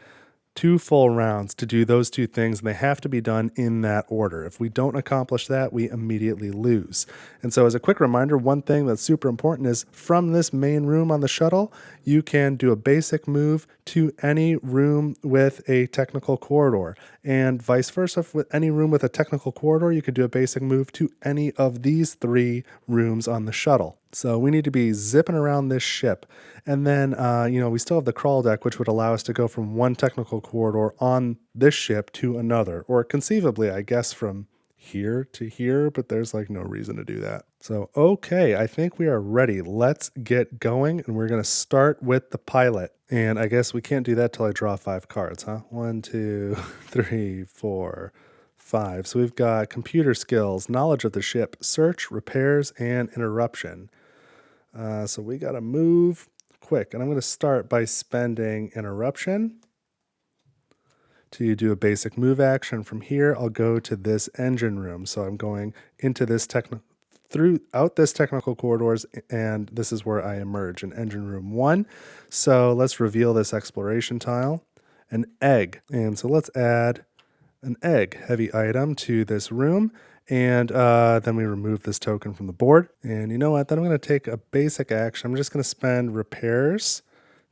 2 full rounds to do those 2 things, and they have to be done in that order. If we don't accomplish that, we immediately lose. And so as a quick reminder, one thing that's super important is from this main room on the shuttle, you can do a basic move to any room with a technical corridor, and vice versa. With any room with a technical corridor, you could do a basic move to any of these 3 rooms on the shuttle. So we need to be zipping around this ship. And then, we still have the crawl deck, which would allow us to go from 1 technical corridor on this ship to another, or conceivably, I guess, from here to here, but there's like no reason to do that. So, okay, I think we are ready. Let's get going, and we're going to start with the pilot. And I guess we can't do that till I draw 5 cards, huh? 1, 2, 3, 4, 5. So we've got computer skills, knowledge of the ship, search, repairs, and interruption. So we got to move quick. And I'm going to start by spending interruption to do a basic move action. From here, I'll go to this engine room. So I'm going into this throughout this technical corridors, and this is where I emerge in engine room 1. So let's reveal this exploration tile, an egg. And so let's add an egg heavy item to this room. And then we remove this token from the board. And you know what? Then I'm going to take a basic action. I'm just going to spend repairs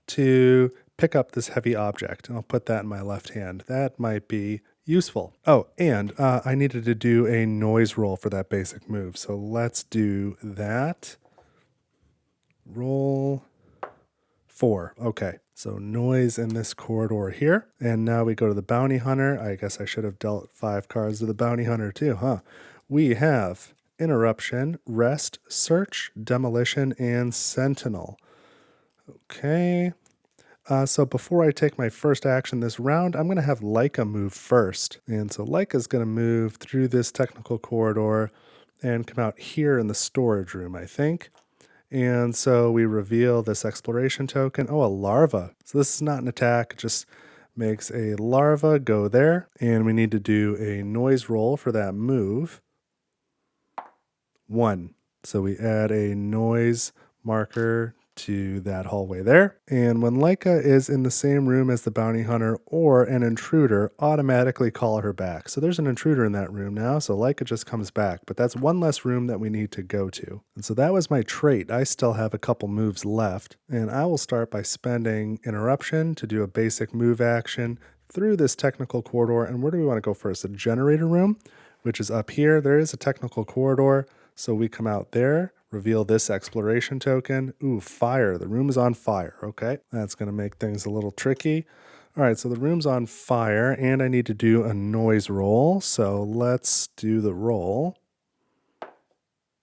to pick up this heavy object. And I'll put that in my left hand. That might be useful. Oh, and I needed to do a noise roll for that basic move. So let's do that. Roll 4. Okay. So noise in this corridor here. And now we go to the bounty hunter. I guess I should have dealt 5 cards to the bounty hunter too, huh? We have interruption, rest, search, demolition, and sentinel. Okay. So before I take my first action this round, I'm going to have Leica move first. And so Leica's going to move through this technical corridor and come out here in the storage room, I think. And so we reveal this exploration token. Oh, a larva. So this is not an attack, it just makes a larva go there. And we need to do a noise roll for that move. 1. So we add a noise marker to that hallway there. And when Leica is in the same room as the bounty hunter or an intruder, automatically call her back. So there's an intruder in that room now, so Leica just comes back. But that's one less room that we need to go to. And so that was my trait. I still have a couple moves left. And I will start by spending interruption to do a basic move action through this technical corridor. And where do we want to go first? The generator room, which is up here. There is a technical corridor. So we come out there, reveal this exploration token. Ooh, fire. The room is on fire. Okay, that's going to make things a little tricky. All right, so the room's on fire, and I need to do a noise roll. So let's do the roll.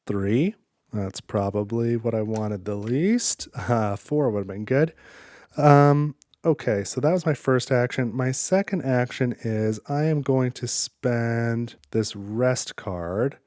3. That's probably what I wanted the least. 4 would have been good. Okay, so that was my first action. My second action is I am going to spend this rest card,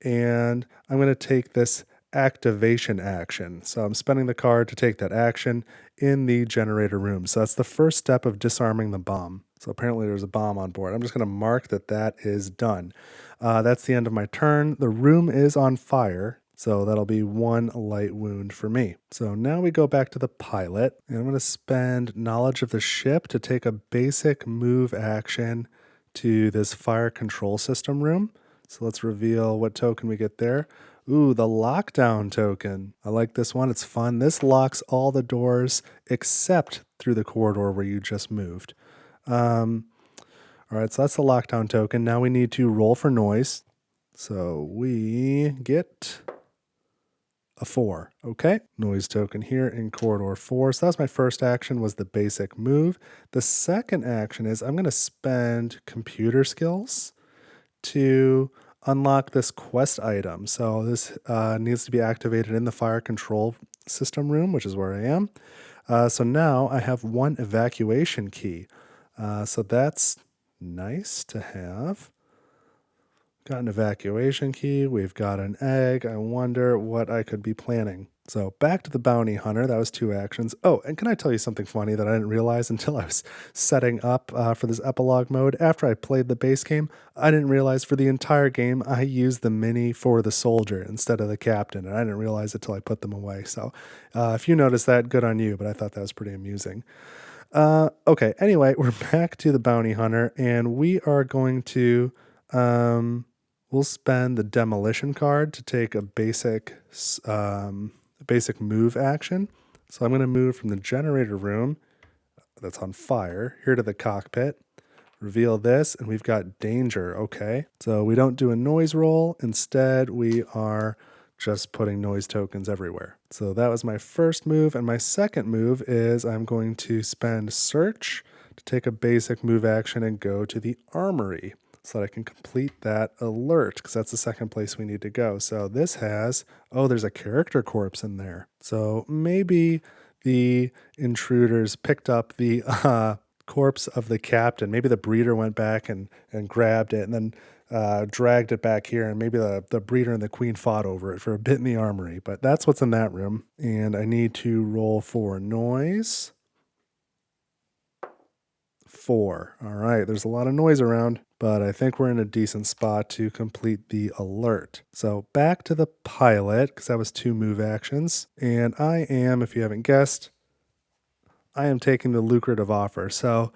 and I'm going to take this activation action. So I'm spending the card to take that action in the generator room. So that's the first step of disarming the bomb. So apparently there's a bomb on board. I'm just going to mark that that is done. That's the end of my turn. The room is on fire. So that'll be 1 light wound for me. So now we go back to the pilot, and I'm going to spend knowledge of the ship to take a basic move action to this fire control system room. So let's reveal what token we get there. Ooh, the lockdown token. I like this one. It's fun. This locks all the doors except through the corridor where you just moved. All right, so that's the lockdown token. Now we need to roll for noise. So we get a 4. Okay, noise token here in corridor 4. So that's my first action, was the basic move. The second action is I'm going to spend computer skills to unlock this quest item. So this needs to be activated in the fire control system room, which is where I am. So now I have 1 evacuation key. So that's nice to have. Got an evacuation key. We've got an egg. I wonder what I could be planning. So back to the bounty hunter. That was 2 actions. Oh, and can I tell you something funny that I didn't realize until I was setting up for this epilogue mode? After I played the base game, I didn't realize for the entire game I used the mini for the soldier instead of the captain, and I didn't realize it until I put them away. So if you noticed that, good on you, but I thought that was pretty amusing. Okay, anyway, we're back to the bounty hunter, and we are going to... we'll spend the demolition card to take a basic move action. So I'm going to move from the generator room that's on fire here to the cockpit. Reveal this, and we've got danger. Okay, so we don't do a noise roll. Instead, we are just putting noise tokens everywhere. So that was my first move, and my second move is I'm going to spend search to take a basic move action and go to the armory so that I can complete that alert, because that's the second place we need to go. So this has, oh, there's a character corpse in there. So maybe the intruders picked up the corpse of the captain. Maybe the breeder went back and grabbed it and then dragged it back here, and maybe the breeder and the queen fought over it for a bit in the armory. But that's what's in that room. And I need to roll for noise. 4. All right, there's a lot of noise around, but I think we're in a decent spot to complete the alert. So back to the pilot, because that was 2 move actions. And I am, if you haven't guessed, I am taking the lucrative offer. So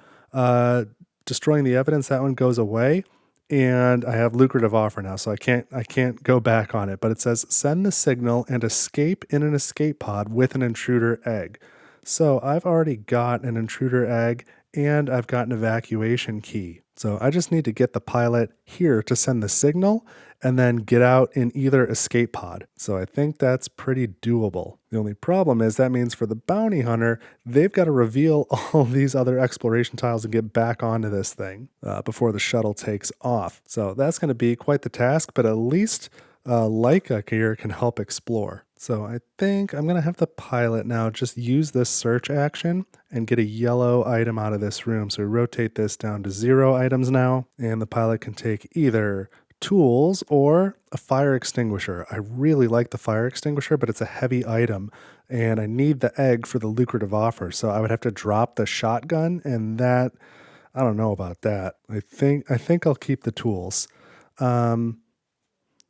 destroying the evidence, that one goes away. And I have lucrative offer now, so I can't go back on it. But it says send the signal and escape in an escape pod with an intruder egg. So I've already got an intruder egg, and I've got an evacuation key. So I just need to get the pilot here to send the signal and then get out in either escape pod. So I think that's pretty doable. The only problem is that means for the bounty hunter, they've got to reveal all these other exploration tiles and get back onto this thing before the shuttle takes off. So that's going to be quite the task, but at least Leica here can help explore. So I think I'm going to have the pilot now just use this search action and get a yellow item out of this room. So we rotate this down to 0 items now, and the pilot can take either tools or a fire extinguisher. I really like the fire extinguisher, but it's a heavy item and I need the egg for the lucrative offer. So I would have to drop the shotgun, and that, I don't know about that. I think I'll keep the tools. Um,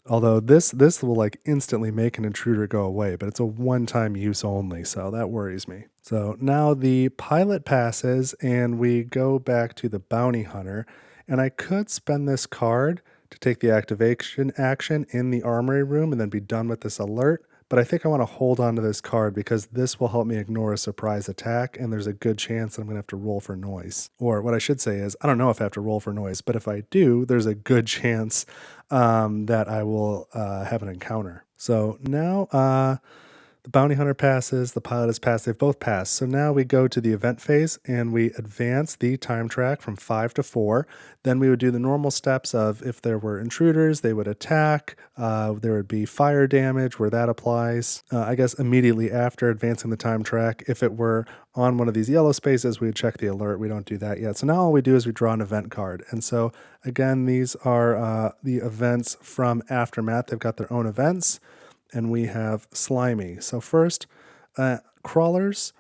Although this will like instantly make an intruder go away, but it's a one-time use only, so that worries me. So now the pilot passes and we go back to the bounty hunter, and I could spend this card to take the activation action in the armory room and then be done with this alert. But I think I want to hold on to this card because this will help me ignore a surprise attack, and there's a good chance that I'm going to have to roll for noise. Or what I should say is, I don't know if I have to roll for noise, but if I do, there's a good chance that I will have an encounter. So now the bounty hunter passes, the pilot has passed, they've both passed. So now we go to the event phase and we advance the time track from 5 to 4. Then we would do the normal steps of if there were intruders, they would attack. There would be fire damage where that applies. I guess immediately after advancing the time track, if it were on one of these yellow spaces, we would check the alert. We don't do that yet. So now all we do is we draw an event card. And so again, these are the events from Aftermath. They've got their own events. And we have slimy. So first, crawlers,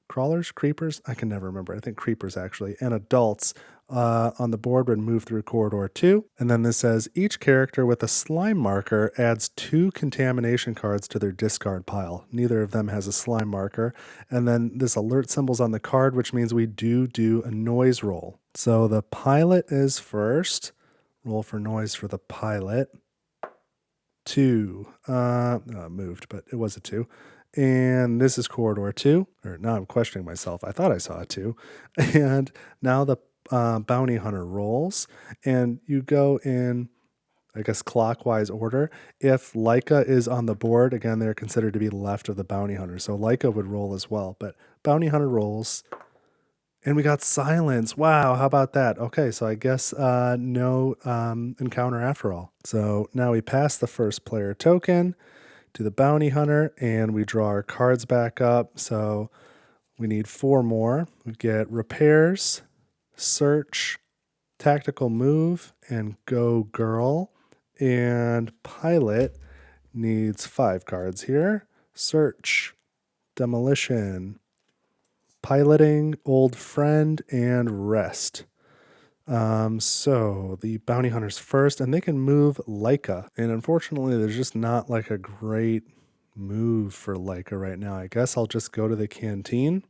creepers, I can never remember. I think creepers actually, and adults on the board would move through corridor 2. And then this says each character with a slime marker adds 2 contamination cards to their discard pile. Neither of them has a slime marker. And then this alert symbol's on the card, which means we do a noise roll. So the pilot is first. Roll for noise for the pilot. 2. Moved, but it was a 2. And this is corridor 2. Or now I'm questioning myself. I thought I saw a 2. And now the bounty hunter rolls, and you go in, I guess, clockwise order. If Leica is on the board, again, they're considered to be left of the bounty hunter. So Leica would roll as well. But bounty hunter rolls. And we got silence. Wow, how about that? Okay, so I guess no encounter after all. So now we pass the first player token to the bounty hunter, and we draw our cards back up. So we need 4 more. We get repairs, search, tactical move, and go girl. And pilot needs 5 cards here. Search, demolition, piloting, old friend, and rest. So the bounty hunter's first, and they can move Leica. And unfortunately, there's just not like a great move for Leica right now. I guess I'll just go to the canteen.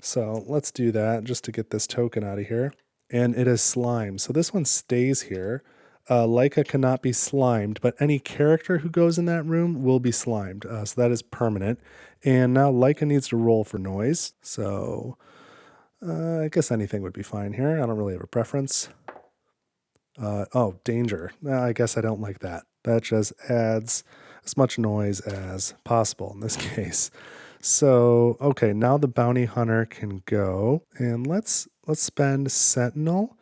So let's do that just to get this token out of here. And it is slime. So this one stays here. Leica cannot be slimed, but any character who goes in that room will be slimed. So that is permanent. And now Leica needs to roll for noise. So I guess anything would be fine here. I don't really have a preference. Oh, danger. I guess I don't like that. That just adds as much noise as possible in this case. So, okay, now the bounty hunter can go, and let's spend Sentinel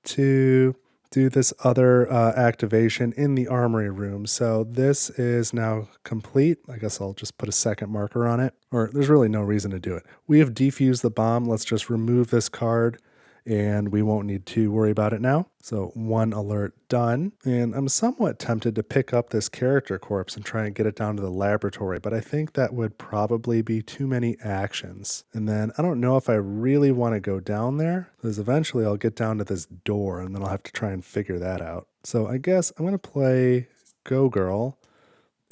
to do this other activation in the armory room. So this is now complete. I guess I'll just put a second marker on it, or there's really no reason to do it. We have defused the bomb. Let's just remove this card, and we won't need to worry about it now. So 1 alert done. And I'm somewhat tempted to pick up this character corpse and try and get it down to the laboratory, but I think that would probably be too many actions. And then I don't know if I really want to go down there, because eventually I'll get down to this door and then I'll have to try and figure that out. So I guess I'm going to play Go Girl,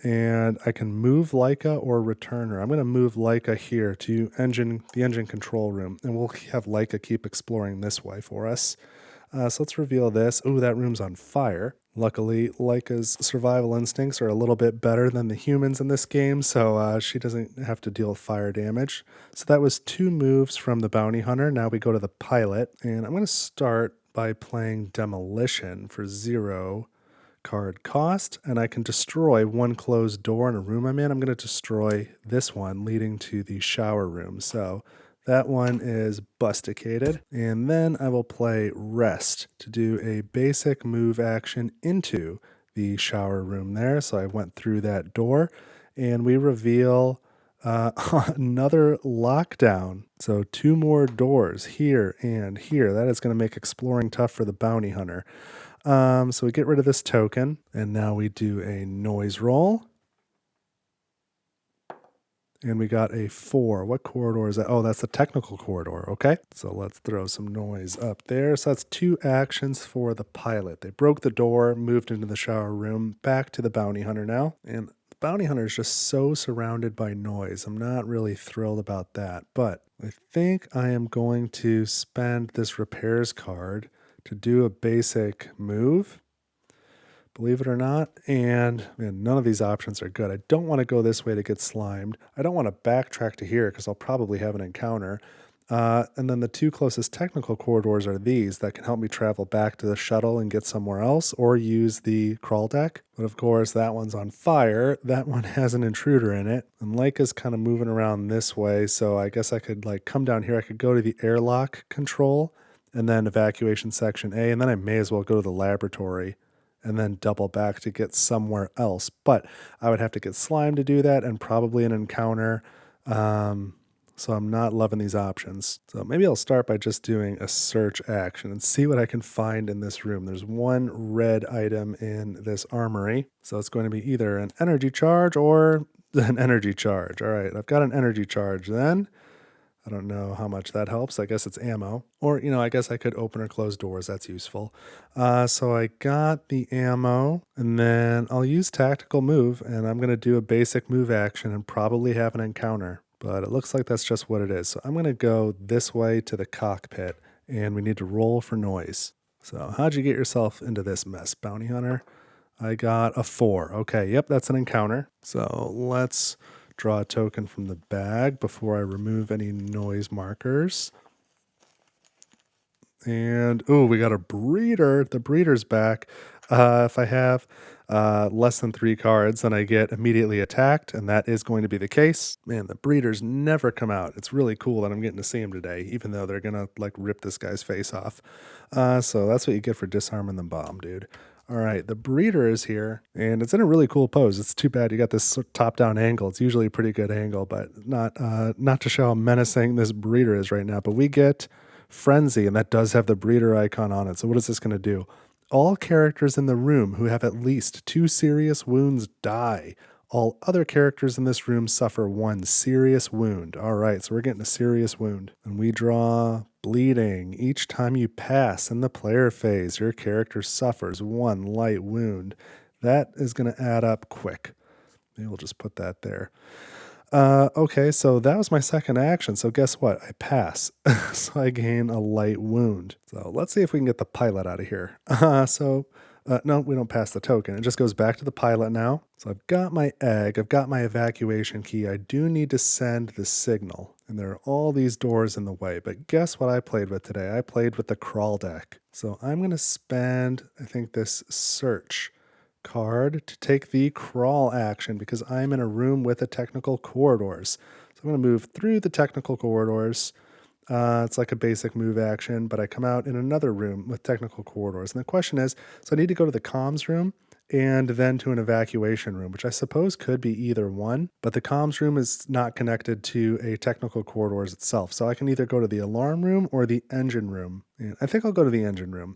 and I can move Leica or return her. I'm going to move Leica here to the engine control room, and we'll have Leica keep exploring this way for us. So let's reveal this. Oh, that room's on fire. Luckily, Leica's survival instincts are a little bit better than the humans in this game, so she doesn't have to deal with fire damage. So that was 2 moves from the bounty hunter. Now we go to the pilot, and I'm going to start by playing Demolition for 0 card cost, and I can destroy 1 closed door in a room I'm in. I'm going to destroy this one leading to the shower room. So that one is busticated. And then I will play Rest to do a basic move action into the shower room there. So I went through that door, and we reveal another lockdown. So 2 more doors here and here. That is going to make exploring tough for the bounty hunter. So we get rid of this token, and now we do a noise roll. And we got a 4. What corridor is that? Oh, that's the technical corridor. Okay. So let's throw some noise up there. So that's 2 actions for the pilot. They broke the door, moved into the shower room, back to the bounty hunter now. And the bounty hunter is just so surrounded by noise. I'm not really thrilled about that. But I think I am going to spend this repairs card to do a basic move, believe it or not. And man, none of these options are good. I don't want to go this way to get slimed. I don't want to backtrack to here because I'll probably have an encounter. And then the 2 closest technical corridors are these that can help me travel back to the shuttle and get somewhere else, or use the crawl deck. But of course, that one's on fire. That one has an intruder in it. And Leica's kind of moving around this way. So I guess I could like come down here. I could go to the airlock control and then evacuation section A. And then I may as well go to the laboratory and then double back to get somewhere else. But I would have to get slime to do that and probably an encounter. So I'm not loving these options. So maybe I'll start by just doing a search action and see what I can find in this room. There's 1 red item in this armory. So it's going to be either an energy charge or an energy charge. All right, I've got an energy charge then. I don't know how much that helps. I guess it's ammo. Or, I guess I could open or close doors. That's useful. So I got the ammo, and then I'll use tactical move, and I'm going to do a basic move action and probably have an encounter. But it looks like that's just what it is. So I'm going to go this way to the cockpit, and we need to roll for noise. So how'd you get yourself into this mess, bounty hunter? I got a 4. Okay, yep, that's an encounter. So let's draw a token from the bag before I remove any noise markers. And, oh, we got a breeder. The breeder's back. If I have less than 3 cards, then I get immediately attacked, and that is going to be the case. Man, the breeders never come out. It's really cool that I'm getting to see them today, even though they're going to, like, rip this guy's face off. So that's what you get for disarming the bomb, dude. All right, the breeder is here, and it's in a really cool pose. It's too bad you got this top-down angle. It's usually a pretty good angle, but not to show how menacing this breeder is right now. But we get Frenzy, and that does have the breeder icon on it. So what is this going to do? All characters in the room who have at least 2 serious wounds die. All other characters in this room suffer 1 serious wound. All right, so we're getting a serious wound. And we draw bleeding. Each time you pass in the player phase, your character suffers 1 light wound. That is going to add up quick. Maybe we'll just put that there. Okay, so that was my second action. So guess what? I pass. So I gain a light wound. So let's see if we can get the pilot out of here. No, we don't pass the token. It just goes back to the pilot now. So I've got my egg. I've got my evacuation key. I do need to send the signal. And there are all these doors in the way. But guess what I played with today? I played with the crawl deck. So I'm going to spend, I think, this search card to take the crawl action because I'm in a room with the technical corridors. So I'm going to move through the technical corridors. It's like a basic move action, but I come out in another room with technical corridors. And the question is, so I need to go to the comms room and then to an evacuation room, which I suppose could be either one, but the comms room is not connected to a technical corridors itself. So I can either go to the alarm room or the engine room. And I think I'll go to the engine room.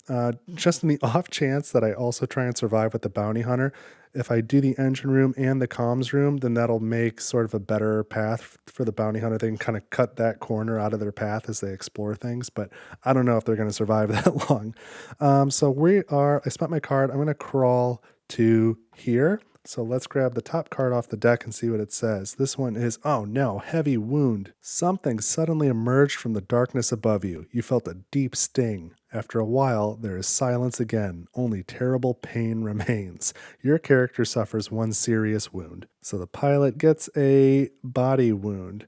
Just in the off chance that I also try and survive with the bounty hunter, if I do the engine room and the comms room, then that'll make sort of a better path for the bounty hunter. They can kind of cut that corner out of their path as they explore things, but I don't know if they're going to survive that long. I spent my card. I'm going to crawl to here. So let's grab the top card off the deck and see what it says. This one is, oh no, heavy wound. Something suddenly emerged from the darkness above you. You felt a deep sting. After a while, there is silence again. Only terrible pain remains. Your character suffers 1 serious wound. So the pilot gets a body wound.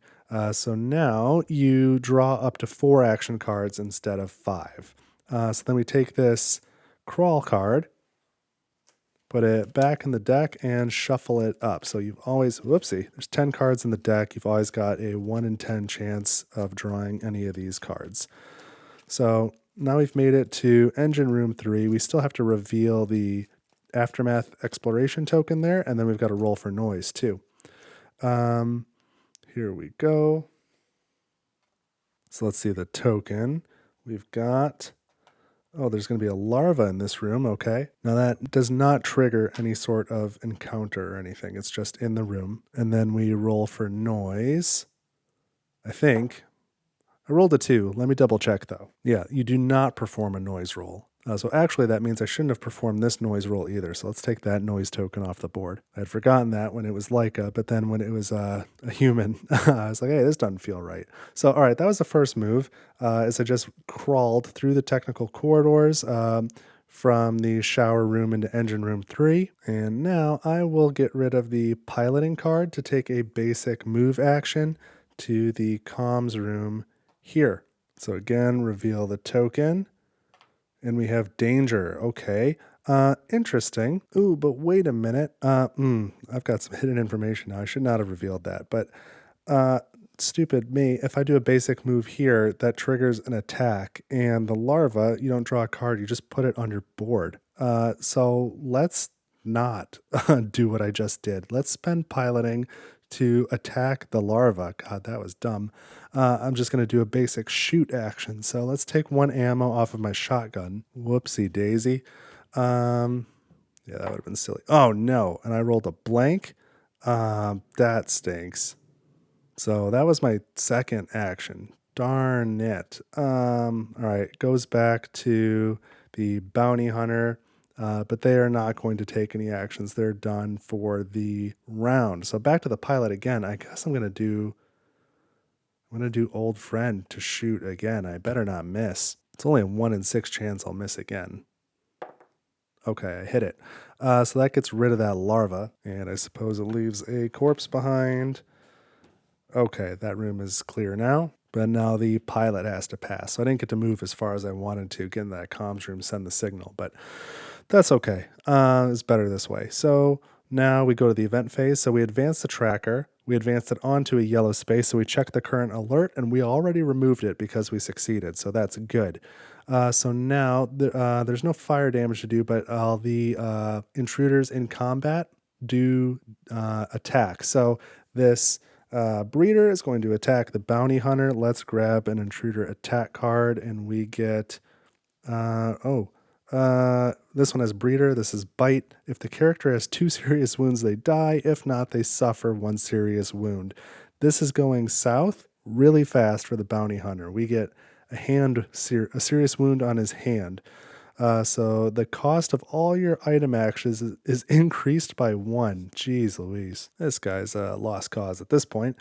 So now you draw up to 4 action cards instead of 5. So then we take this crawl card, put it back in the deck, and shuffle it up. So you've always, whoopsie, there's 10 cards in the deck. You've always got a 1 in 10 chance of drawing any of these cards. So now we've made it to engine room 3. We still have to reveal the aftermath exploration token there, and then we've got to roll for noise too. Here we go. So let's see the token. We've got Oh, there's going to be a larva in this room. Okay. Now that does not trigger any sort of encounter or anything. It's just in the room. And then we roll for noise. I think. I rolled a 2. Let me double check though. Yeah, you do not perform a noise roll. So actually that means I shouldn't have performed this noise roll either. So let's take that noise token off the board. I had forgotten that when it was Leica, but then when it was a human, I was like, hey, this doesn't feel right. So, all right, that was the first move. Is I just crawled through the technical corridors from the shower room into engine room 3. And now I will get rid of the piloting card to take a basic move action to the comms room here. So again, reveal the token. And we have danger. Okay. Interesting. Ooh, but wait a minute. I've got some hidden information now. I should not have revealed that. But stupid me, if I do a basic move here, that triggers an attack. And the larva, you don't draw a card, you just put it on your board. So let's not do what I just did. Let's spend piloting to attack the larva. God, that was dumb. I'm just going to do a basic shoot action. So let's take 1 ammo off of my shotgun. Whoopsie daisy. Yeah, that would have been silly. Oh, no. And I rolled a blank. That stinks. So that was my second action. Darn it. All right, goes back to the bounty hunter. But they are not going to take any actions. They're done for the round. So back to the pilot again. I guess I'm going to do old friend to shoot again. I better not miss. It's only a 1 in 6 chance I'll miss again. Okay, I hit it. So that gets rid of that larva. And I suppose it leaves a corpse behind. Okay, that room is clear now. But now the pilot has to pass. So I didn't get to move as far as I wanted to get in that comms room, send the signal. But that's okay. It's better this way. So now we go to the event phase. So we advance the tracker. We advanced it onto a yellow space. So we check the current alert, and we already removed it because we succeeded. So that's good. So now there's no fire damage to do, but all the intruders in combat do attack. So this breeder is going to attack the bounty hunter. Let's grab an intruder attack card, and we get this one has breeder. This is bite. If the character has 2 serious wounds, they die. If not, they suffer 1 serious wound. This is going south really fast for the bounty hunter. We get a serious wound on his hand. So the cost of all your item actions is increased by 1. Jeez Louise. This guy's a lost cause at this point.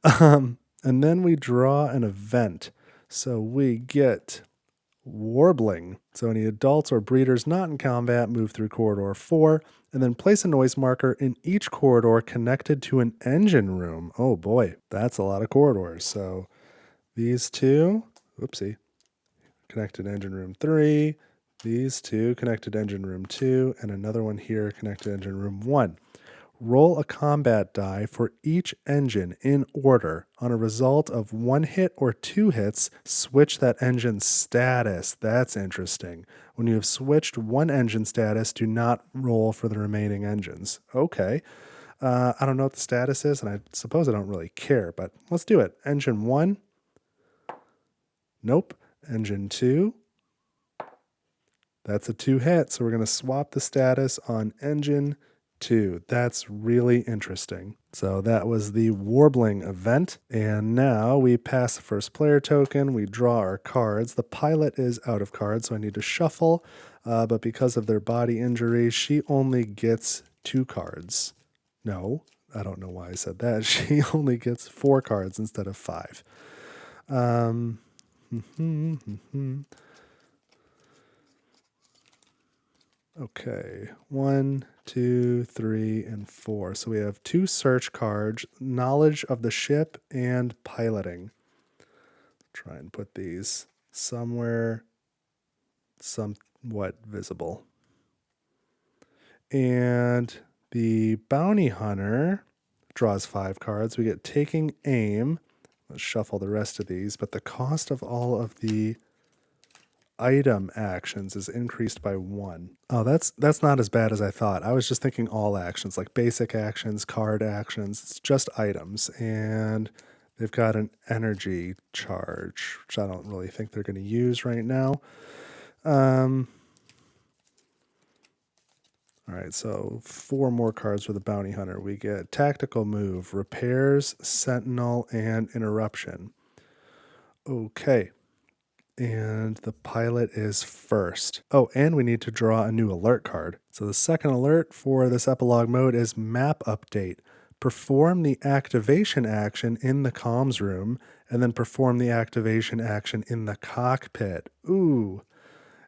And then we draw an event. So we get warbling. So any adults or breeders not in combat move through corridor 4, and then place a noise marker in each corridor connected to an engine room. Oh boy, that's a lot of corridors. So these 2, oopsie, connected engine room 3, these 2 connected engine room 2, and another one here connected engine room 1. Roll a combat die for each engine in order. On a result of 1 hit or 2 hits, switch that engine's status. That's interesting. When you have switched 1 engine status, do not roll for the remaining engines. Okay. I don't know what the status is, and I suppose I don't really care, but let's do it. Engine 1. Nope. Engine 2. That's a 2 hit, so we're going to swap the status on engine 2. That's really interesting. So that was the warbling event. And now we pass the first player token. We draw our cards. The pilot is out of cards, so I need to shuffle. But because of their body injury, she only gets 2 cards. No, I don't know why I said that. She only gets 4 cards instead of 5. Okay, 1, 2, 3, and 4. So we have 2 search cards, knowledge of the ship and piloting. Try and put these somewhere somewhat visible. And the bounty hunter draws 5 cards. We get taking aim. Let's shuffle the rest of these, but the cost of all of the item actions is increased by 1. Oh, that's not as bad as I thought. I was just thinking all actions, like basic actions, card actions. It's just items, and they've got an energy charge, which I don't really think they're going to use right now. All right, so 4 more cards for the bounty hunter. We get tactical move, repairs, sentinel, and interruption. Okay. And the pilot is first. Oh, and we need to draw a new alert card. So the second alert for this epilogue mode is map update. Perform the activation action in the comms room, and then perform the activation action in the cockpit. Ooh,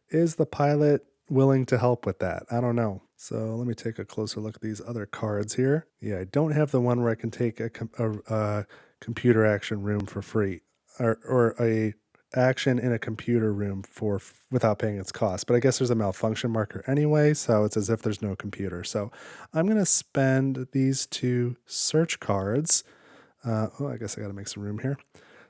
is the pilot willing to help with that? I don't know. So let me take a closer look at these other cards here. Yeah, I don't have the one where I can take a computer action room for free, or a action in a computer room for without paying its cost. But I guess there's a malfunction marker anyway, so it's as if there's no computer. So I'm going to spend these 2 search cards. I guess I got to make some room here.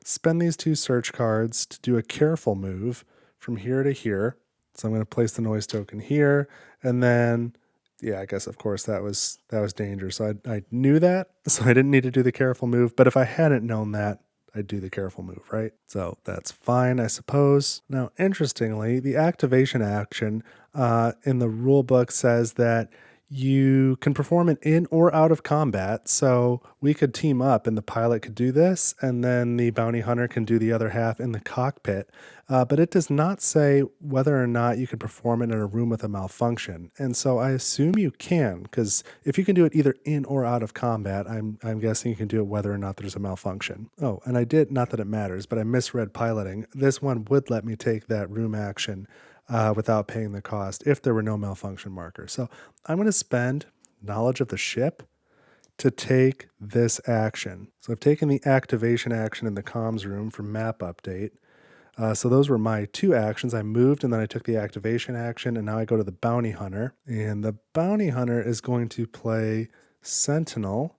Spend these 2 search cards to do a careful move from here to here. So I'm going to place the noise token here, and then, yeah, I guess of course that was danger. So I knew that, so I didn't need to do the careful move. But if I hadn't known that, I'd do the careful move, right? So that's fine, I suppose. Now, interestingly, the activation action in the rule book says that you can perform it in or out of combat. So we could team up and the pilot could do this, and then the bounty hunter can do the other half in the cockpit. But it does not say whether or not you can perform it in a room with a malfunction. And so I assume you can, because if you can do it either in or out of combat, I'm guessing you can do it whether or not there's a malfunction. Oh, and I did, not that it matters, but I misread piloting. This one would let me take that room action without paying the cost if there were no malfunction markers. So I'm going to spend knowledge of the ship to take this action. So I've taken the activation action in the comms room for map update. So those were my 2 actions. I moved and then I took the activation action, and now I go to the bounty hunter. And the bounty hunter is going to play Sentinel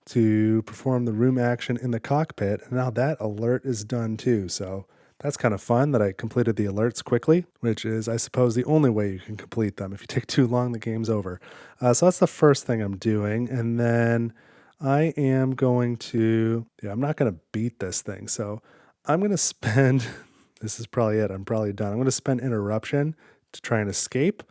to perform the room action in the cockpit. And now that alert is done too. So that's kind of fun that I completed the alerts quickly, which is, I suppose, the only way you can complete them. If you take too long, the game's over. So that's the first thing I'm doing. And then I am going to, I'm not going to beat this thing. So I'm going to spend, this is probably it. I'm probably done. I'm going to spend interruption to try and escape.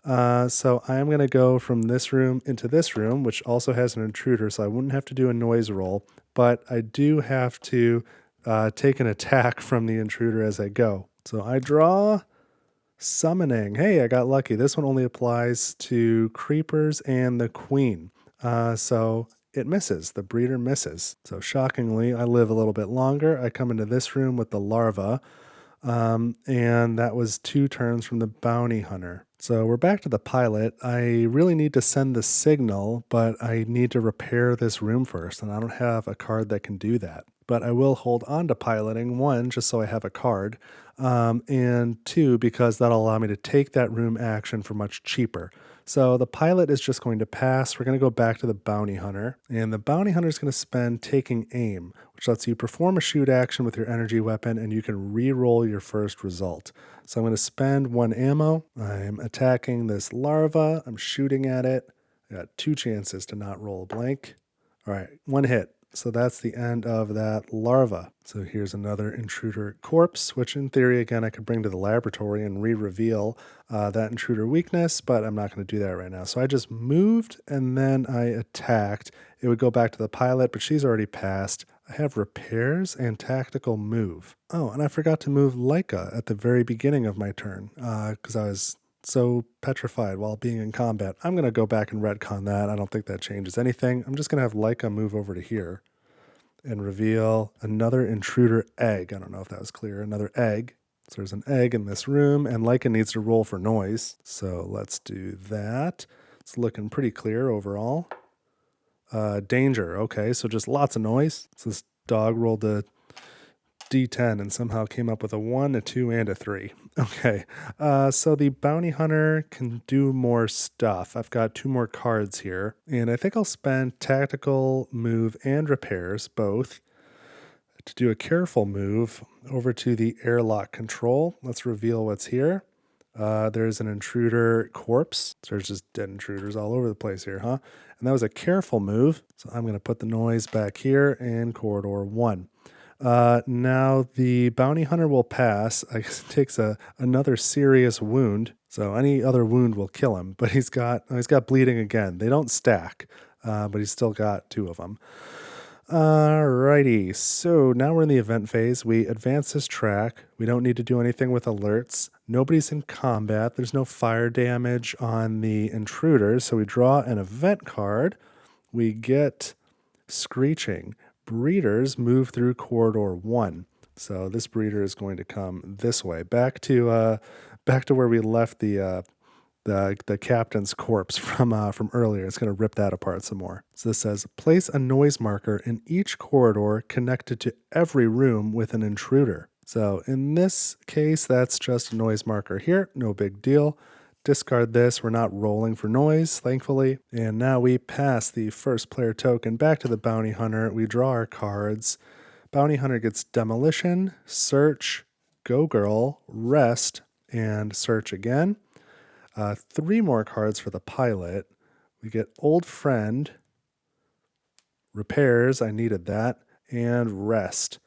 So I am going to go from this room into this room, which also has an intruder, so I wouldn't have to do a noise roll, but I do have to take an attack from the intruder as I go. So I draw summoning. Hey, I got lucky. This one only applies to creepers and the queen. So it misses. The breeder misses. So shockingly, I live a little bit longer. I come into this room with the larva. And that was 2 turns from the bounty hunter. So we're back to the pilot. I really need to send the signal, but I need to repair this room first, and I don't have a card that can do that. But I will hold on to piloting, 1, just so I have a card, and 2, because that'll allow me to take that room action for much cheaper. So the pilot is just going to pass. We're going to go back to the bounty hunter, and the bounty hunter is going to spend taking aim, which lets you perform a shoot action with your energy weapon, and you can re-roll your first result. So I'm going to spend 1 ammo. I'm attacking this larva. I'm shooting at it. I got 2 chances to not roll a blank. All right, 1 hit. So that's the end of that larva. So here's another intruder corpse, which in theory, again, I could bring to the laboratory and re-reveal that intruder weakness, but I'm not going to do that right now. So I just moved and then I attacked. It would go back to the pilot, but she's already passed. I have repairs and tactical move. Oh, and I forgot to move Leica at the very beginning of my turn because I was so petrified while being in combat. I'm going to go back and retcon that. I don't think that changes anything. I'm just going to have Leica move over to here and reveal another intruder egg. I don't know if that was clear. Another egg. So there's an egg in this room, and Leica needs to roll for noise. So let's do that. It's looking pretty clear overall. Danger. Okay, so just lots of noise. So this dog rolled a D10 and somehow came up with a 1, a 2, and a 3. Okay, so the bounty hunter can do more stuff. I've got 2 more cards here, and I think I'll spend tactical move and repairs, both, to do a careful move over to the airlock control. Let's reveal what's here. There's an intruder corpse. So there's just dead intruders all over the place here, huh? And that was a careful move. So I'm going to put the noise back here in corridor 1. Now the bounty hunter will pass. I guess it takes another serious wound. So any other wound will kill him, but he's got bleeding again. They don't stack, but he's still got 2 of them. Alrighty, so now we're in the event phase. We advance this track. We don't need to do anything with alerts. Nobody's in combat. There's no fire damage on the intruders. So we draw an event card. We get Screeching. Breeders move through corridor 1. So this breeder is going to come this way, back to where we left the captain's corpse from earlier. It's going to rip that apart some more. So this says, place a noise marker in each corridor connected to every room with an intruder. So in this case, that's just a noise marker here. No big deal. Discard this. We're not rolling for noise, thankfully. And now we pass the first player token back to the bounty hunter. We draw our cards. Bounty hunter gets demolition, search, go girl, rest, and search again. 3 more cards for the pilot. We get old friend, repairs, I needed that, and rest.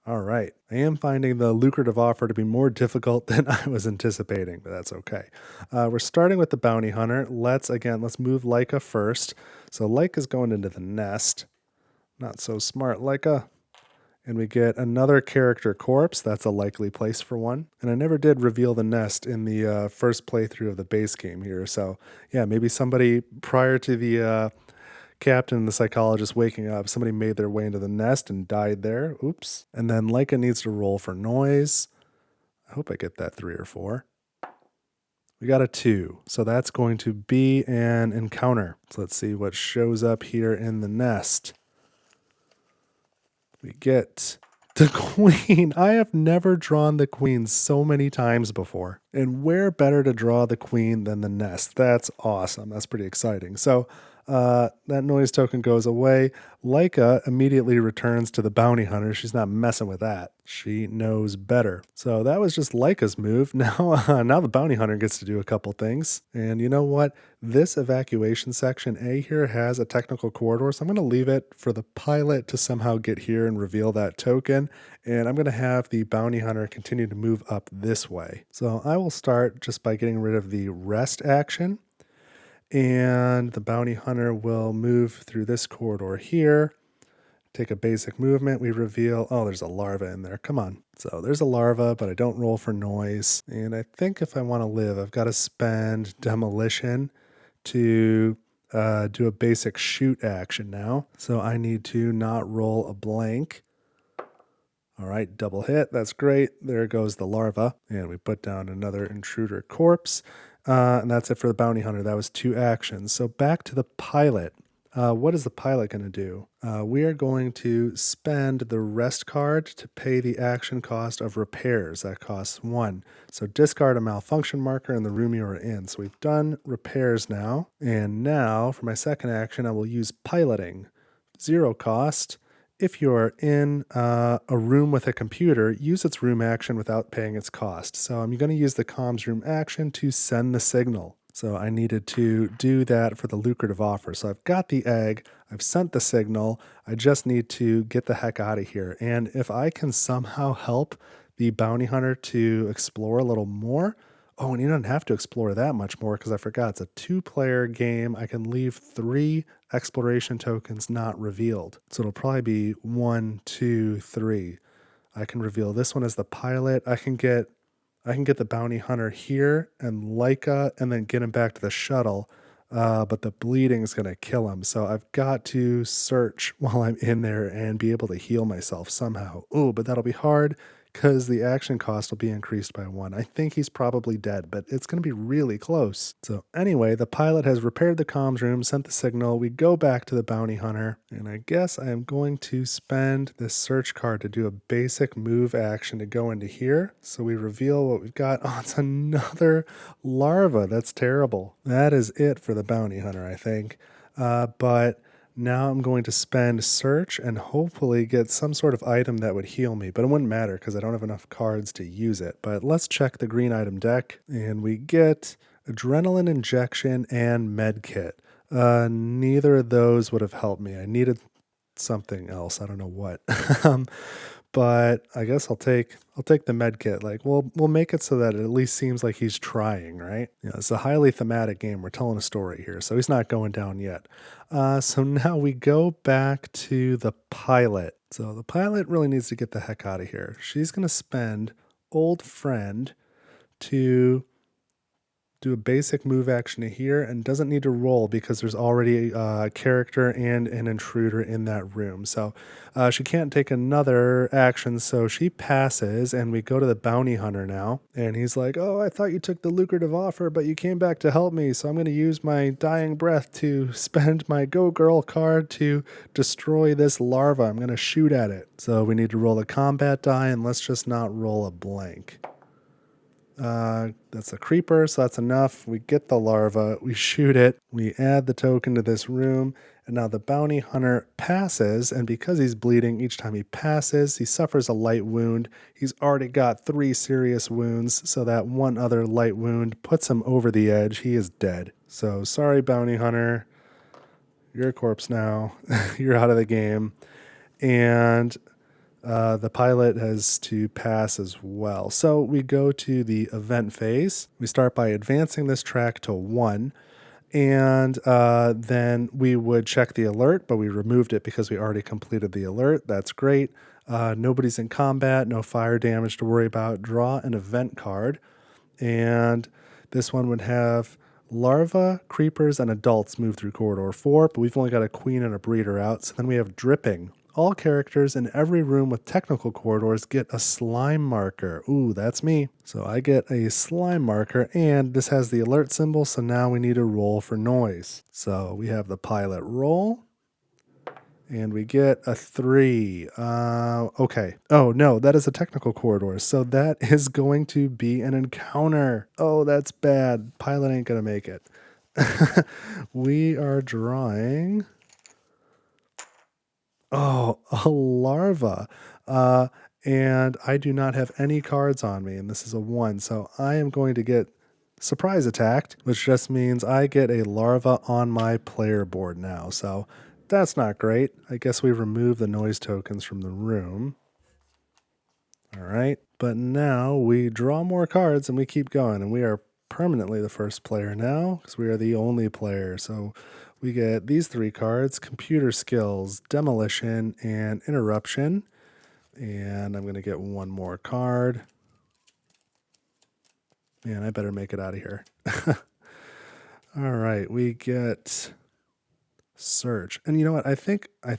All right, I am finding the lucrative offer to be more difficult than I was anticipating, but that's okay. We're starting with the bounty hunter. Let's move Leica first. So Leica's going into the nest. Not so smart, Leica. And we get another character corpse. That's a likely place for one. And I never did reveal the nest in the first playthrough of the base game here. So yeah, maybe somebody prior to the captain and the psychologist waking up, somebody made their way into the nest and died there. Oops. And then Leica needs to roll for noise. I hope I get that 3 or 4. We got a 2. So that's going to be an encounter. So let's see what shows up here in the nest. We get the queen. I have never drawn the queen so many times before. And where better to draw the queen than the nest? That's awesome. That's pretty exciting. So that noise token goes away. Leica immediately returns to the bounty hunter. She's not messing with that. She knows better. So that was just Leica's move. Now the bounty hunter gets to do a couple things. And you know what? This evacuation section A here has a technical corridor, so I'm going to leave it for the pilot to somehow get here and reveal that token. And I'm going to have the bounty hunter continue to move up this way. So I will start just by getting rid of the rest action. And the bounty hunter will move through this corridor here. Take a basic movement. We reveal, oh, there's a larva in there. Come on. So there's a larva, but I don't roll for noise. And I think if I want to live, I've got to spend demolition to do a basic shoot action now. So I need to not roll a blank. All right, double hit. That's great. There goes the larva. And we put down another intruder corpse. And that's it for the bounty hunter. That was 2 actions. So back to the pilot. What is the pilot going to do? We are going to spend the rest card to pay the action cost of repairs. That costs 1. So discard a malfunction marker in the room you are in. So we've done repairs now. And now for my second action, I will use piloting. 0 cost. If you're in a room with a computer, use its room action without paying its cost. So I'm going to use the comms room action to send the signal. So I needed to do that for the lucrative offer. So I've got the egg, I've sent the signal, I just need to get the heck out of here. And if I can somehow help the bounty hunter to explore a little more, oh, and you don't have to explore that much more because I forgot it's a 2-player game. I can leave 3 exploration tokens not revealed. So it'll probably be 1, 2, 3. I can reveal this one as the pilot. I can get the bounty hunter here and Leica and then get him back to the shuttle. But the bleeding is going to kill him. So I've got to search while I'm in there and be able to heal myself somehow. Oh, but that'll be hard because the action cost will be increased by 1. I think he's probably dead, but it's going to be really close. So anyway, the pilot has repaired the comms room, sent the signal. We go back to the bounty hunter, and I guess I am going to spend this search card to do a basic move action to go into here. So we reveal what we've got. Oh, it's another larva. That's terrible. That is it for the bounty hunter, I think. But now I'm going to spend search and hopefully get some sort of item that would heal me, but it wouldn't matter because I don't have enough cards to use it. But let's check the green item deck, and we get adrenaline injection and med kit. Neither of those would have helped me. I needed something else. I don't know what. but I guess I'll take the med kit. Like we'll make it so that it at least seems like he's trying, right? You know, it's a highly thematic game. We're telling a story here, so he's not going down yet. So now we go back to the pilot. So the pilot really needs to get the heck out of here. She's gonna spend old friend to do a basic move action here and doesn't need to roll because there's already a character and an intruder in that room. So she can't take another action, so she passes, and we go to the bounty hunter now. And he's like, oh, I thought you took the lucrative offer, but you came back to help me, so I'm going to use my dying breath to spend my Go Girl card to destroy this larva. I'm going to shoot at it. So we need to roll a combat die, and let's just not roll a blank. That's a creeper, so that's enough. We get the larva, we shoot it, we add the token to this room, and now the bounty hunter passes, and because he's bleeding each time he passes, he suffers a light wound. He's already got 3 serious wounds, so that one other light wound puts him over the edge. He is dead. So sorry, bounty hunter. You're a corpse now. You're out of the game. And the pilot has to pass as well. So we go to the event phase. We start by advancing this track to 1, and then we would check the alert, but we removed it because we already completed the alert. That's great. Nobody's in combat, no fire damage to worry about. Draw an event card, and this one would have larva, creepers, and adults move through corridor 4, but we've only got a queen and a breeder out. So then we have dripping. All characters in every room with technical corridors get a slime marker. Ooh, that's me. So I get a slime marker, and this has the alert symbol, so now we need to roll for noise. So we have the pilot roll, and we get a 3. Okay. Oh, no, that is a technical corridor, so that is going to be an encounter. Oh, that's bad. Pilot ain't going to make it. We are drawing... Oh, a larva. And I do not have any cards on me, and this is a 1. So I am going to get surprise attacked, which just means I get a larva on my player board now. So that's not great. I guess we remove the noise tokens from the room. All right. But now we draw more cards and we keep going, and we are permanently the first player now because we are the only player. So we get these 3 cards: computer skills, demolition, and interruption. And I'm going to get 1 more card. Man, I better make it out of here. All right, we get search. And you know what? I think I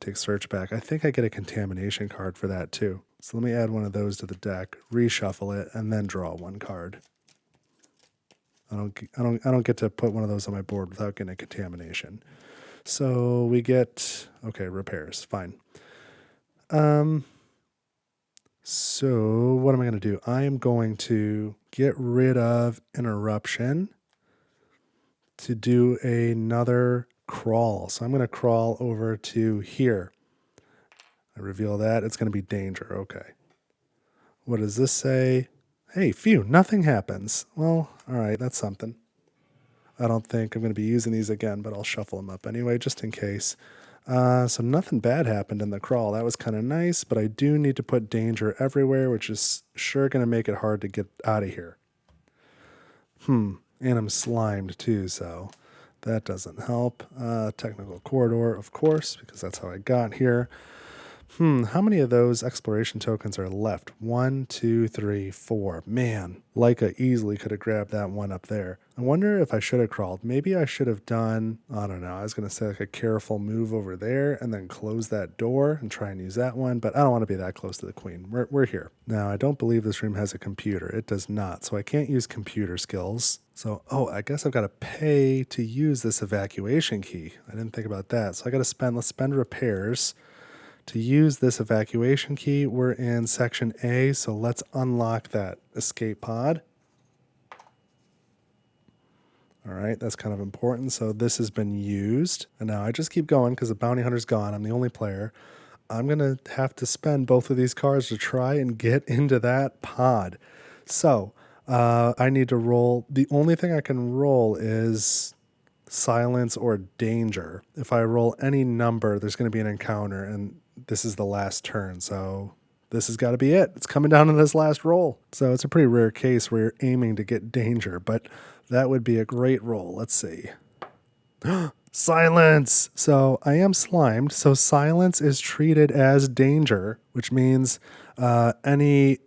take search back. I think I get a contamination card for that too. So let me add one of those to the deck, reshuffle it, and then draw 1 card. I don't get to put one of those on my board without getting a contamination. So we get, okay, repairs, fine. So what am I going to do? I am going to get rid of interruption to do another crawl. So I'm going to crawl over to here. I reveal that. It's going to be danger. Okay. What does this say? Hey, phew, nothing happens. Well, all right, that's something. I don't think I'm going to be using these again, but I'll shuffle them up anyway, just in case. So nothing bad happened in the crawl. That was kind of nice, but I do need to put danger everywhere, which is sure going to make it hard to get out of here. And I'm slimed too, so that doesn't help. Technical corridor, of course, because that's how I got here. How many of those exploration tokens are left? 1, 2, 3, 4. Man, Leica easily could have grabbed that one up there. I wonder if I should have crawled. Maybe I should have done, I don't know, I was going to say like a careful move over there and then close that door and try and use that one, but I don't want to be that close to the queen. We're here. Now, I don't believe this room has a computer. It does not, so I can't use computer skills. So, I guess I've got to pay to use this evacuation key. I didn't think about that. So I got to let's spend repairs. To use this evacuation key, we're in section A, so let's unlock that escape pod. All right, that's kind of important. So this has been used, and now I just keep going because the bounty hunter's gone. I'm the only player. I'm going to have to spend both of these cards to try and get into that pod. So I need to roll. The only thing I can roll is silence or danger. If I roll any number, there's going to be an encounter, and this is the last turn. So this has got to be it. It's coming down to this last roll. So it's a pretty rare case where you're aiming to get danger, but that would be a great roll. Let's see. Silence! So I am slimed. So silence is treated as danger, which means in any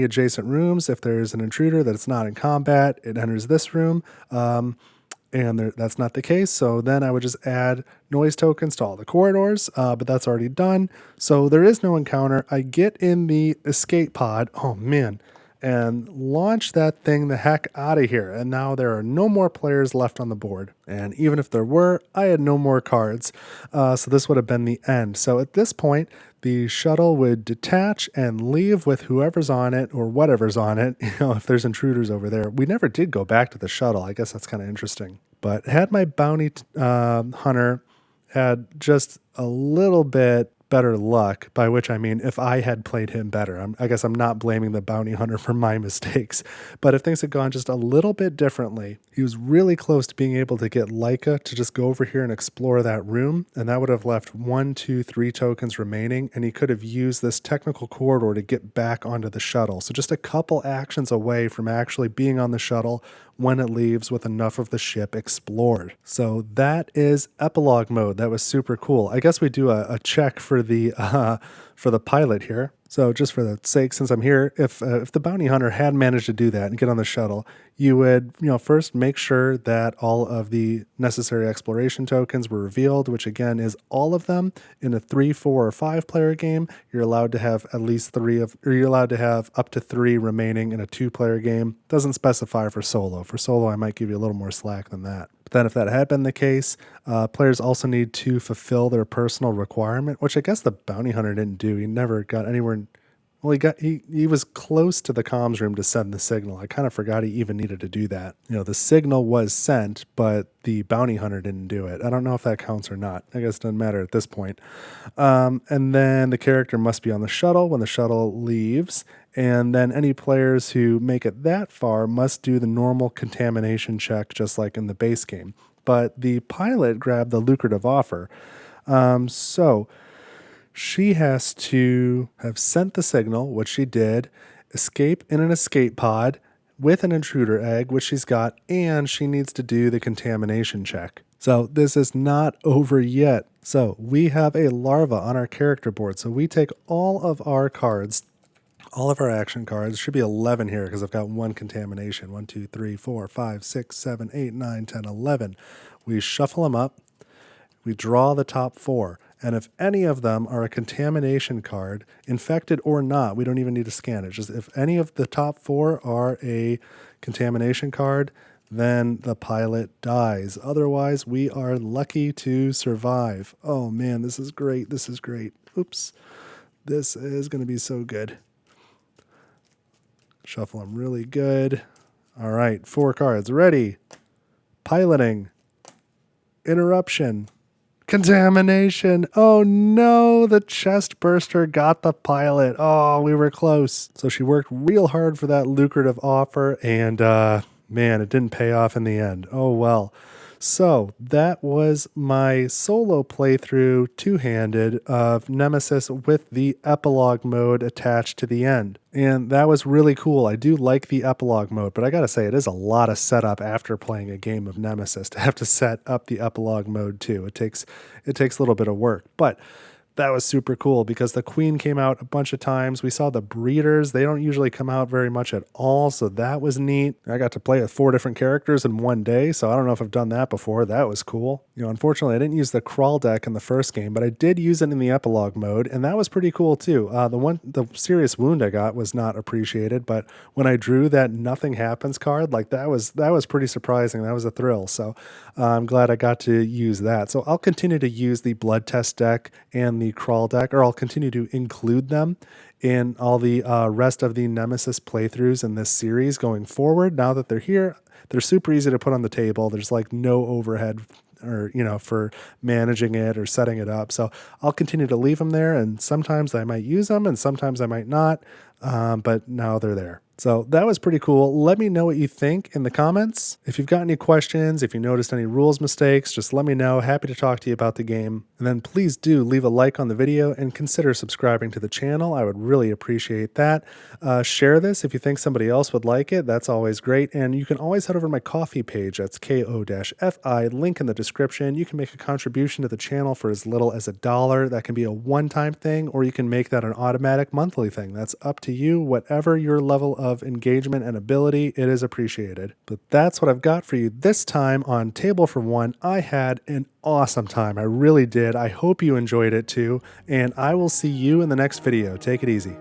adjacent rooms, if there's an intruder that's not in combat, it enters this room. That's not the case. So then I would just add noise tokens to all the corridors, but that's already done. So there is no encounter. I get in the escape pod. Oh man. And launch that thing the heck out of here. And now there are no more players left on the board. And even if there were, I had no more cards. So this would have been the end. So at this point, the shuttle would detach and leave with whoever's on it or whatever's on it. You know, if there's intruders over there. We never did go back to the shuttle. I guess that's kind of interesting. But had my bounty hunter had just a little bit better luck, by which I mean if I had played him better. I guess I'm not blaming the bounty hunter for my mistakes, but if things had gone just a little bit differently, he was really close to being able to get Leica to just go over here and explore that room, and that would have left 1, 2, 3 tokens remaining, and he could have used this technical corridor to get back onto the shuttle. So just a couple actions away from actually being on the shuttle when it leaves with enough of the ship explored. So that is epilogue mode. That was super cool. I guess we do a check for the pilot here. So just for the sake, since I'm here, if the bounty hunter had managed to do that and get on the shuttle, you would, first make sure that all of the necessary exploration tokens were revealed, which again is all of them. In a 3, 4, or 5 player game, you're allowed to have at least you're allowed to have up to 3 remaining in a 2 player game. Doesn't specify for solo. For solo, I might give you a little more slack than that. But then if that had been the case, players also need to fulfill their personal requirement, which I guess the bounty hunter didn't do. He never got anywhere. Well, he was close to the comms room to send the signal. I kind of forgot he even needed to do that. The signal was sent, but the bounty hunter didn't do it. I don't know if that counts or not. I guess it doesn't matter at this point. And then the character must be on the shuttle when the shuttle leaves. And then any players who make it that far must do the normal contamination check, just like in the base game. But the pilot grabbed the lucrative offer. So she has to have sent the signal, which she did, escape in an escape pod with an intruder egg, which she's got, and she needs to do the contamination check. So this is not over yet. So we have a larva on our character board. So we take all of our cards, all of our action cards. Should be 11 here because I've got 1 contamination. 1, 2, 3, 4, 5, 6, 7, 8, 9, 10, 11. We shuffle them up. We draw the top 4. And if any of them are a contamination card, infected or not, we don't even need to scan it. Just if any of the top 4 are a contamination card, then the pilot dies. Otherwise, we are lucky to survive. Oh man, this is great. This is great. Oops. This is going to be so good. Shuffle them really good. All right, 4 cards. Ready. Piloting. Interruption. Contamination. Oh no, the chest burster got the pilot. Oh, we were close. So she worked real hard for that lucrative offer, and man, it didn't pay off in the end. Oh well. So that was my solo playthrough, 2-handed, of Nemesis with the epilogue mode attached to the end. And that was really cool. I do like the epilogue mode, but I gotta say, it is a lot of setup after playing a game of Nemesis to have to set up the epilogue mode too. It takes a little bit of work, but that was super cool because the queen came out a bunch of times. We saw the breeders. They don't usually come out very much at all, so that was neat. I got to play with 4 different characters in one day, so I don't know if I've done that before. That was cool. Unfortunately, I didn't use the crawl deck in the first game, but I did use it in the epilogue mode, and that was pretty cool too. The serious wound I got was not appreciated, but when I drew that nothing happens card, like that was pretty surprising. That was a thrill. So I'm glad I got to use that. So I'll continue to use the blood test deck and the crawl deck, or I'll continue to include them in all the rest of the Nemesis playthroughs in this series going forward. Now that they're here, they're super easy to put on the table. There's like no overhead or for managing it or setting it up. So I'll continue to leave them there, and sometimes I might use them and sometimes I might not, but now they're there. So that was pretty cool. Let me know what you think in the comments. If you've got any questions, if you noticed any rules mistakes, just let me know. Happy to talk to you about the game. And then please do leave a like on the video and consider subscribing to the channel. I would really appreciate that. Share this if you think somebody else would like it. That's always great. And you can always head over to my Ko-fi page. That's ko-fi, link in the description. You can make a contribution to the channel for as little as $1. That can be a one-time thing, or you can make that an automatic monthly thing. That's up to you. Whatever your level of engagement and ability, it is appreciated. But that's what I've got for you this time on Table for One. I had an awesome time. I really did. I hope you enjoyed it too. And I will see you in the next video. Take it easy.